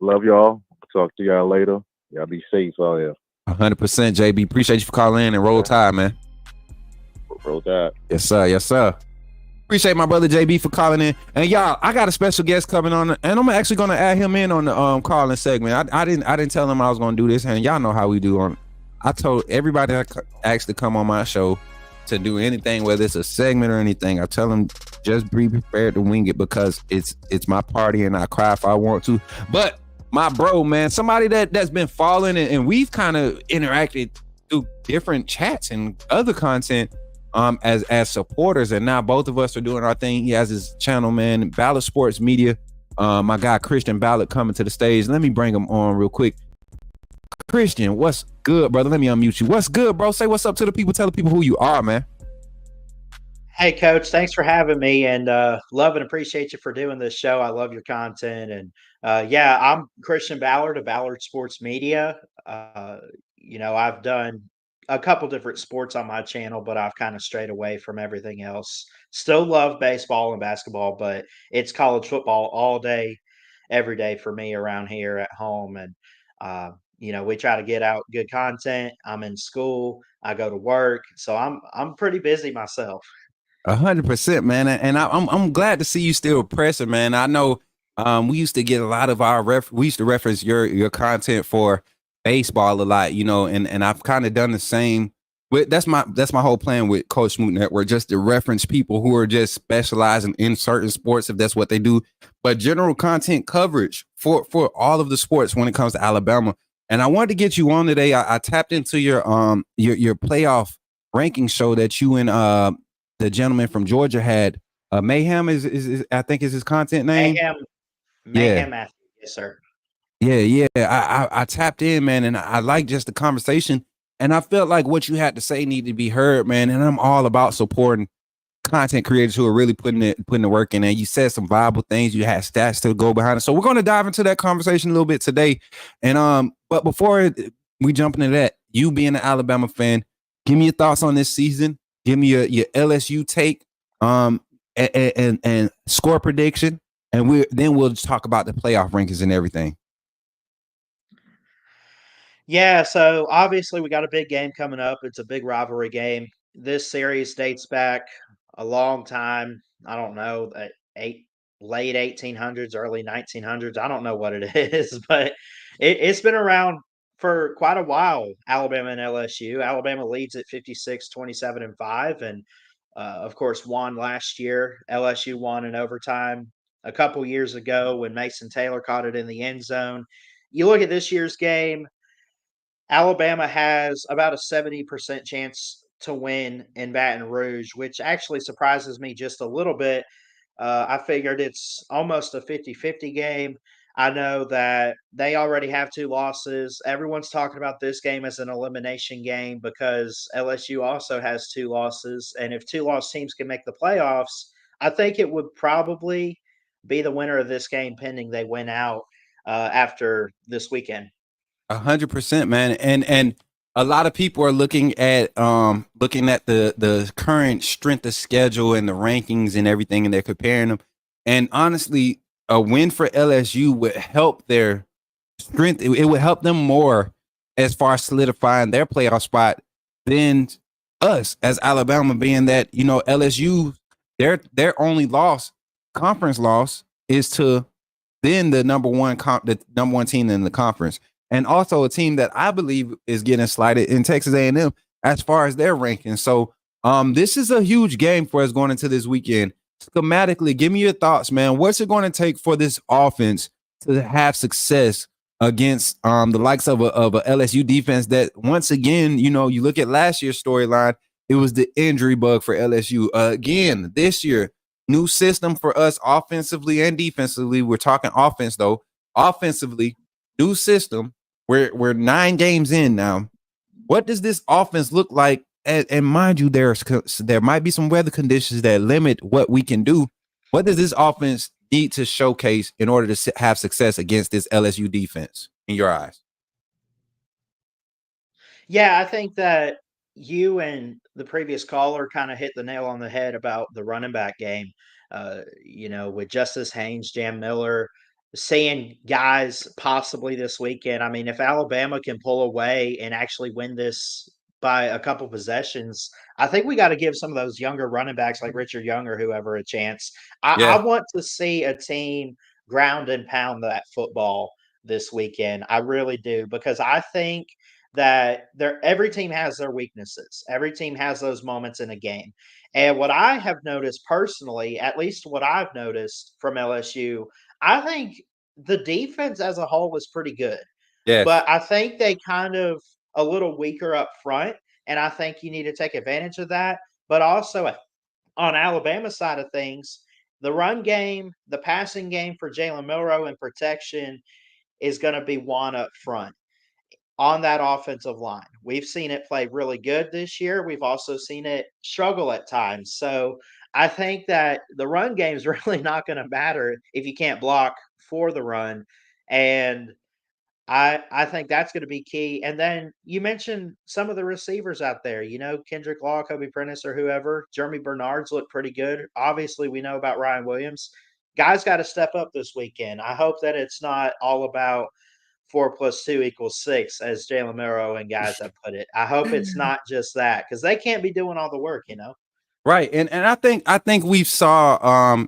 love y'all. Talk to y'all later. Y'all be safe out here. 100%, JB. Appreciate you for calling in, and roll tide, man. Roll tide. Yes, sir. Yes, sir. Appreciate my brother JB for calling in. And y'all, I got a special guest coming on, and I'm actually gonna add him in on the calling segment. I didn't tell him I was gonna do this, and y'all know how we do on. I told everybody that asked to come on my show to do anything, whether it's a segment or anything, I tell them just be prepared to wing it, because it's my party and I cry if I want to. But my bro, man, somebody that's been following, and we've kind of interacted through different chats and other content as supporters, and now both of us are doing our thing. He has his channel, man, Ballard Sports Media. My guy Christian Ballard coming to the stage. Let me bring him on real quick. Christian, what's good, brother? Let me unmute you. What's good, bro? Say what's up to the people. Tell the people who you are, man. Hey, Coach. Thanks for having me, and love and appreciate you for doing this show. I love your content, and I'm Christian Ballard of Ballard Sports Media. I've done a couple different sports on my channel, but I've kind of strayed away from everything else. Still love baseball and basketball, but it's college football all day, every day for me around here at home. And we try to get out good content. I'm in school, I go to work, so I'm pretty busy myself. 100%, man, and I'm glad to see you still pressing, man. I know We used to get a lot of we used to reference your content for baseball a lot, and I've kind of done the same. That's my whole plan with Coach Smook Network, just to reference people who are just specializing in certain sports if that's what they do, but general content coverage for all of the sports when it comes to Alabama. And I wanted to get you on today. I tapped into your playoff ranking show that you and the gentleman from Georgia had. Mayhem is I think is his content name. Mayhem Matthew. Yes, sir. Yeah. I tapped in, man, and I like just the conversation. And I felt like what you had to say needed to be heard, man. And I'm all about supporting content creators who are really putting the work in. And you said some viable things. You had stats to go behind it. So we're going to dive into that conversation a little bit today. And but before we jump into that, you being an Alabama fan, give me your thoughts on this season. Give me your LSU take, and score prediction, and we'll just talk about the playoff rankings and everything. Yeah, so obviously we got a big game coming up. It's a big rivalry game. This series dates back a long time. I don't know, late 1800s, early 1900s. I don't know what it is, but it's been around for quite a while. Alabama and LSU. Alabama leads at 56, 27, and 5, and of course won last year. LSU won in overtime a couple years ago when Mason Taylor caught it in the end zone. You look at this year's game. Alabama has about a 70% chance to win in Baton Rouge, which actually surprises me just a little bit. I figured it's almost a 50-50 game. I know that they already have 2 losses. Everyone's talking about this game as an elimination game because LSU also has 2 losses. And if 2 loss teams can make the playoffs, I think it would probably be the winner of this game pending they win out after this weekend. 100%, man. And a lot of people are looking at the current strength of schedule and the rankings and everything, and they're comparing them. And honestly, a win for LSU would help their strength. It would help them more as far as solidifying their playoff spot than us as Alabama, being that, LSU, their only conference loss is to then the number one team in the conference. And also a team that I believe is getting slighted in Texas A&M as far as their ranking. So this is a huge game for us going into this weekend. Schematically, give me your thoughts, man. What's it going to take for this offense to have success against the likes of a LSU defense that, once again, you look at last year's storyline, it was the injury bug for LSU. Again, this year, new system for us offensively and defensively. We're talking offense, though. Offensively, new system. We're 9 games in now. What does this offense look like? And mind you, there might be some weather conditions that limit what we can do. What does this offense need to showcase in order to have success against this LSU defense, in your eyes? Yeah, I think that you and the previous caller kind of hit the nail on the head about the running back game. With Justice Haynes, Jam Miller, seeing guys possibly this weekend. I mean, if Alabama can pull away and actually win this by a couple possessions, I think we got to give some of those younger running backs like Richard Young or whoever a chance. I want to see a team ground and pound that football this weekend. I really do, because I think that every team has their weaknesses. Every team has those moments in a game. And what I have noticed personally, at least what I've noticed from LSU, I think the defense as a whole is pretty good. Yes. But I think they kind of a little weaker up front, and I think you need to take advantage of that. But also on Alabama's side of things, the run game, the passing game for Jalen Milroe and protection is going to be one up front on that offensive line. We've seen it play really good this year. We've also seen it struggle at times. So I think that the run game is really not going to matter if you can't block for the run. And I think that's going to be key. And then you mentioned some of the receivers out there, Kendrick Law, Kobe Prentice, or whoever. Jeremy Bernard's looked pretty good. Obviously, we know about Ryan Williams. Guys got to step up this weekend. I hope that it's not all about 4 + 2 = 6, as Jalen Milroe and guys have put it. I hope it's not just that, because they can't be doing all the work, Right. And I think we saw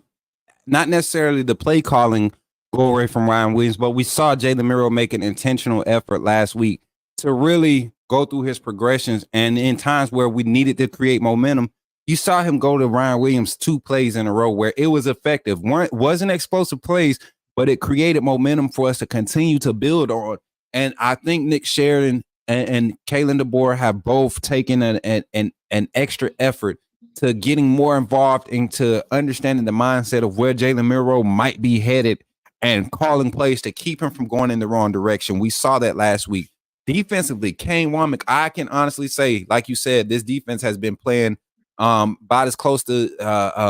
not necessarily the play calling go away from Ryan Williams, but we saw Jalen Miro make an intentional effort last week to really go through his progressions. And in times where we needed to create momentum, you saw him go to Ryan Williams 2 plays in a row where it was effective. Wasn't explosive plays, but it created momentum for us to continue to build on. And I think Nick Sheridan and Kalen DeBoer have both taken an extra effort to getting more involved into understanding the mindset of where Jalen Miro might be headed and calling plays to keep him from going in the wrong direction. We saw that last week. Defensively, Kane Womack, I can honestly say, like you said, this defense has been playing about as close to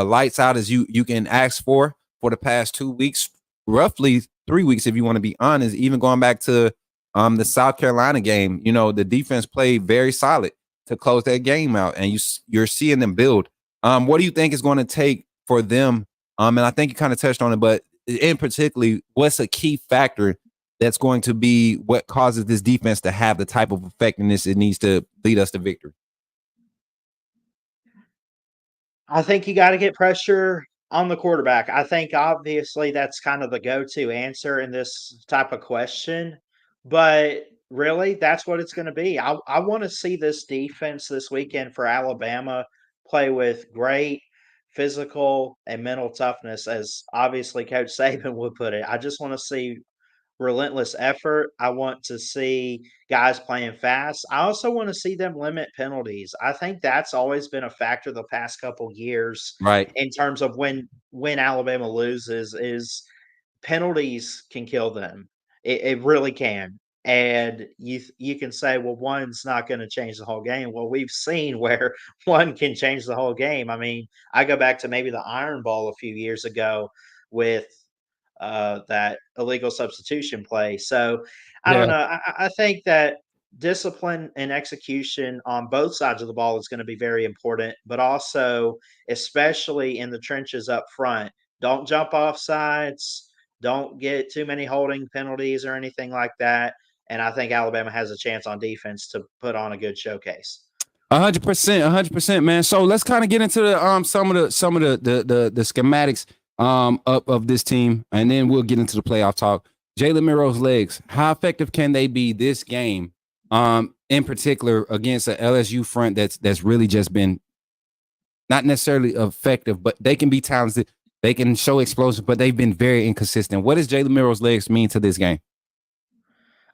lights out as you can ask for the past 2 weeks, roughly 3 weeks, if you want to be honest. Even going back to the South Carolina game, the defense played very solid to close that game out, and you're seeing them build. What do you think is going to take for them? And I think you kind of touched on it, but in particular, what's a key factor that's going to be what causes this defense to have the type of effectiveness it needs to lead us to victory? I think you got to get pressure on the quarterback. I think obviously that's kind of the go-to answer in this type of question, but really that's what it's going to be. I want to see this defense this weekend for Alabama play with great physical and mental toughness, as obviously Coach Saban would put it. I just want to see relentless effort. I want to see guys playing fast. I also want to see them limit penalties. I think that's always been a factor the past couple years, right, in terms of when Alabama loses, is penalties can kill them. It really can. And you can say, well, one's not going to change the whole game. Well, we've seen where one can change the whole game. I mean, I go back to maybe the Iron Bowl a few years ago with that illegal substitution play. So I don't know. I think that discipline and execution on both sides of the ball is going to be very important, but also, especially in the trenches up front, don't jump off sides, don't get too many holding penalties or anything like that. And I think Alabama has a chance on defense to put on a good showcase. 100%, man. So let's kind of get into the some of the schematics of this team, and then we'll get into the playoff talk. Jalen Miro's legs, how effective can they be this game? In particular against an LSU front that's really just been not necessarily effective, but they can be talented. They can show explosive, but they've been very inconsistent. What does Jalen Miro's legs mean to this game?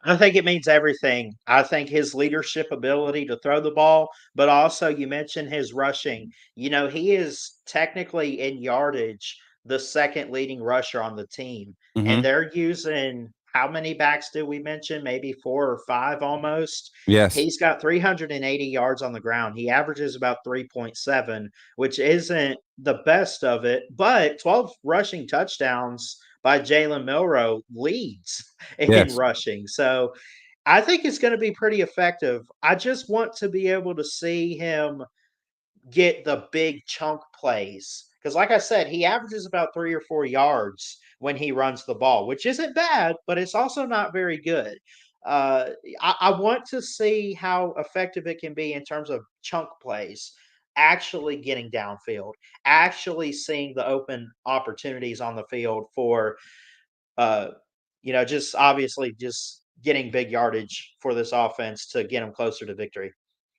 I think it means everything. I think his leadership ability to throw the ball, but also you mentioned his rushing. He is technically in yardage the second leading rusher on the team. And they're using, how many backs do we mention? Maybe 4 or 5 almost. Yes. He's got 380 yards on the ground. He averages about 3.7, which isn't the best of it, but 12 rushing touchdowns by Jalen Milroe leads in rushing. So I think it's going to be pretty effective. I just want to be able to see him get the big chunk plays. Because like I said, he averages about 3 or 4 yards when he runs the ball, which isn't bad, but it's also not very good. I want to see how effective it can be in terms of chunk plays, actually getting downfield, actually seeing the open opportunities on the field for, just obviously just getting big yardage for this offense to get them closer to victory.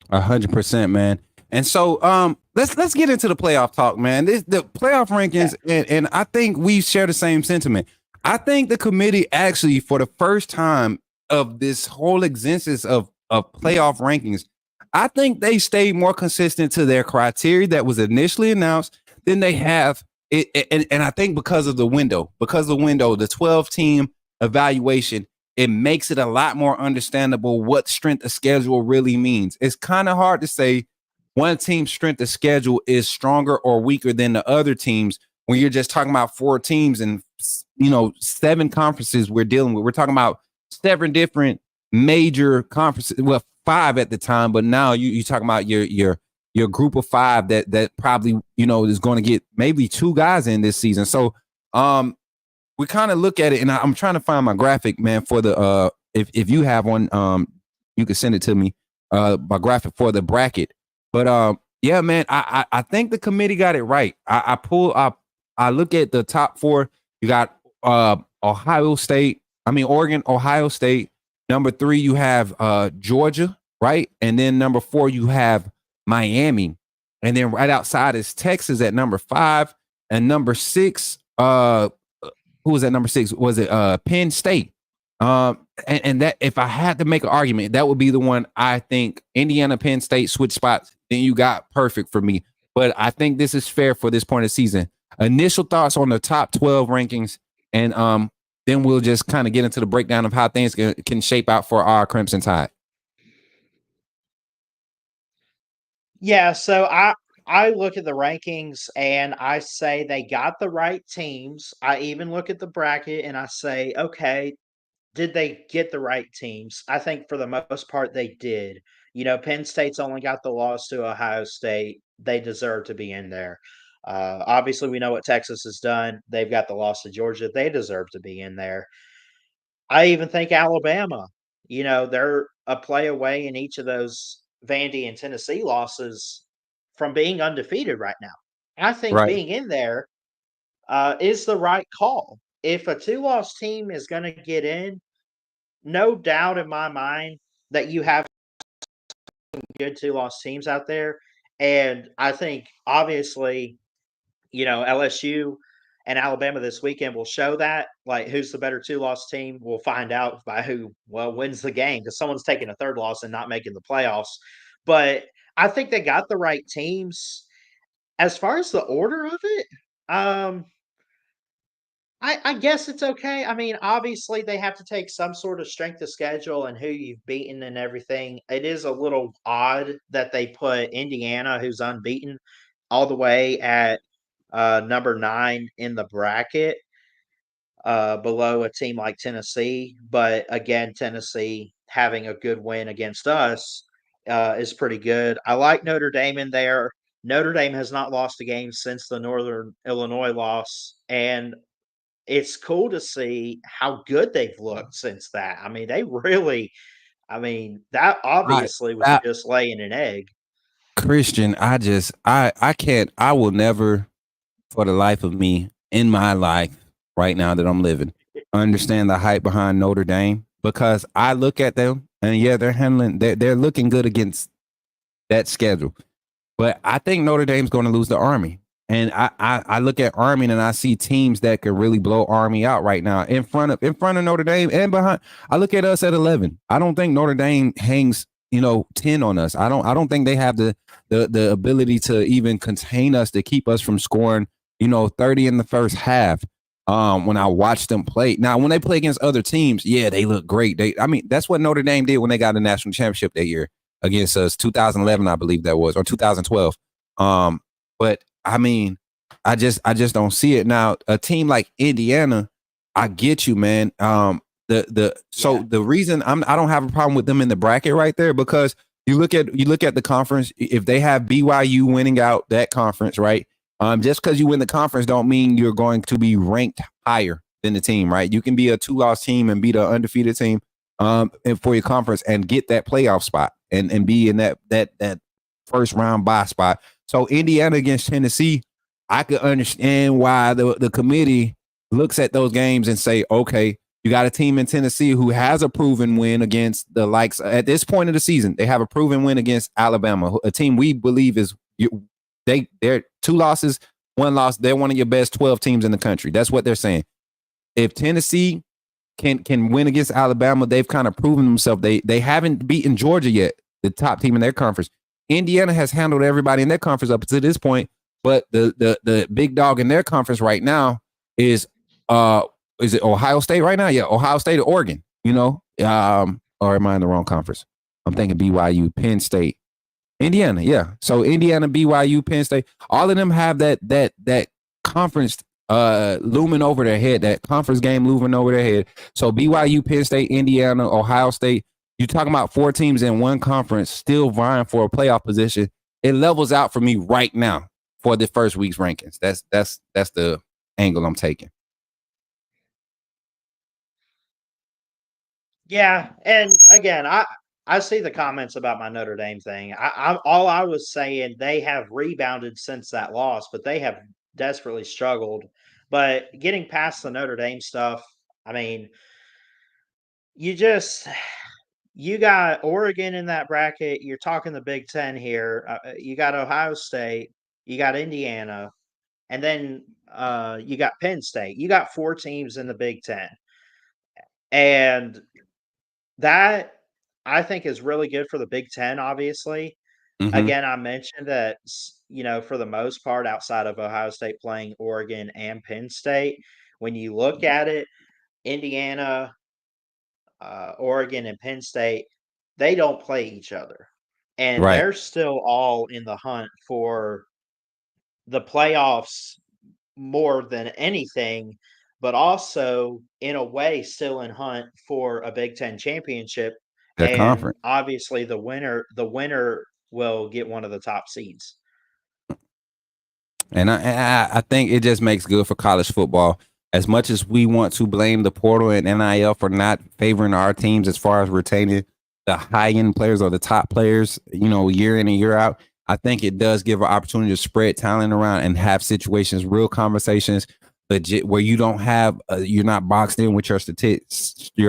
100%, man. And so let's get into the playoff talk, man. The playoff rankings, and I think we share the same sentiment. I think the committee actually, for the first time of this whole existence of playoff rankings, I think they stayed more consistent to their criteria that was initially announced than they have. And I think because of the window, the 12-team evaluation, it makes it a lot more understandable what strength of schedule really means. It's kind of hard to say one team's strength of schedule is stronger or weaker than the other teams when you're just talking about 4 teams and 7 conferences we're dealing with. We're talking about 7 different major conferences. Well, 5 at the time, but now you're talking about your group of 5 that probably is going to get maybe 2 guys in this season. So we kind of look at it, and I'm trying to find my graphic, man, for the if you have one, you can send it to me, my graphic for the bracket. But yeah, man, I think the committee got it right. I look at the top 4. You got Oregon, Ohio State. Number 3, you have Georgia, right? And then number 4, you have Miami. And then right outside is Texas at number 5. And number 6, who was at number 6? Was it Penn State? And that, if I had to make an argument, that would be the one. I think Indiana, Penn State switch spots. Then you got perfect for me. But I think this is fair for this point of the season. Initial thoughts on the top 12 rankings, and then we'll just kind of get into the breakdown of how things can shape out for our Crimson Tide. Yeah, so I look at the rankings and I say they got the right teams. I even look at the bracket and I say, okay, did they get the right teams? I think for the most part they did. Penn State's only got the loss to Ohio State. They deserve to be in there. Obviously, we know what Texas has done. They've got the loss to Georgia. They deserve to be in there. I even think Alabama, they're a play away in each of those Vandy and Tennessee losses from being undefeated right now. I think Right. being in there is the right call. If a 2-loss team is going to get in, no doubt in my mind that you have some good 2-loss teams out there. And I think obviously, LSU and Alabama this weekend will show that. Like, who's the better 2-loss team? We'll find out by who wins the game, because someone's taking a 3rd loss and not making the playoffs. But I think they got the right teams. As far as the order of it, I guess it's okay. I mean, obviously they have to take some sort of strength of schedule and who you've beaten and everything. It is a little odd that they put Indiana, who's unbeaten, all the way at number 9 in the bracket, below a team like Tennessee. But again, Tennessee having a good win against us is pretty good. I like Notre Dame in there. Notre Dame has not lost a game since the Northern Illinois loss, and it's cool to see how good they've looked since that. I mean, that obviously was just laying an egg. Christian, I can't, I will never, for the life of me, in my life right now that I'm living, understand the hype behind Notre Dame, because I look at them and yeah, they're looking good against that schedule. But I think Notre Dame's going to lose to Army. And I look at Army and I see teams that could really blow Army out right now in front of Notre Dame and behind. I look at us at 11. I don't think Notre Dame hangs 10 on us. I don't think they have the ability to even contain us, to keep us from scoring 30 in the first half. When I watch them play. Now, when they play against other teams, yeah, they look great. That's what Notre Dame did when they got the national championship that year against us, 2011, I believe that was, or 2012. But I mean, I just don't see it. Now, a team like Indiana, I get you, man. The reason I don't have a problem with them in the bracket right there, because you look at the conference. If they have BYU winning out that conference, right? Just because you win the conference don't mean you're going to be ranked higher than the team, right? You can be a 2-loss team and beat an undefeated team and for your conference and get that playoff spot and be in that first round bye spot. So Indiana against Tennessee, I could understand why the committee looks at those games and say, okay, you got a team in Tennessee who has a proven win against the likes at this point of the season. They have a proven win against Alabama, a team we believe is they're 2 losses, 1 loss. They're one of your best 12 teams in the country. That's what they're saying. If Tennessee can win against Alabama, they've kind of proven themselves. They haven't beaten Georgia yet, the top team in their conference. Indiana has handled everybody in their conference up to this point, but the big dog in their conference right now is it Ohio State right now? Yeah, Ohio State or Oregon, or am I in the wrong conference? I'm thinking BYU, Penn State, Indiana. Yeah. So Indiana, BYU, Penn State, all of them have that conference looming over their head, that conference game looming over their head. So BYU, Penn State, Indiana, Ohio State, you're talking about 4 teams in one conference still vying for a playoff position. It levels out for me right now for the first week's rankings. That's the angle I'm taking. Yeah, and again, I see the comments about my Notre Dame thing. All I was saying, they have rebounded since that loss, but they have desperately struggled. But getting past the Notre Dame stuff, I mean, you just you got Oregon in that bracket. You're talking the Big Ten here. You got Ohio State. You got Indiana, and then you got Penn State. You got 4 teams in the Big Ten, and that I think is really good for the Big Ten. Obviously, Mm-hmm. again, I mentioned that for the most part, outside of Ohio State playing Oregon and Penn State, when you look at it, Indiana, Oregon, and Penn State, they don't play each other, and Right. they're still all in the hunt for the playoffs more than anything, but also in a way still in hunt for a Big Ten championship. Their And conference. obviously the winner will get one of the top seeds. And I think it just makes good for college football. As much as we want to blame the portal and NIL for not favoring our teams as far as retaining the high end players or the top players, year in and year out, I think it does give an opportunity to spread talent around and have situations, real conversations, legit, where you don't have, you're not boxed in with your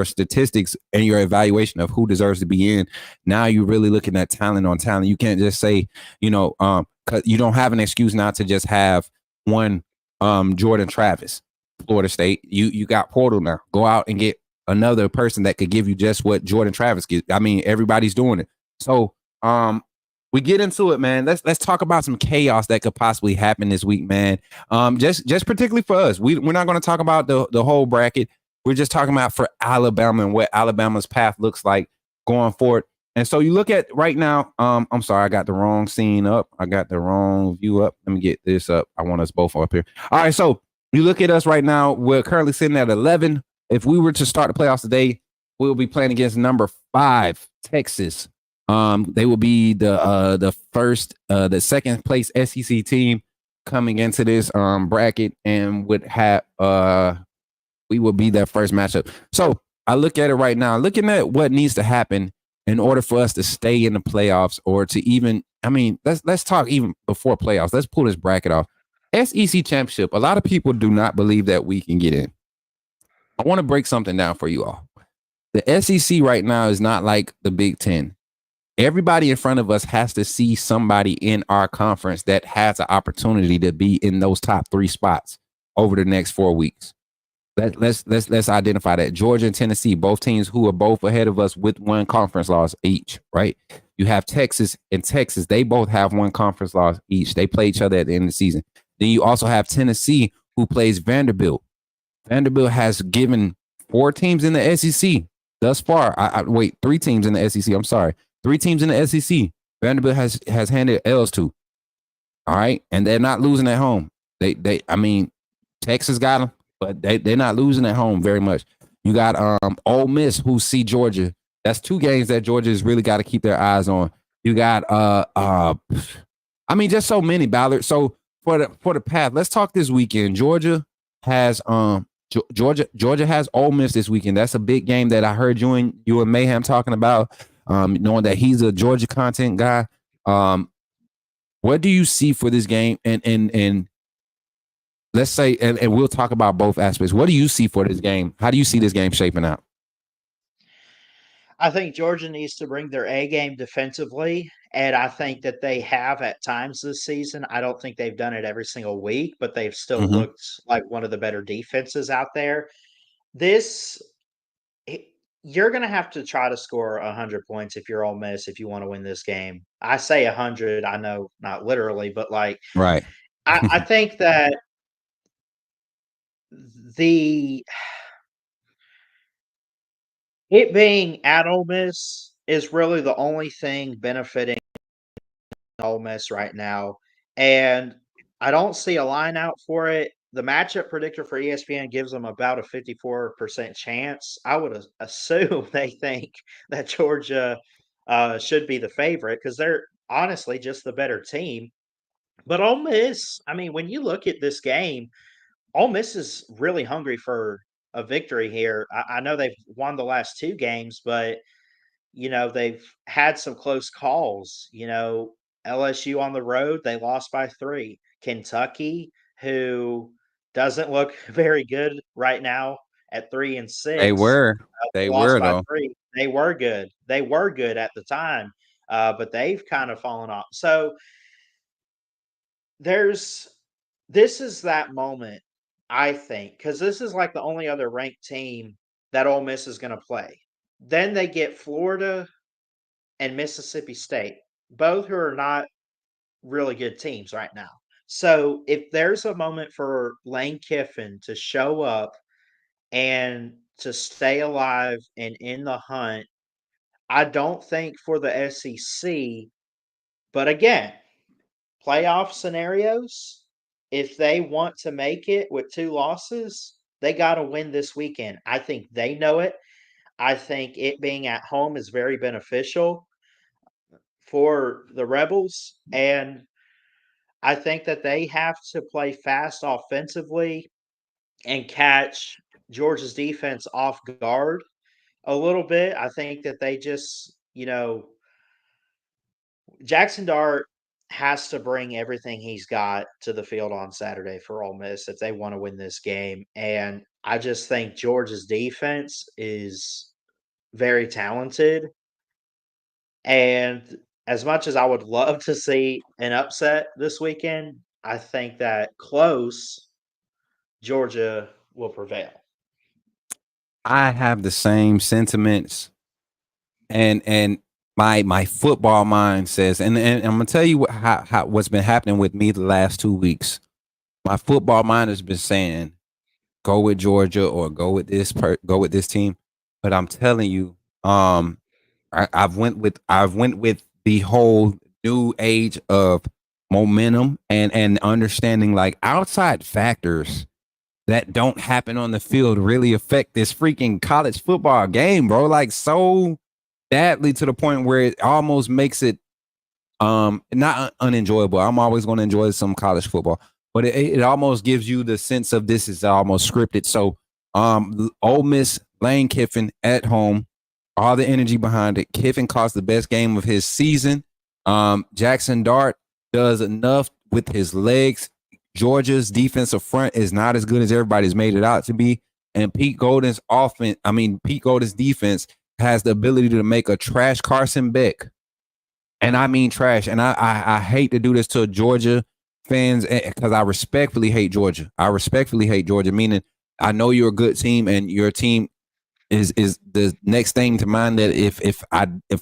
statistics and your evaluation of who deserves to be in. Now you're really looking at talent on talent. You can't just say, cause you don't have an excuse not to just have one Jordan Travis, Florida State. You got portal now. Go out and get another person that could give you just what Jordan Travis gives. I mean, everybody's doing it. So we get into it, man. Let's talk about some chaos that could possibly happen this week, man. Just particularly for us. We're not going to talk about the whole bracket. We're just talking about for Alabama and what Alabama's path looks like going forward. And so you look at right now, I'm sorry, I got the wrong scene up. I got the wrong view up. Let me get this up. I want us both up here. All right, so you look at us right now. We're currently sitting at 11. If we were to start the playoffs today, we'll be playing against number 5, Texas. They will be the second place SEC team coming into this bracket, and would have we will be their first matchup. So I look at it right now, looking at what needs to happen in order for us to stay in the playoffs, or to even, I mean, let's talk even before playoffs. Let's pull this bracket off. SEC championship. A lot of people do not believe that we can get in. I want to break something down for you all. The SEC right now is not like the Big Ten. Everybody in front of us has to see somebody in our conference that has an opportunity to be in those top 3 spots over the next 4 weeks. Let's identify that. Georgia and Tennessee, both teams who are both ahead of us with 1 conference loss each, right? You have Texas and Texas. They both have 1 conference loss each. They play each other at the end of the season. Then you also have Tennessee, who plays Vanderbilt. Vanderbilt has given 4 teams in the SEC thus far. 3 teams in the SEC. I'm sorry. 3 teams in the SEC. Vanderbilt has handed L's to. All right. And they're not losing at home. I mean, Texas got them, but they're not losing at home very much. You got Ole Miss, who see Georgia. That's 2 games that Georgia's really got to keep their eyes on. You got I mean, just so many, Ballard. So for the path, let's talk this weekend. Georgia has Georgia has Ole Miss this weekend. That's a big game that I heard you and Mayhem talking about. Knowing that he's a Georgia content guy. What do you see for this game? And let's say, and we'll talk about both aspects. What do you see for this game? How do you see this game shaping out? I think Georgia needs to bring their A game defensively, and I think that they have at times this season. I don't think they've done it every single week, but they've still looked like one of the better defenses out there. You're going to have to try to score 100 points if you're Ole Miss if you want to win this game. I say 100, I know not literally, but like Right. I think that it being at Ole Miss is really the only thing benefiting Ole Miss right now, and I don't see a line out for it. The matchup predictor for ESPN gives them about a 54% chance. I would assume they think that Georgia should be the favorite because they're honestly just the better team. But Ole Miss, I mean, when you look at this game, Ole Miss is really hungry for a victory here. I know they've won the last 2 games, but they've had some close calls. LSU on the road, they lost by 3. Kentucky, who doesn't look very good right now at 3-6. They were. They lost were by though. 3. They were good. They were good at the time, but they've kind of fallen off. So this is that moment, I think, because this is like the only other ranked team that Ole Miss is going to play. Then they get Florida and Mississippi State, both who are not really good teams right now. So if there's a moment for Lane Kiffin to show up and to stay alive and in the hunt, I don't think for the SEC, but again, playoff scenarios, if they want to make it with 2 losses, they got to win this weekend. I think they know it. I think it being at home is very beneficial for the Rebels. And I think that they have to play fast offensively and catch Georgia's defense off guard a little bit. I think that they just, Jackson Dart has to bring everything he's got to the field on Saturday for Ole Miss if they want to win this game. And I just think Georgia's defense is very talented. And as much as I would love to see an upset this weekend, I think that close Georgia will prevail. I have the same sentiments, and my football mind says, and I'm gonna tell you what's been happening with me the last 2 weeks. My football mind has been saying, go with Georgia or go with this team, but I'm telling you, I've went with the whole new age of momentum and understanding like outside factors that don't happen on the field really affect this freaking college football game, bro. Like so badly to the point where it almost makes it not unenjoyable. I'm always going to enjoy some college football, but it almost gives you the sense of this is almost scripted. So Ole Miss, Lane Kiffin at home, all the energy behind it. Kiffin caused the best game of his season. Jackson Dart does enough with his legs. Georgia's defensive front is not as good as everybody's made it out to be. And Pete Golden's defense has the ability to make a trash Carson Beck. And I mean trash. And I hate to do this to Georgia fans because I respectfully hate Georgia. Meaning I know you're a good team and your team is the next thing to mind that if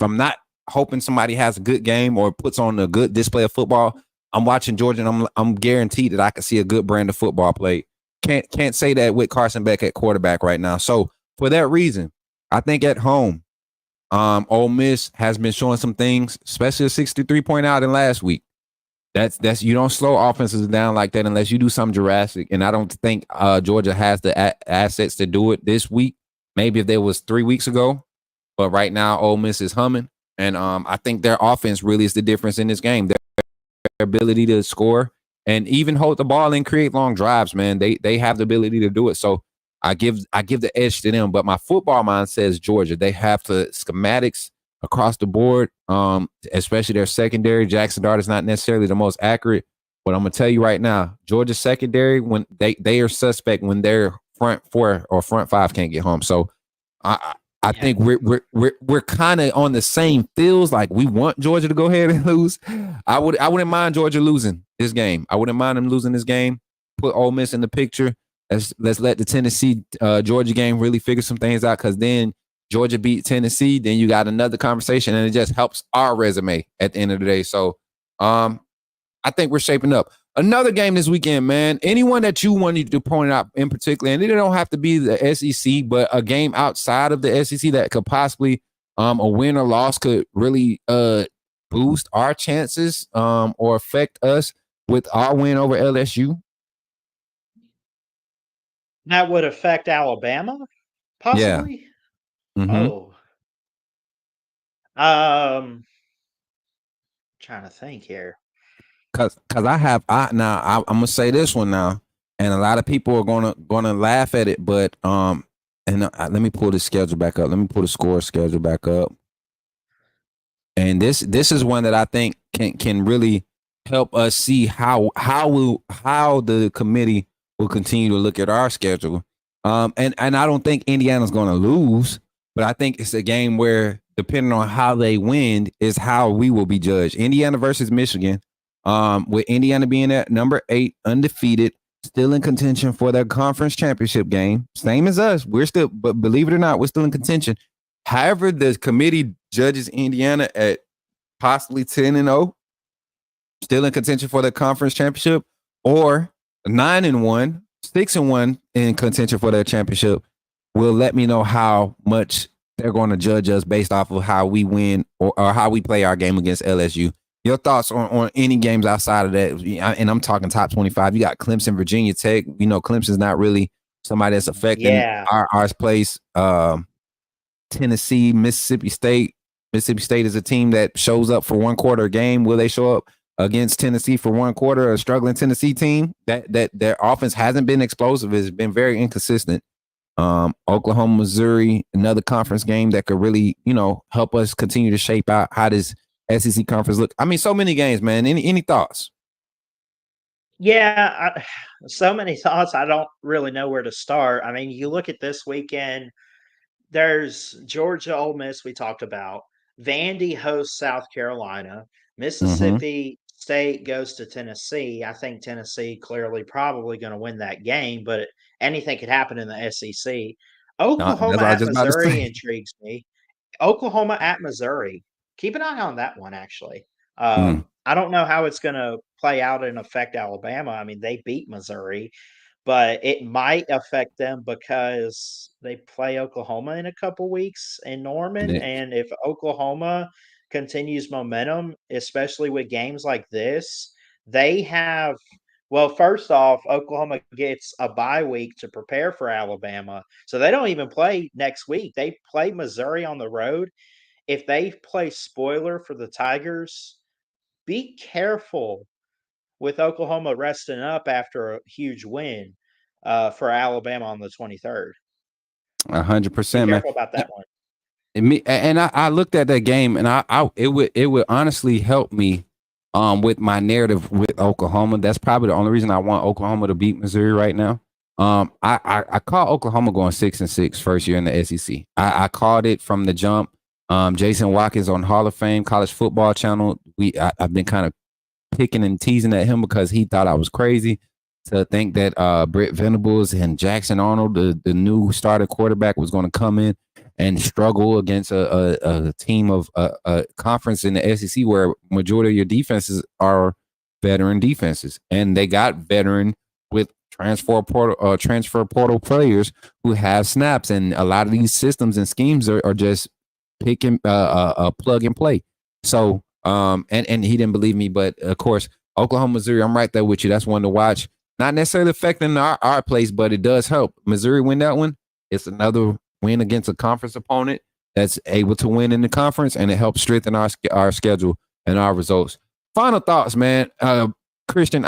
I'm not hoping somebody has a good game or puts on a good display of football, I'm watching Georgia and I'm guaranteed that I can see a good brand of football played. Can't say that with Carson Beck at quarterback right now. So for that reason, I think at home, Ole Miss has been showing some things, especially a 63-point out in last week. That's you don't slow offenses down like that unless you do something drastic. And I don't think Georgia has the assets to do it this week. Maybe if there was 3 weeks ago, but right now Ole Miss is humming, and I think their offense really is the difference in this game. Their ability to score and even hold the ball and create long drives, man. They have the ability to do it. So I give the edge to them. But my football mind says Georgia. They have the schematics across the board, especially their secondary. Jackson Dart is not necessarily the most accurate, but I'm gonna tell you right now, Georgia secondary, when they are suspect when their front 4 or front 5 can't get home. So I think we're kind of on the same feels. Like we want Georgia to go ahead and lose. I wouldn't mind Georgia losing this game. I wouldn't mind them losing this game. Put Ole Miss in the picture. Let's let the Tennessee Georgia game really figure some things out, because then Georgia beat Tennessee, then you got another conversation, and it just helps our resume at the end of the day. So I think we're shaping up. Another game this weekend, man. Anyone that you wanted to point out in particular, and it don't have to be the SEC, but a game outside of the SEC that could possibly a win or loss could really boost our chances or affect us with our win over LSU? That would affect Alabama, possibly? Yeah. Mm-hmm. Oh. Trying to think here. Cause I'm gonna say this one now, and a lot of people are gonna laugh at it, but let me pull the schedule back up. Let me pull the score schedule back up. And this is one that I think can really help us see how the committee will continue to look at our schedule. And I don't think Indiana's going to lose, but I think it's a game where depending on how they win is how we will be judged. Indiana versus Michigan, with Indiana being at number 8, undefeated, still in contention for their conference championship game, same as us. We're still, but believe it or not, we're still in contention. However, the committee judges Indiana at possibly 10-0, still in contention for the conference championship, or 9-1, 6-1 in contention for their championship, will let me know how much they're going to judge us based off of how we win or how we play our game against LSU. Your thoughts on any games outside of that? And I'm talking top 25. You got Clemson, Virginia Tech. You know, Clemson's not really somebody that's affecting our place. Tennessee, Mississippi State. Mississippi State is a team that shows up for one quarter game. Will they show up against Tennessee for one quarter? A struggling Tennessee team that their offense hasn't been explosive. It's been very inconsistent. Oklahoma, Missouri, another conference game that could really, help us continue to shape out how this SEC conference look. I mean, so many games, man. Any thoughts? Yeah, so many thoughts. I don't really know where to start. I mean, you look at this weekend, there's Georgia, Ole Miss we talked about. Vandy hosts South Carolina. Mississippi State goes to Tennessee. I think Tennessee clearly probably going to win that game, but anything could happen in the SEC. Oklahoma at Missouri intrigues me. Oklahoma at Missouri. Keep an eye on that one, actually. I don't know how it's going to play out and affect Alabama. I mean, they beat Missouri, but it might affect them because they play Oklahoma in a couple weeks in Norman. And if Oklahoma continues momentum, especially with games like this, they have – well, first off, Oklahoma gets a bye week to prepare for Alabama. So they don't even play next week. They play Missouri on the road. If they play spoiler for the Tigers, be careful with Oklahoma resting up after a huge win for Alabama on the 23rd. 100%, man. Be careful about that one. And I looked at that game, and it would honestly help me with my narrative with Oklahoma. That's probably the only reason I want Oklahoma to beat Missouri right now. I call Oklahoma going 6-6 first year in the SEC. I called it from the jump. Jason Watkins on Hall of Fame College Football Channel. I've been kind of picking and teasing at him because he thought I was crazy to think that Brett Venables and Jackson Arnold, the new starter quarterback, was going to come in and struggle against a team of a conference in the SEC where majority of your defenses are veteran defenses, and they got veteran with transfer portal players who have snaps, and a lot of these systems and schemes are just pick and plug and play. So and he didn't believe me, but of course Oklahoma, Missouri, I'm right there with you. That's one to watch. Not necessarily affecting our place, but it does help. Missouri win that one. It's another win against a conference opponent that's able to win in the conference, and it helps strengthen our schedule and our results. Final thoughts, man. Christian,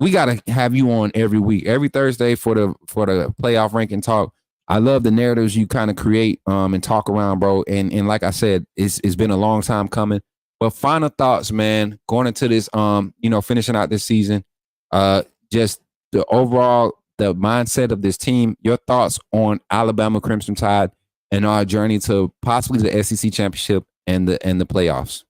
we gotta have you on every week, every Thursday for the playoff ranking talk. I love the narratives you kind of create and talk around, bro. And like I said, it's been a long time coming. But final thoughts, man, going into this, finishing out this season, just the overall, the mindset of this team, your thoughts on Alabama Crimson Tide and our journey to possibly the SEC championship and the playoffs.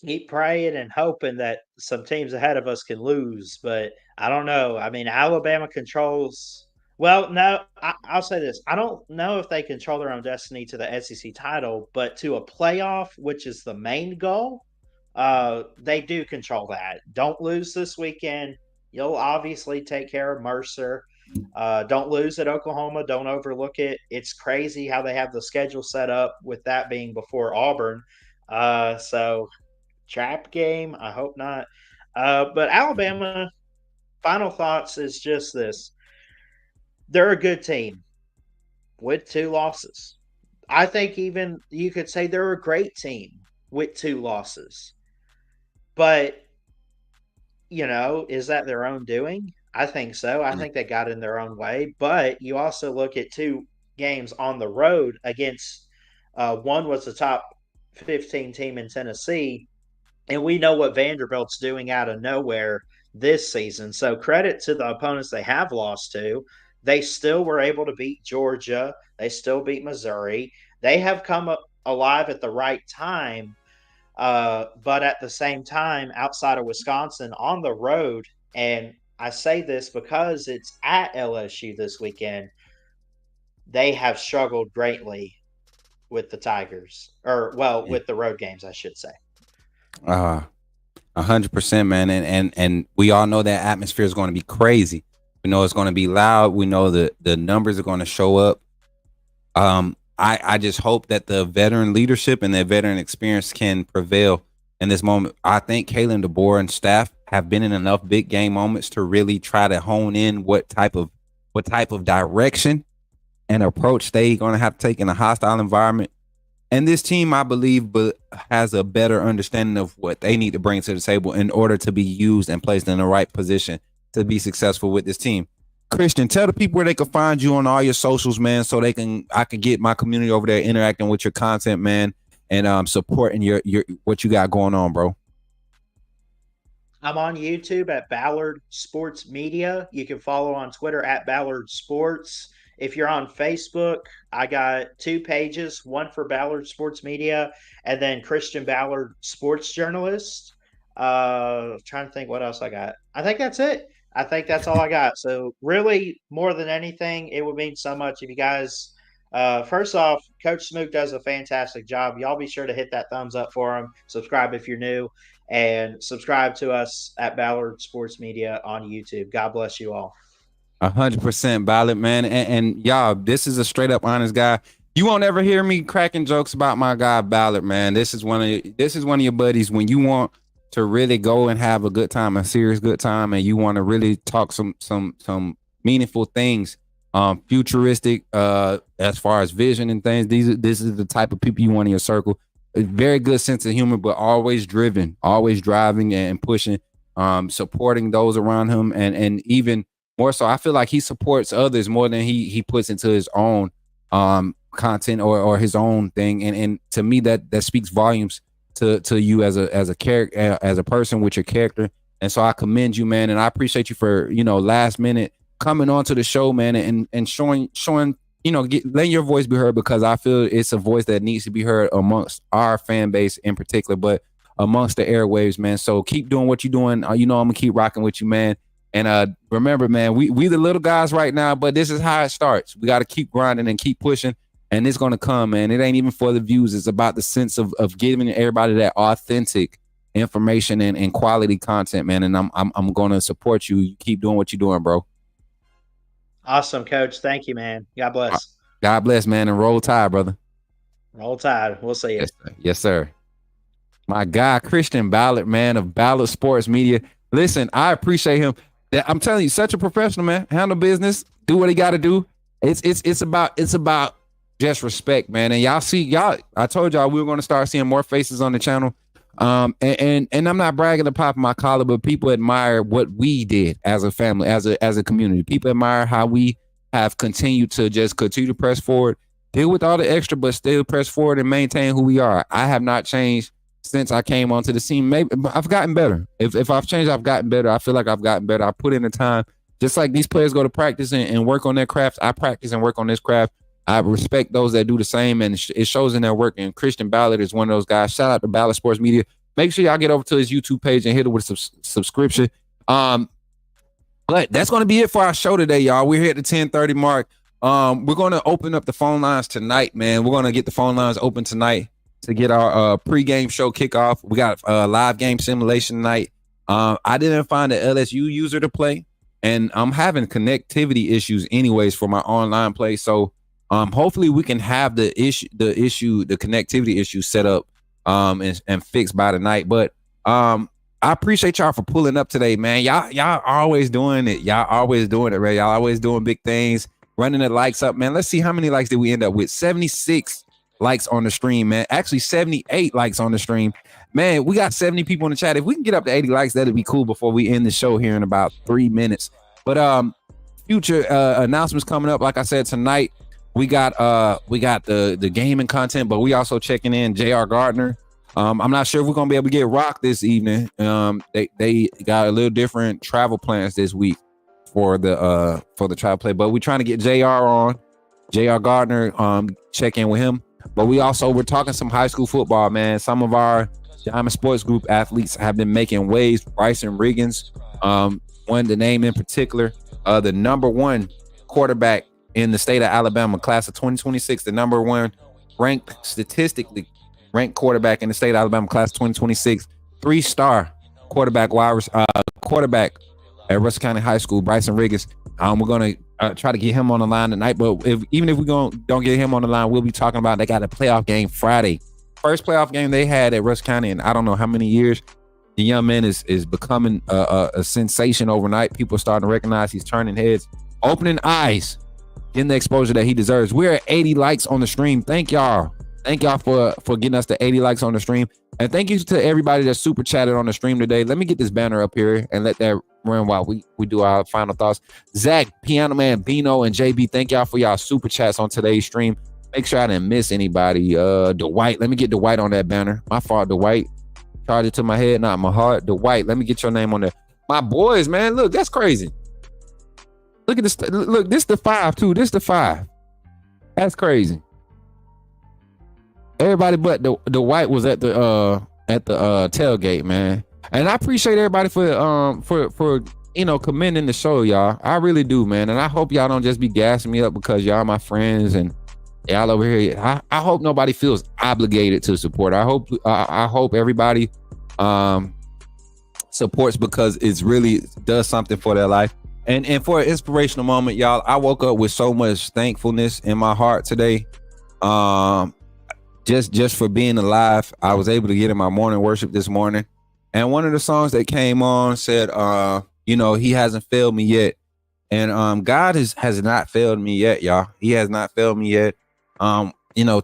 Keep praying and hoping that some teams ahead of us can lose, but I don't know. I mean, Alabama controls. Well, no, I'll say this. I don't know if they control their own destiny to the SEC title, but to a playoff, which is the main goal, they do control that. Don't lose this weekend. You'll obviously take care of Mercer. Don't lose at Oklahoma. Don't overlook it. It's crazy how they have the schedule set up with that being before Auburn. So trap game, I hope not. But Alabama, final thoughts is just this. They're a good team with 2 losses. I think even you could say they're a great team with 2 losses. But, is that their own doing? I think so. I think they got in their own way. But you also look at 2 games on the road against one was the top 15 team in Tennessee. And we know what Vanderbilt's doing out of nowhere this season. So credit to the opponents they have lost to. they still were able to beat Georgia. They still beat Missouri. They have come alive at the right time. But at the same time, outside of Wisconsin on the road, and I say this because it's at LSU this weekend, they have struggled greatly with the Tigers, with the road games, I should say. 100%, man, and we all know that atmosphere is going to be crazy. We know it's going to be loud. We know the numbers are going to show up. I just hope that the veteran leadership and the veteran experience can prevail in this moment. I think Kalen DeBoer and staff have been in enough big game moments to really try to hone in what type of direction and approach they going to have to take in a hostile environment. And this team, I believe, has a better understanding of what they need to bring to the table in order to be used and placed in the right position to be successful with this team. Christian, tell the people where they can find you on all your socials, man, so I can get my community over there interacting with your content, man, and supporting your what you got going on, bro. I'm on YouTube at Ballard Sports Media. You can follow on Twitter at Ballard Sports. If you're on Facebook, I got 2 pages, one for Ballard Sports Media and then Christian Ballard Sports Journalist. Trying to think what else I got. I think that's it. I think that's all I got. So really, more than anything, it would mean so much if you guys, first off, Coach Smook does a fantastic job. Y'all be sure to hit that thumbs up for him. Subscribe if you're new, and subscribe to us at Ballard Sports Media on YouTube. God bless you all. 100% Ballard, man. And y'all, this is a straight up honest guy. You won't ever hear me cracking jokes about my guy Ballard, man. This is one of your buddies when you want to really go and have a good time, a serious good time, and you want to really talk some meaningful things, futuristic, as far as vision and things. This is the type of people you want in your circle. A very good sense of humor, but always driven, always driving and pushing, supporting those around him, and even more so, I feel like he supports others more than he puts into his own content or his own thing. And to me, that speaks volumes to you as a character, as a person with your character. And so I commend you, man. And I appreciate you for, last minute coming onto the show, man, and showing, letting your voice be heard, because I feel it's a voice that needs to be heard amongst our fan base in particular, but amongst the airwaves, man. So keep doing what you're doing. I'm going to keep rocking with you, man. And remember, man, we the little guys right now, but this is how it starts. We got to keep grinding and keep pushing, and it's going to come, man. It ain't even for the views. It's about the sense of giving everybody that authentic information and quality content, man. And I'm going to support you. You keep doing what you're doing, bro. Awesome, Coach. Thank you, man. God bless. God bless, man. And roll tide, brother. Roll tide. We'll see you. Yes, sir. My guy, Christian Ballard, man, of Ballard Sports Media. Listen, I appreciate him. I'm telling you, such a professional, man. Handle business, do what he got to do. It's about just respect, man. And y'all, I told y'all we were going to start seeing more faces on the channel. And I'm not bragging to pop my collar, but people admire what we did as a family, as a community. People admire how we have continued to press forward, deal with all the extra, but still press forward and maintain who we are. I have not changed since I came onto the scene. Maybe I've gotten better. If I've changed, I've gotten better. I feel like I've gotten better. I put in the time. Just like these players go to practice and work on their craft, I practice and work on this craft. I respect those that do the same, and it shows in their work. And Christian Ballard is one of those guys. Shout out to Ballard Sports Media. Make sure y'all get over to his YouTube page and hit it with a subscription. But that's going to be it for our show today, y'all. We're here at the 10:30 mark. We're going to open up the phone lines tonight, man. We're going to get the phone lines open tonight to get our pregame show kickoff. We got a live game simulation night. I didn't find an LSU user to play, and I'm having connectivity issues anyways for my online play. So hopefully we can have the connectivity issue set up and fixed by tonight. But I appreciate y'all for pulling up today, man. Y'all always doing it. Y'all always doing it, right? Y'all always doing big things, running the likes up, man. Let's see how many likes did we end up with. 76 likes on the stream, man. Actually 78 likes on the stream, man. We got 70 people in the chat. If we can get up to 80 likes, that'd be cool before we end the show here in about 3 minutes. But future announcements coming up. Like I said, tonight we got the gaming content, but we also checking in JR Gardner. I'm not sure if we're gonna be able to get Rock this evening. They got a little different travel plans this week for the trial play. But we're trying to get JR on. JR Gardner, check in with him. But we're talking some high school football, man. Some of our Diamond Sports Group athletes have been making waves. Bryson Riggins, one the name in particular, the number one quarterback in the state of Alabama, class of 2026, the number one statistically ranked quarterback in the state of Alabama, class of 2026, 3-star quarterback at Russell County High School, Bryson Riggins. We're gonna try to get him on the line tonight, but even if we don't get him on the line, we'll be talking about they got a playoff game Friday. First playoff game they had at Russell County in I don't know how many years. The young man is becoming a sensation overnight. People are starting to recognize he's turning heads, opening eyes, getting the exposure that he deserves. We're at 80 likes on the stream. Thank y'all. Thank y'all for getting us to 80 likes on the stream. And thank you to everybody that super chatted on the stream today. Let me get this banner up here and let that run while we do our final thoughts. Zach, Piano Man, Bino, and JB, thank y'all for y'all super chats on today's stream. Make sure I didn't miss anybody. Dwight, let me get Dwight on that banner. My fault, Dwight. Charge it to my head, not my heart. Dwight, let me get your name on there. My boys, man, look, that's crazy. Look at this. Look, this the 5 too. This the 5. That's crazy. Everybody but the White was at the tailgate, man. And I appreciate everybody for commending the show, y'all. I really do, man. And I hope y'all don't just be gassing me up because y'all my friends and y'all over here. I hope nobody feels obligated to support. I hope everybody supports because it's really does something for their life. And for an inspirational moment, y'all, I woke up with so much thankfulness in my heart today. Just for being alive. I was able to get in my morning worship this morning. And one of the songs that came on said, he hasn't failed me yet. And God has not failed me yet, y'all. He has not failed me yet.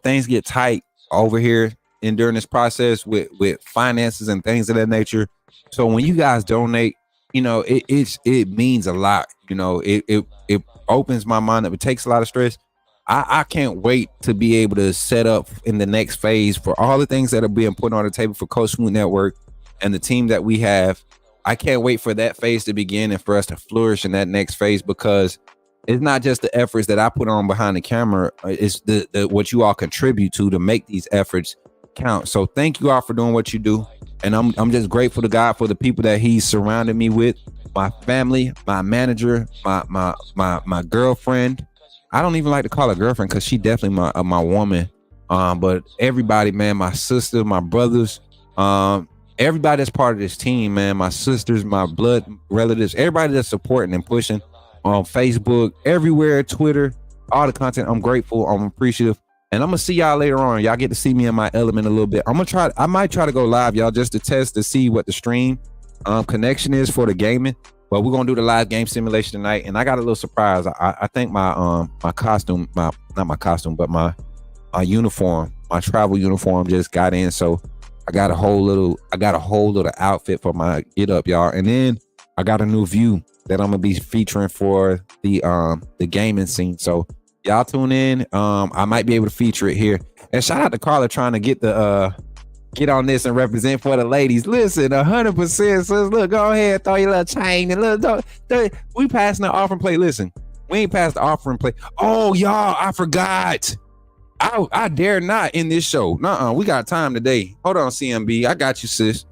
Things get tight over here and during this process with finances and things of that nature. So when you guys donate, it means a lot. It opens my mind up. It takes a lot of stress. I can't wait to be able to set up in the next phase for all the things that are being put on the table for Coach Smook Network and the team that we have. I can't wait for that phase to begin and for us to flourish in that next phase, because it's not just the efforts that I put on behind the camera. It's the what you all contribute to make these efforts count. So thank you all for doing what you do. And I'm just grateful to God for the people that He's surrounded me with, my family, my manager, my girlfriend. I don't even like to call her girlfriend because she definitely my woman. But everybody, man, my sister, my brothers, everybody that's part of this team, man, my sisters, my blood relatives, everybody that's supporting and pushing on Facebook, everywhere, Twitter, all the content. I'm grateful. I'm appreciative. And I'm gonna see y'all later on. Y'all get to see me in my element a little bit. I might try to go live, y'all, just to test to see what the stream connection is for the gaming. But we're gonna do the live game simulation tonight, and I got a little surprise. I think my costume, not my costume, but my uniform, my travel uniform just got in. So I got a whole little outfit for my get up, y'all. And then I got a new view that I'm gonna be featuring for the gaming scene. So y'all tune in. I might be able to feature it here. And shout out to Carla trying to get on this and represent for the ladies. Listen, 100%. Sis, look, go ahead, throw your little chain and look. We passing the offering plate. Listen, we ain't passed the offering plate. Oh, y'all, I forgot. I dare not in this show. We got time today. Hold on, CMB. I got you, sis.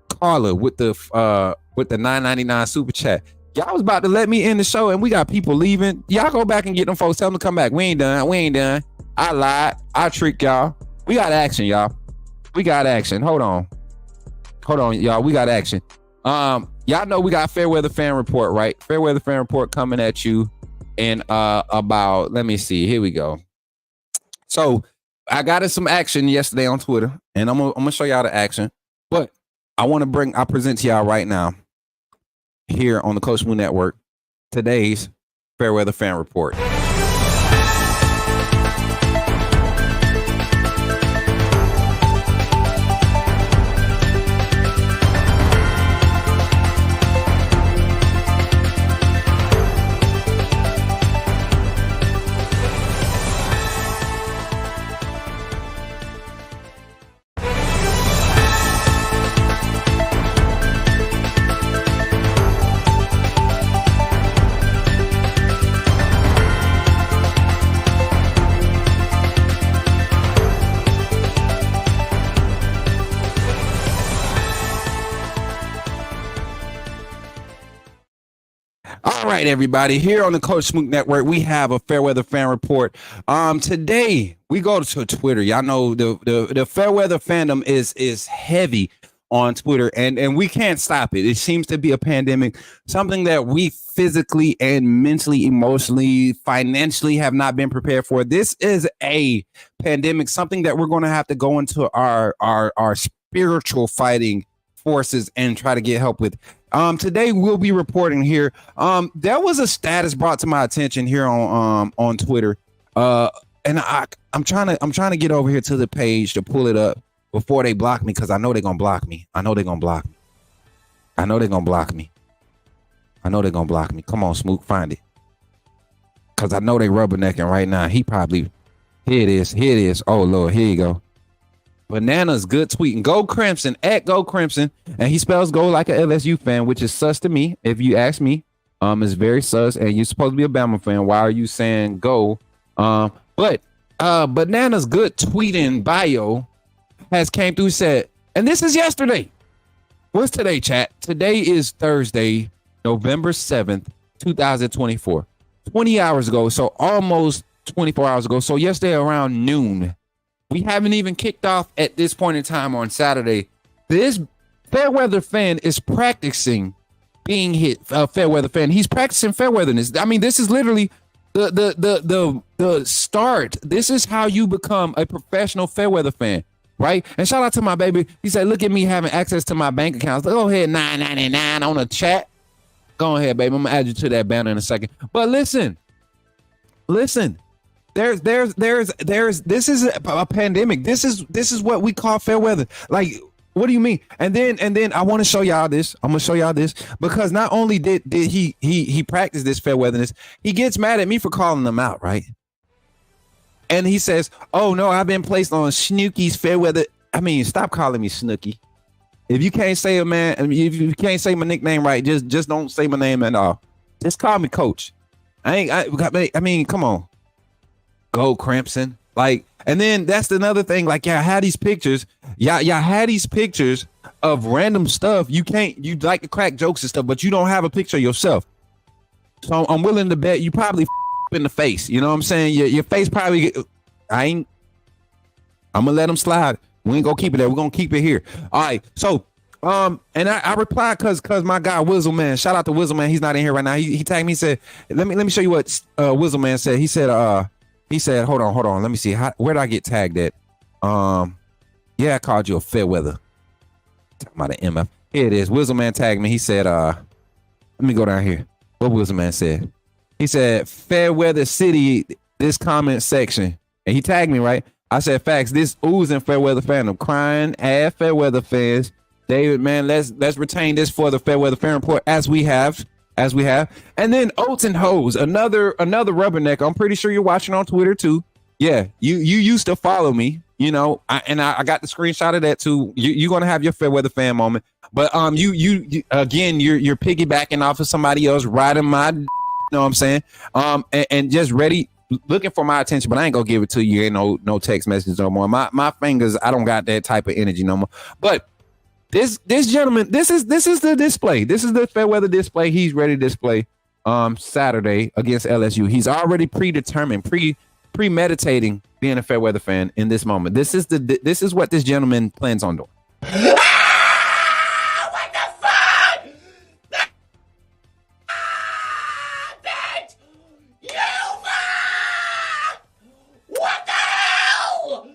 Carla with the $9.99 super chat. Y'all was about to let me in the show and we got people leaving. Y'all go back and get them folks. Tell them to come back. We ain't done. I lied. I tricked y'all. We got action, y'all. We got action. Hold on, y'all. We got action. Y'all know we got Fairweather Fan Report, right? Fairweather Fan Report coming at you in about, let me see. Here we go. So I got some action yesterday on Twitter, and I'm gonna show y'all the action. But I present to y'all right now here on the Coach Smook Network today's Fairweather Fan Report. All right, everybody. Here on the Coach Smook Network, we have a Fairweather fan report. Today we go to Twitter. Y'all know the Fairweather fandom is heavy on Twitter, and we can't stop it. It seems to be a pandemic, something that we physically and mentally, emotionally, financially have not been prepared for. This is a pandemic, something that we're going to have to go into our spiritual fighting forces and try to get help with. Today we'll be reporting here. There was a status brought to my attention here on Twitter. And I'm trying to get over here to the page to pull it up before they block me, because I know they're gonna block me. I know they're gonna block me. Come on, Smook, find it. Cause I know they rubbernecking right now. Here it is. Oh Lord, here you go. Bananas, good tweeting. Go Crimson, at Go Crimson. And he spells go like a LSU fan, which is sus to me, if you ask me. It's very sus, and you're supposed to be a Bama fan. Why are you saying go? But Bananas good tweeting bio has came through, said, and this is yesterday. What's today, chat? Today is Thursday, November 7th, 2024. 20 hours ago, so almost 24 hours ago. So yesterday around noon, we haven't even kicked off at this point in time on Saturday. This Fairweather fan is practicing being hit. Fairweather fan. He's practicing fairweatherness. I mean, this is literally the start. This is how you become a professional Fairweather fan, right? And shout out to my baby. He said, "Look at me having access to my bank accounts." Go ahead, $9.99 on the chat. Go ahead, baby. I'm gonna add you to that banner in a second. But listen. There's this is a pandemic. This is what we call fair weather. Like, what do you mean? And then I want to show y'all this. I'm gonna show y'all this, because not only did he practice this fair weatherness, he gets mad at me for calling them out, right? And he says, "Oh no, I've been placed on Snooky's fair weather." I mean, stop calling me Snooky. If you can't say if you can't say my nickname right, just don't say my name at all. Just call me Coach. I mean, come on. Go Crimson. Like, and then that's another thing. Like, y'all had these pictures. Y'all had these pictures of random stuff. You like to crack jokes and stuff, but you don't have a picture of yourself. So I'm willing to bet you probably in the face. You know what I'm saying? Your face probably. I'm gonna let them slide. We ain't gonna keep it there. We're gonna keep it here. All right. So, and I replied because my guy Wizzle Man. Shout out to Wizzle Man. He's not in here right now. He tagged me. He said, "Let me show you what Wizzle Man said." He said, hold on. Let me see. Where did I get tagged at? Yeah, I called you a fair weather. Talking about an MF. Here it is. Wizzle Man tagged me. He said, let me go down here. What Wizzle Man said? He said, Fairweather City, this comment section. And he tagged me, right? I said, facts, this oozing Fairweather fandom. Crying, add Fairweather fans. David, man, let's retain this for the Fairweather fan report as we have. And then Oats and Hoes, another rubberneck. I'm pretty sure you're watching on Twitter too. Yeah, you used to follow me, you know, I got the screenshot of that too. You're gonna have your Fairweather fan moment, but you again, you're piggybacking off of somebody else riding my, you know what I'm saying, and just ready, looking for my attention, but I ain't gonna give it to you. Ain't no text messages no more. My fingers, I don't got that type of energy no more. But This gentleman, this is the display. This is the Fairweather display. He's ready to display Saturday against LSU. He's already predetermined, premeditating being a Fairweather fan in this moment. This is what this gentleman plans on doing. What the fuck? Bitch! You fuck! What the hell?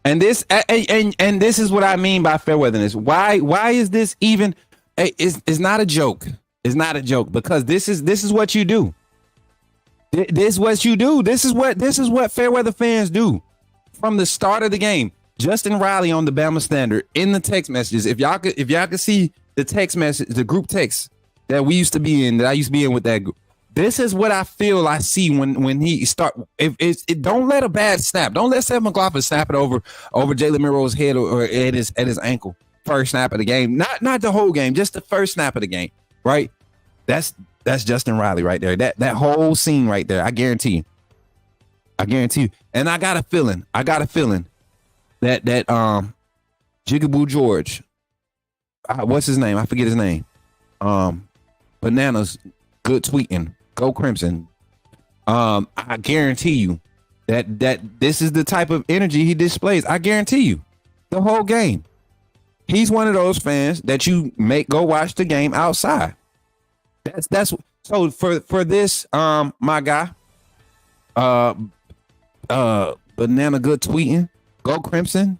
And this is what I mean by fairweatherness. Why is this even? It's not a joke. It's not a joke, because this is what you do. This is what you do. This is what Fairweather fans do from the start of the game. Justin Riley on the Bama Standard in the text messages. If y'all could see the text message, the group text that I used to be in with that group. This is what I feel I see when he start. Don't let a bad snap. Don't let Seth McLaughlin snap it over Jalen Miro's head or at his ankle. First snap of the game, not the whole game, just the first snap of the game. Right? That's That's Justin Riley right there. That whole scene right there. I guarantee you. And I got a feeling that Jigaboo George, what's his name? I forget his name. Bananas, good tweeting, go Crimson. I guarantee you that this is the type of energy he displays. I guarantee you, the whole game. He's one of those fans that you make go watch the game outside. That's so for this my guy, Banana good tweeting, go Crimson.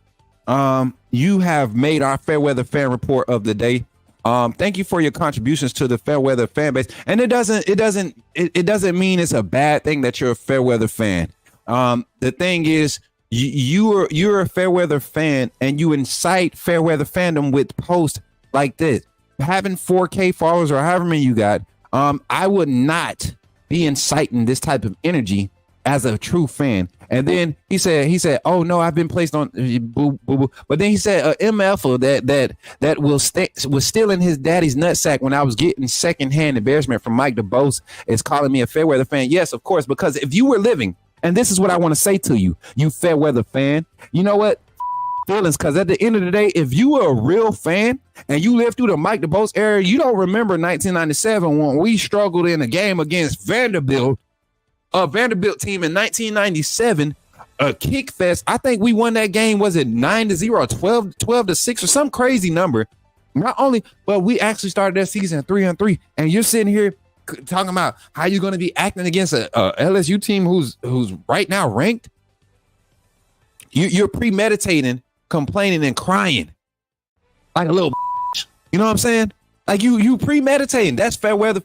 You have made our Fairweather fan report of the day. Thank you for your contributions to the Fairweather fan base. And it doesn't mean it's a bad thing that you're a Fairweather fan. The thing is, you're a Fairweather fan and you incite Fairweather fandom with posts like this. Having 4K followers or however many you got, I would not be inciting this type of energy as a true fan. And then he said, oh no, I've been placed on boo, boo, boo. But then he said MF that was still in his daddy's nutsack when I was getting secondhand embarrassment from Mike DeBose is calling me a Fairweather fan. Yes, of course, because if you were living, and this is what I want to say to you, you Fairweather fan, you know what? Feelings, because at the end of the day, if you were a real fan and you lived through the Mike DeBose era, you don't remember 1997 when we struggled in a game against Vanderbilt, a Vanderbilt team in 1997, a kick fest. I think we won that game. Was it 9-0 or 12-6 or some crazy number? Not only, but we actually started that season 3-3, and you're sitting here talking about how you're going to be acting against a LSU team who's right now ranked. You're premeditating, complaining, and crying like a little, you know what I'm saying? Like you premeditating. That's Fairweather.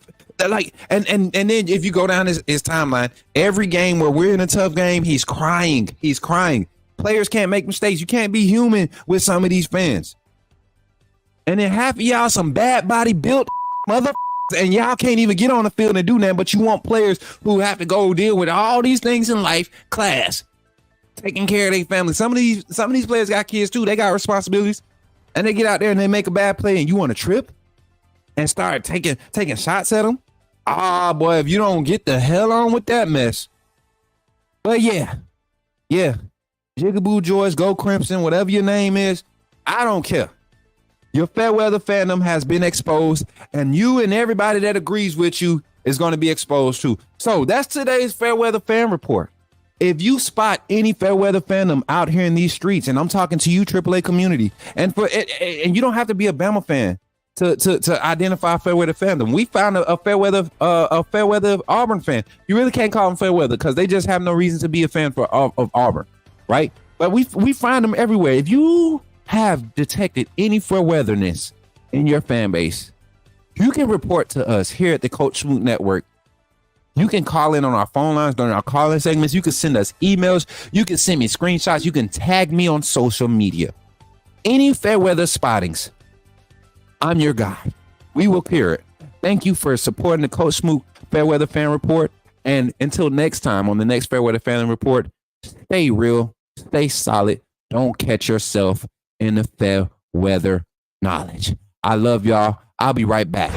Like and then if you go down his timeline, every game where we're in a tough game, he's crying. Players can't make mistakes. You can't be human with some of these fans. And then half of y'all some bad body built mother, and y'all can't even get on the field and do nothing. But you want players who have to go deal with all these things in life, class, taking care of their family. Some of these players got kids too. They got responsibilities, and they get out there and they make a bad play, and you want to trip and start taking shots at them. Ah, boy, if you don't get the hell on with that mess. But yeah. Jigaboo George, go Crimson, whatever your name is, I don't care. Your Fairweather fandom has been exposed, and you and everybody that agrees with you is going to be exposed too. So that's today's Fairweather fan report. If you spot any Fairweather fandom out here in these streets, and I'm talking to you, AAA community, and you don't have to be a Bama fan to identify Fairweather fandom. We found a Fairweather Auburn fan. You really can't call them Fairweather because they just have no reason to be a fan of Auburn, right? But we find them everywhere. If you have detected any Fairweatherness in your fan base, you can report to us here at the Coach Smook Network. You can call in on our phone lines during our calling segments. You can send us emails. You can send me screenshots. You can tag me on social media. Any Fairweather spottings, I'm your guy. We will clear it. Thank you for supporting the Coach Smook Fairweather Fan Report. And until next time on the next Fairweather Fan Report, stay real, stay solid. Don't catch yourself in the Fairweather knowledge. I love y'all. I'll be right back.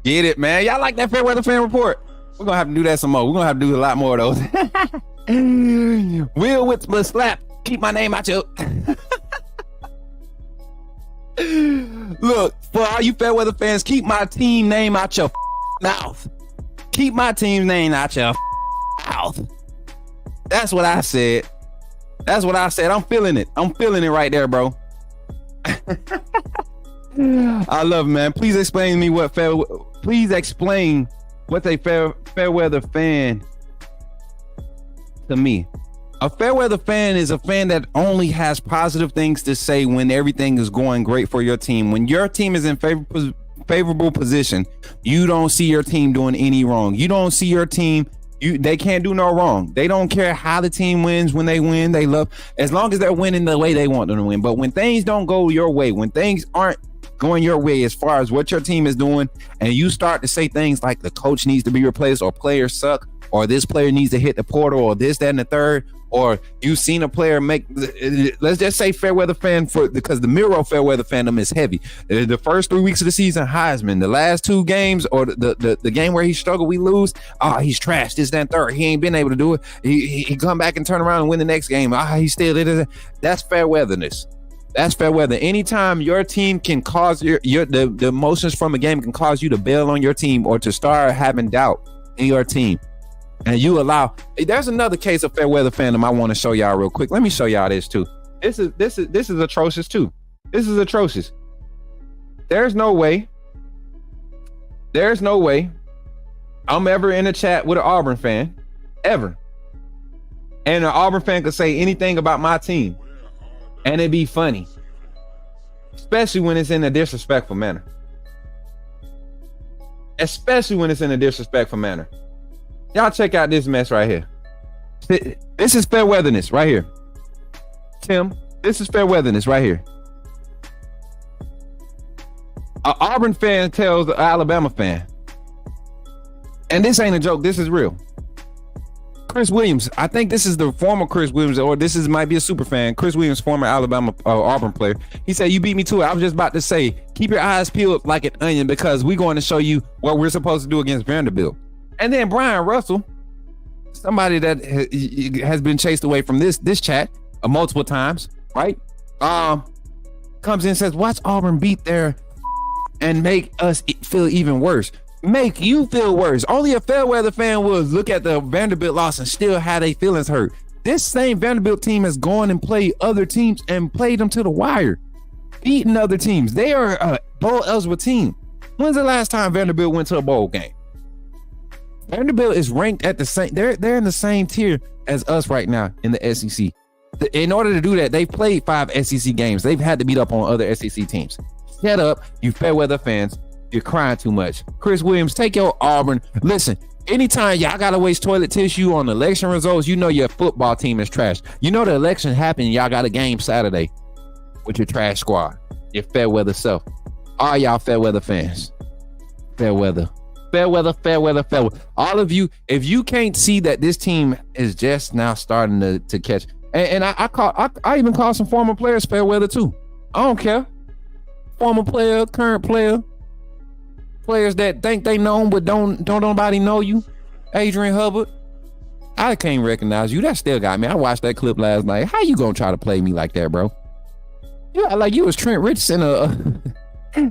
Get it, man. Y'all like that Fairweather Fan Report? We're going to have to do that some more. We're going to have to do a lot more of those. Will with the slap. Keep my name out your... Look, for all you Fairweather fans, keep my team name out your mouth. Keep my team's name out your mouth. That's what I said. I'm feeling it. I'm feeling it right there, bro. I love it, man. Please explain to me what a Fairweather fan to me. A Fairweather fan is a fan that only has positive things to say when everything is going great for your team. When your team is in favorable position, you don't see your team doing any wrong. You don't see your team They can't do no wrong. They don't care how the team wins. When they win, they love, as long as they're winning the way they want them to win. But when things don't go your way, when things aren't going your way as far as what your team is doing, and you start to say things like the coach needs to be replaced, or players suck, or this player needs to hit the portal, or this, that, and the third, or you've seen a player make, let's just say Fairweather fan, because the Miro Fairweather fandom is heavy. The first 3 weeks of the season, Heisman. The last 2 games, or the game where he struggled, we lose. He's trash. This, that, and third. He ain't been able to do it. He come back and turn around and win the next game. He still did it. That's Fairweatherness. That's fair weather. Anytime your team can cause the emotions from a game can cause you to bail on your team or to start having doubt in your team, and you allow. There's another case of fair weather fandom I want to show y'all real quick. Let me show y'all this too. This is atrocious too. This is atrocious. There's no way I'm ever in a chat with an Auburn fan, ever, and an Auburn fan could say anything about my team and it'd be funny, especially when it's in a disrespectful manner. Y'all check out this mess right here. This is fair weatherness right here. Tim, this is fair weatherness right here. An Auburn fan tells the Alabama fan, and this ain't a joke, this is real. Chris Williams, I think this is the former Chris Williams, or might be a super fan. Chris Williams, former Alabama Auburn player. He said, "You beat me to it. I was just about to say, keep your eyes peeled like an onion, because we're going to show you what we're supposed to do against Vanderbilt." And then Brian Russell, somebody that has been chased away from this chat multiple times, right? Comes in and says, "Watch Auburn beat their and make us feel even worse." Make you feel worse. Only a Fairweather fan will look at the Vanderbilt loss and still have their feelings hurt. This same Vanderbilt team has gone and played other teams and played them to the wire, beating other teams. They are a bowl eligible team. When's the last time Vanderbilt went to a bowl game? Vanderbilt is ranked at the same. They're in the same tier as us right now in the SEC. In order to do that, they've played 5 SEC games. They've had to beat up on other SEC teams. Shut up, you Fairweather fans. You're crying too much. Chris Williams, take your Auburn. Listen, anytime y'all gotta waste toilet tissue on election results, you know your football team is trash. You know the election happened, y'all got a game Saturday with your trash squad, your Fairweather self. All y'all Fairweather fans. Fairweather. All of you, if you can't see that this team is just now starting to catch, and I even call some former players Fairweather too. I don't care. Former player, current player. Players that think they know but don't nobody know you. Adrian Hubbard, I can't recognize you. That still got me. I watched that clip last night. How you gonna try to play me like that, bro? Yeah, like you was Trent Richardson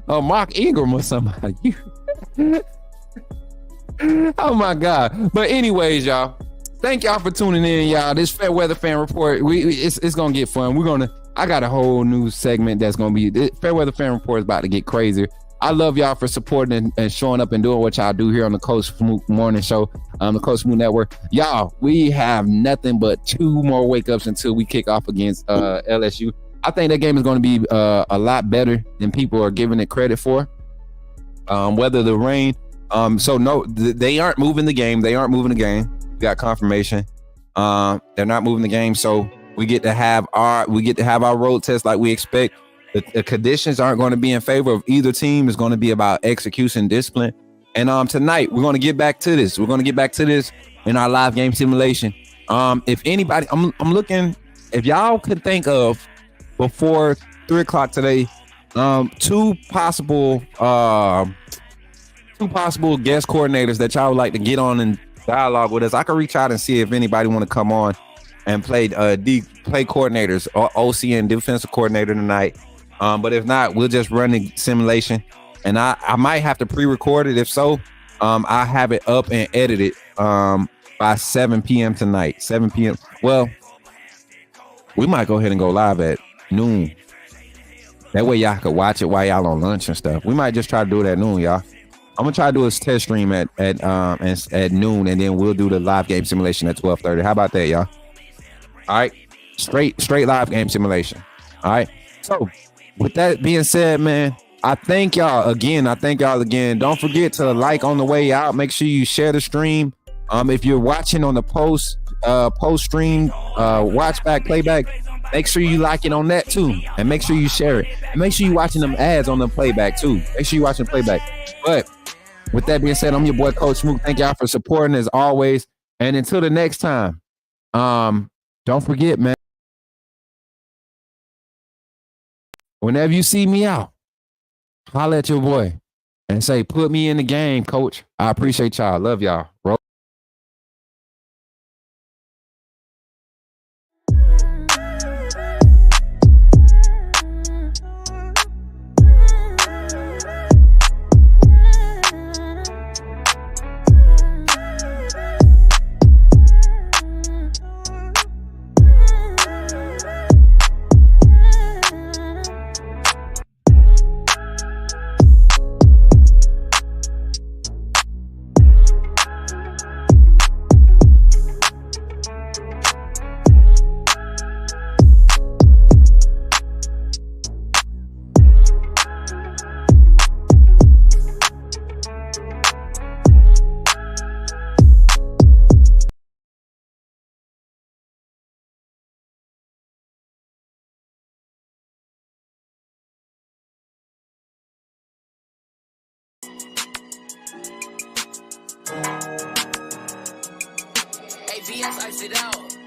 or Mark Ingram or somebody. Oh my God. But anyways, y'all, thank y'all for tuning in, y'all. This Fairweather Fan Report, it's gonna get fun. I got a whole new segment that's gonna be, Fairweather Fan Report is about to get crazier. I love y'all for supporting and showing up and doing what y'all do here on the Coach Smook Morning Show, the Coach Smook Network. Y'all, we have nothing but 2 more wake ups until we kick off against LSU. I think that game is going to be a lot better than people are giving it credit for. Whether the rain, they aren't moving the game. We got confirmation. They're not moving the game, so we get to have our road test like we expect. The conditions aren't going to be in favor of either team. It's going to be about execution, discipline. And tonight we're going to get back to this. We're going to get back to this in our live game simulation. If anybody, I'm looking. If y'all could think of before 3:00 today, 2 possible guest coordinators that y'all would like to get on and dialogue with us. I can reach out and see if anybody want to come on and play coordinators or OC and defensive coordinator tonight. But if not, we'll just run the simulation, and I might have to pre-record it. If so, I have it up and edited by 7 p.m. tonight. 7 p.m. Well, we might go ahead and go live at noon. That way y'all could watch it while y'all on lunch and stuff. We might just try to do it at noon, y'all. I'm gonna try to do a test stream at noon, and then we'll do the live game simulation at 12:30. How about that, y'all? All right, straight live game simulation. All right. So with that being said, man, I thank y'all again. Don't forget to like on the way out. Make sure you share the stream. If you're watching on the post stream, watch back, playback, make sure you like it on that too, and make sure you share it, and make sure you're watching them ads on the playback too. Make sure you're watching playback. But with that being said, I'm your boy Coach Smook. Thank y'all for supporting as always, and until the next time, don't forget, man. Whenever you see me out, holla at your boy and say, "Put me in the game, coach." I appreciate y'all. Love y'all, bro. AVS, ice it out.